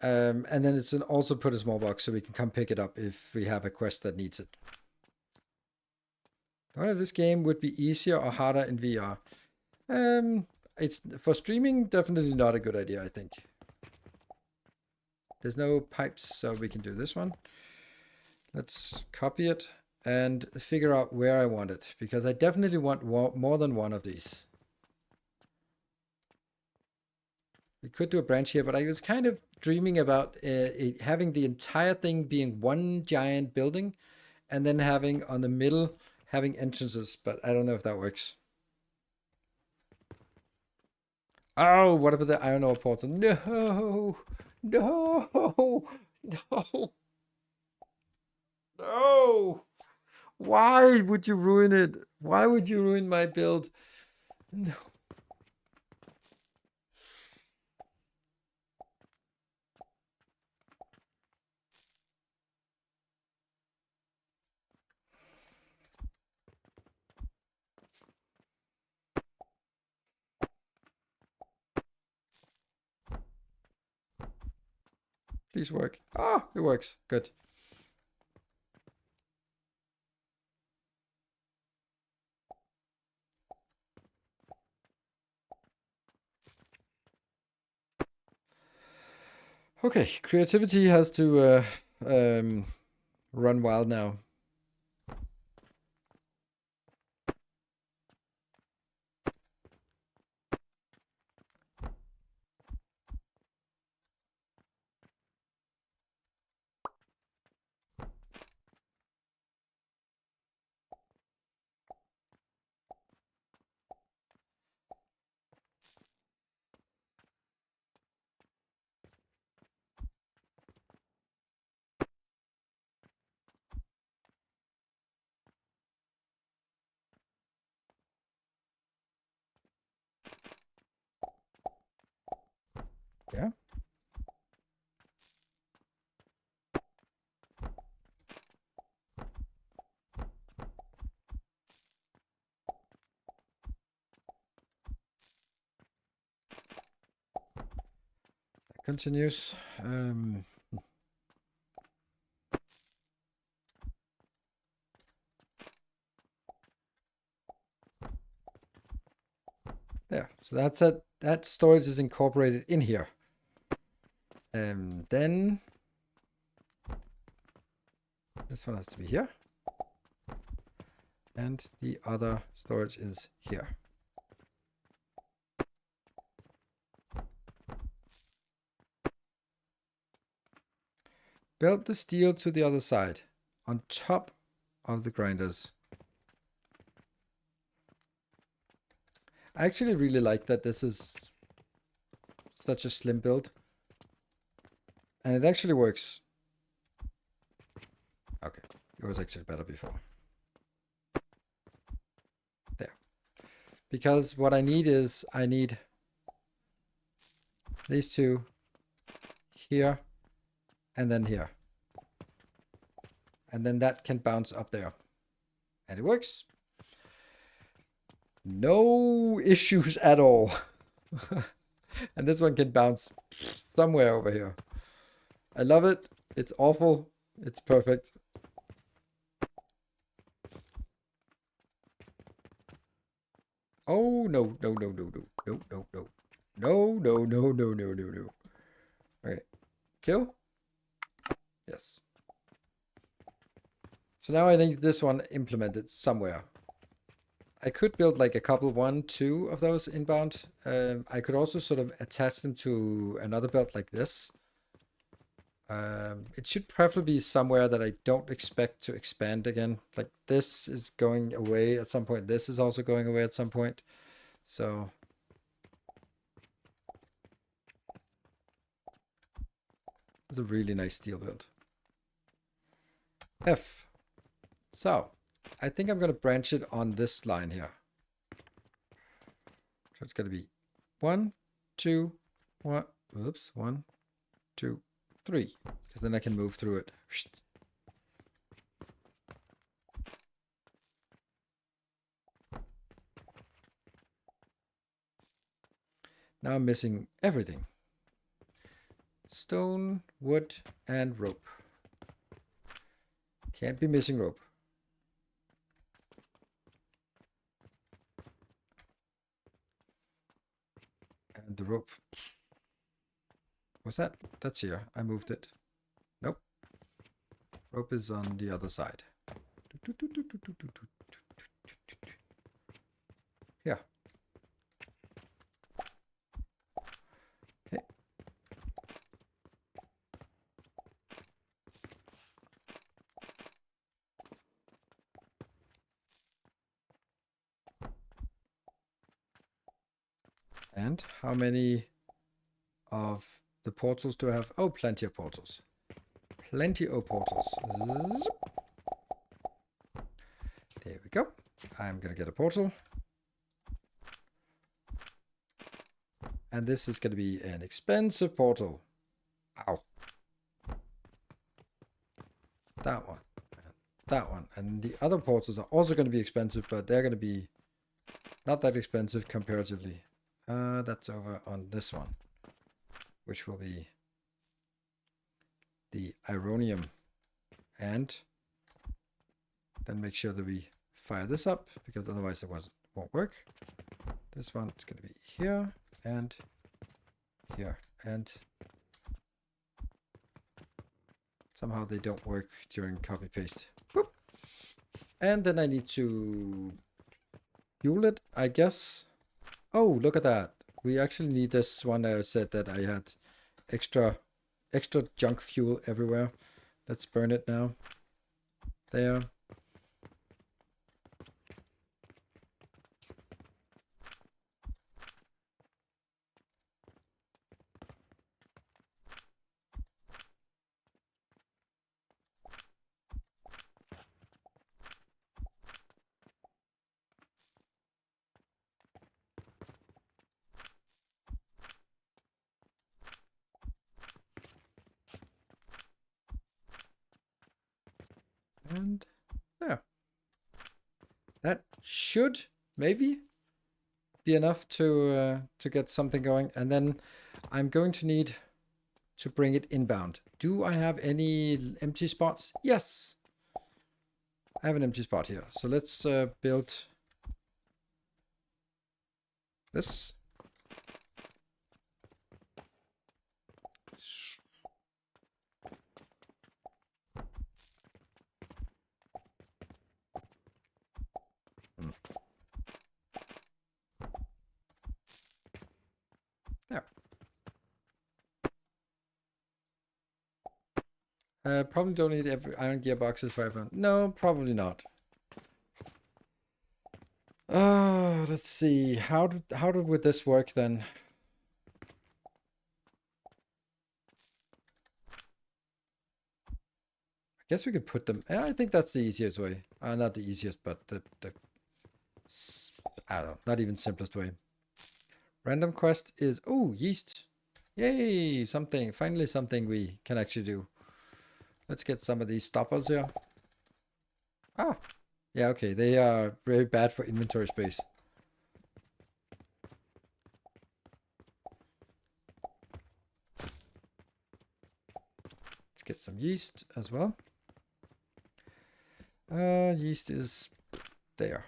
And then it's also put a small box so we can come pick it up if we have a quest that needs it. I wonder if this game would be easier or harder in VR. It's for streaming, definitely not a good idea, I think. There's no pipes, so we can do this one. Let's copy it and figure out where I want it, because I definitely want more than one of these. We could do a branch here, but I was kind of dreaming about having the entire thing being one giant building and then having on the middle having entrances, but I don't know if that works. Oh, what about the iron ore portal? No, no, no, no. Why would you ruin it? Why would you ruin my build? No. Please work. Ah, it works. Good. Okay, creativity has to run wild now. Yeah. That continues. There. So that's it. That storage is incorporated in here. Then this one has to be here. And the other storage is here. Build the steel to the other side on top of the grinders. I actually really like that this is such a slim build. And it actually works. Okay, it was actually better before. There. Because what I need is, I need these two here and then here. And then that can bounce up there. And it works. No issues at all. And this one can bounce somewhere over here. I love it. It's awful. It's perfect. Oh, no, no, no, no, no, no, no, no. No, no, no, no, no, no, no. Okay. Kill? Yes. So now I need this one implemented somewhere. I could build like a couple, 1, 2 of those inbound. I could also sort of attach them to another build like this. It should preferably be somewhere that I don't expect to expand again. Like this is going away at some point. This is also going away at some point. So it's a really nice steel build. F. So I think I'm going to branch it on this line here. So it's going to be 1, 2, 1. Oops, 1, 2, 3. Because then I can move through it. Now I'm missing everything. Stone, wood, and rope. Can't be missing rope. And the rope. What's that? That's here. I moved it. Nope. Rope is on the other side. Here. Okay. And how many of the portals do I have? Oh, plenty of portals. Plenty of portals. There we go. I'm going to get a portal. And this is going to be an expensive portal. Ow. That one. And that one. And the other portals are also going to be expensive, but they're going to be not that expensive comparatively. That's over on this one, which will be the Ironium. And then make sure that we fire this up, because otherwise it won't work. This one is going to be here and here. And somehow they don't work during copy paste. Boop. And then I need to fuel it, I guess. Oh, look at that. We actually need this one that I said that I had extra junk fuel everywhere. Let's burn it now. There. And there. That should maybe be enough to get something going. And then I'm going to need to bring it inbound. Do I have any empty spots? Yes. I have an empty spot here. So let's build this. There. Probably don't need every iron gearboxes for everyone. No, probably not. Let's see. How would this work then? I guess we could put them. I think that's the easiest way. Not the easiest, but the I don't know, not even simplest way. Random quest is yeast. Yay! Something. Finally, something we can actually do. Let's get some of these stoppers here. Ah, yeah, okay. They are very bad for inventory space. Let's get some yeast as well. Yeast is there.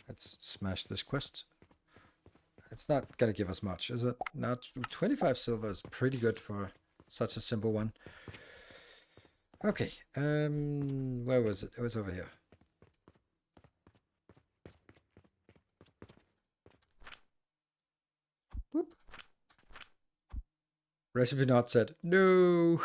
Let's smash this quest. It's not gonna give us much, is it? Now 25 silver is pretty good for such a simple one. Okay, where was it? It was over here. Whoop. Recipe not set. No.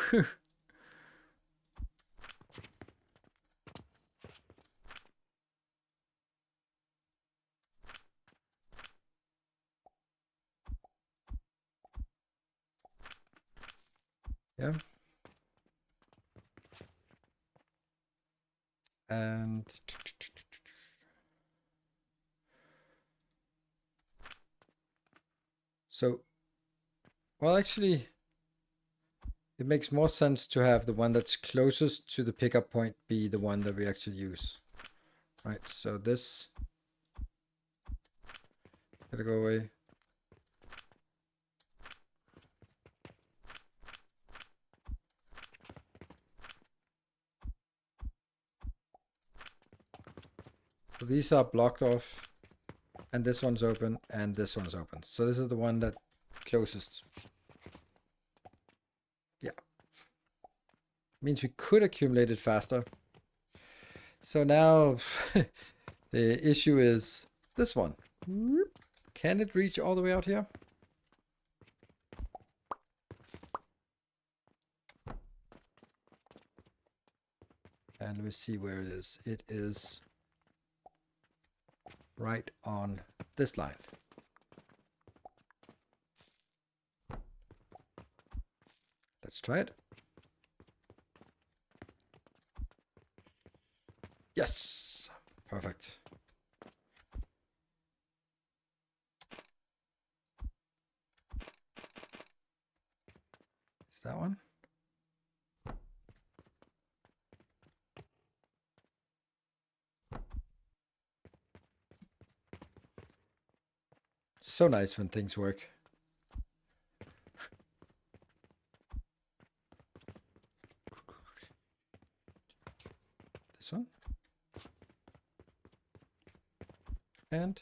Yeah. And so, well, actually, it makes more sense to have the one that's closest to the pickup point be the one that we actually use. Right, so this gotta go away. So these are blocked off, and this one's open, and this one's open. So this is the one that closest. Yeah. Means we could accumulate it faster. So now the issue is this one. Can it reach all the way out here? And let me see where it is. It is right on this line. Let's try it. Yes, perfect. Is that one? So nice when things work. This one. And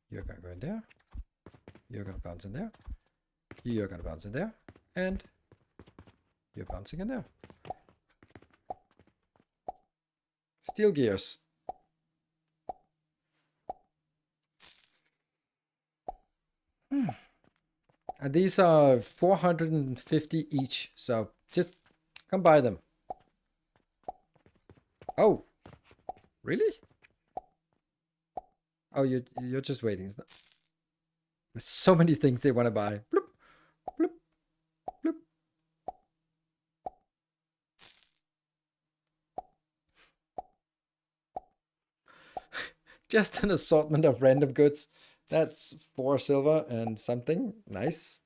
you're gonna go in there. You're gonna bounce in there. You're gonna bounce in there. And you're bouncing in there. Steel gears. And these are 450 each. So just come buy them. Oh, really? Oh, you're just waiting. There's so many things they want to buy. Bloop, bloop, bloop. Just an assortment of random goods. That's 4 silver and something. Nice.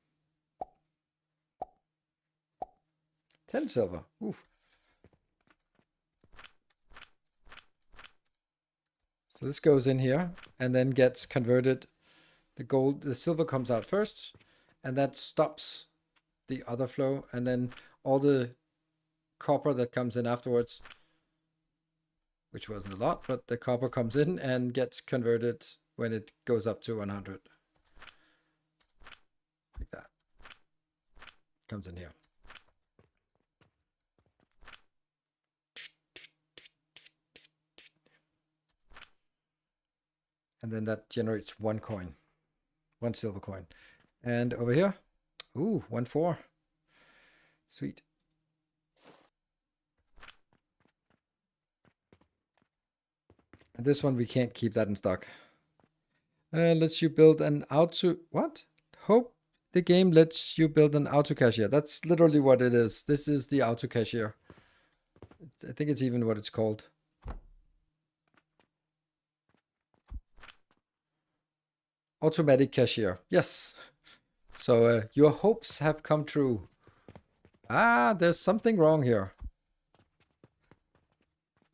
10 silver. Oof. So this goes in here and then gets converted. The silver comes out first, and that stops the other flow, and then all the copper that comes in afterwards, which wasn't a lot, but the copper comes in and gets converted when it goes up to 100. Like that. Comes in here. And then that generates 1 coin. 1 silver coin. And over here, ooh, 1 4. Sweet. And this one, we can't keep that in stock. Lets you build an auto... What? Hope the game lets you build an auto cashier. That's literally what it is. This is the auto cashier. I think it's even what it's called. Automatic cashier. Yes. So your hopes have come true. Ah, there's something wrong here.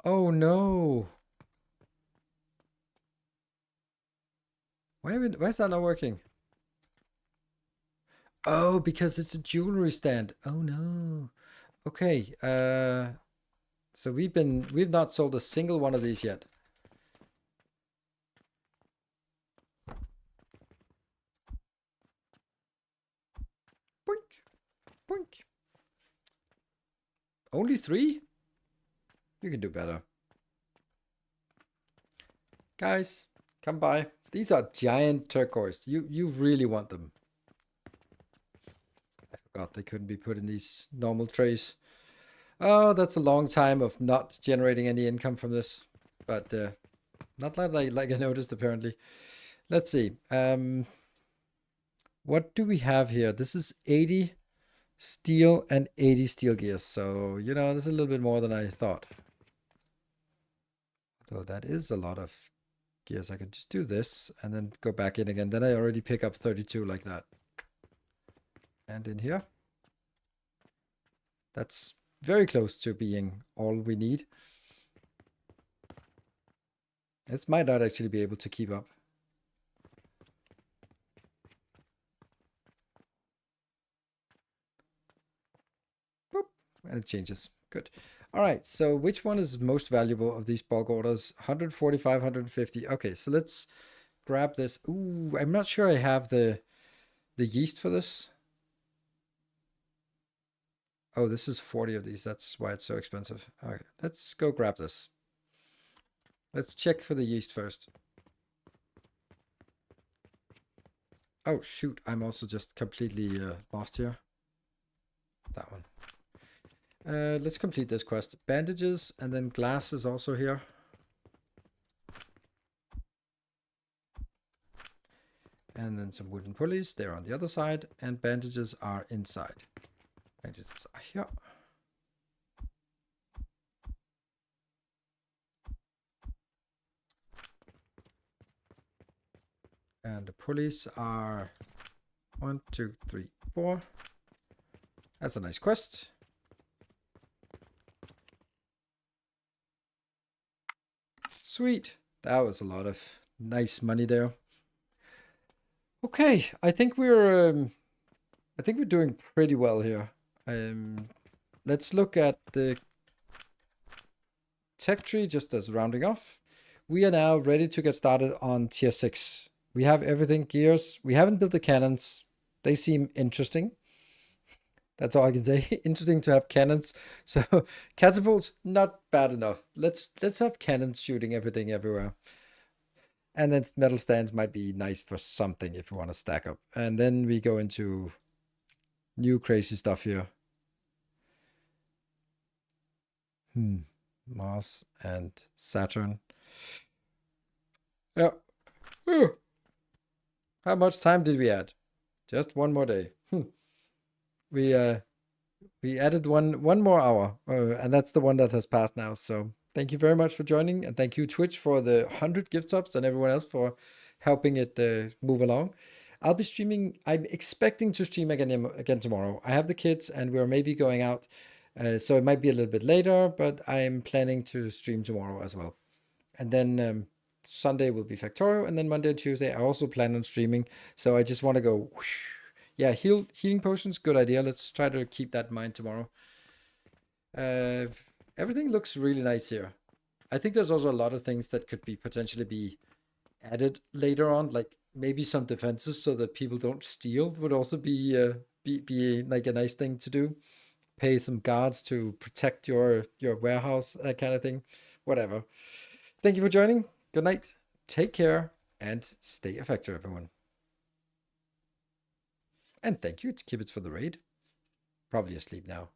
Oh no. Why is that not working? Oh, because it's a jewelry stand. Oh no. Okay. So we've not sold a single one of these yet. Boink. Boink. Only 3? You can do better. Guys, come by. These are giant turquoise. You really want them. I forgot they couldn't be put in these normal trays. Oh, that's a long time of not generating any income from this. But not like I noticed apparently. Let's see. What do we have here? This is 80 steel and 80 steel gears. So, you know, this is a little bit more than I thought. So that is a lot of gears. I can just do this and then go back in again. Then I already pick up 32 like that. And in here. That's very close to being all we need. This might not actually be able to keep up. Boop, and it changes. Good. All right, so which one is most valuable of these bulk orders? 145, 150. Okay, so let's grab this. Ooh, I'm not sure I have the yeast for this. Oh, this is 40 of these. That's why it's so expensive. All right, let's go grab this. Let's check for the yeast first. Oh, shoot. I'm also just completely lost here. That one. Let's complete this quest. Bandages and then glass is also here. And then some wooden pulleys. They're on the other side. And bandages are inside. Bandages are here. And the pulleys are 1, 2, 3, 4. That's a nice quest. Sweet. That was a lot of nice money there. Okay, I think we're doing pretty well here. Let's look at the tech tree just as rounding off. We are now ready to get started on tier 6. We have everything, gears. We haven't built the cannons. They seem interesting. That's all I can say. Interesting to have cannons. So catapults, not bad enough. Let's have cannons shooting everything everywhere. And then metal stands might be nice for something if you want to stack up. And then we go into new crazy stuff here. Mars and Saturn. Yeah. How much time did we add? Just one more day. We added one more hour, and that's the one that has passed now. So thank you very much for joining, and thank you Twitch for the 100 gift subs and everyone else for helping it move along. I'll be streaming. I'm expecting to stream again tomorrow. I have the kids, and we're maybe going out, so it might be a little bit later. But I'm planning to stream tomorrow as well, and then Sunday will be Factorio, and then Monday and Tuesday I also plan on streaming. So I just want to go. Whoosh. Yeah, healing potions, good idea. Let's try to keep that in mind tomorrow. Everything looks really nice here. I think there's also a lot of things that could be potentially be added later on, like maybe some defenses so that people don't steal would also be like a nice thing to do. Pay some guards to protect your warehouse, that kind of thing. Whatever. Thank you for joining. Good night. Take care and stay effective, everyone. And thank you to Kibbitz for the raid. Probably asleep now.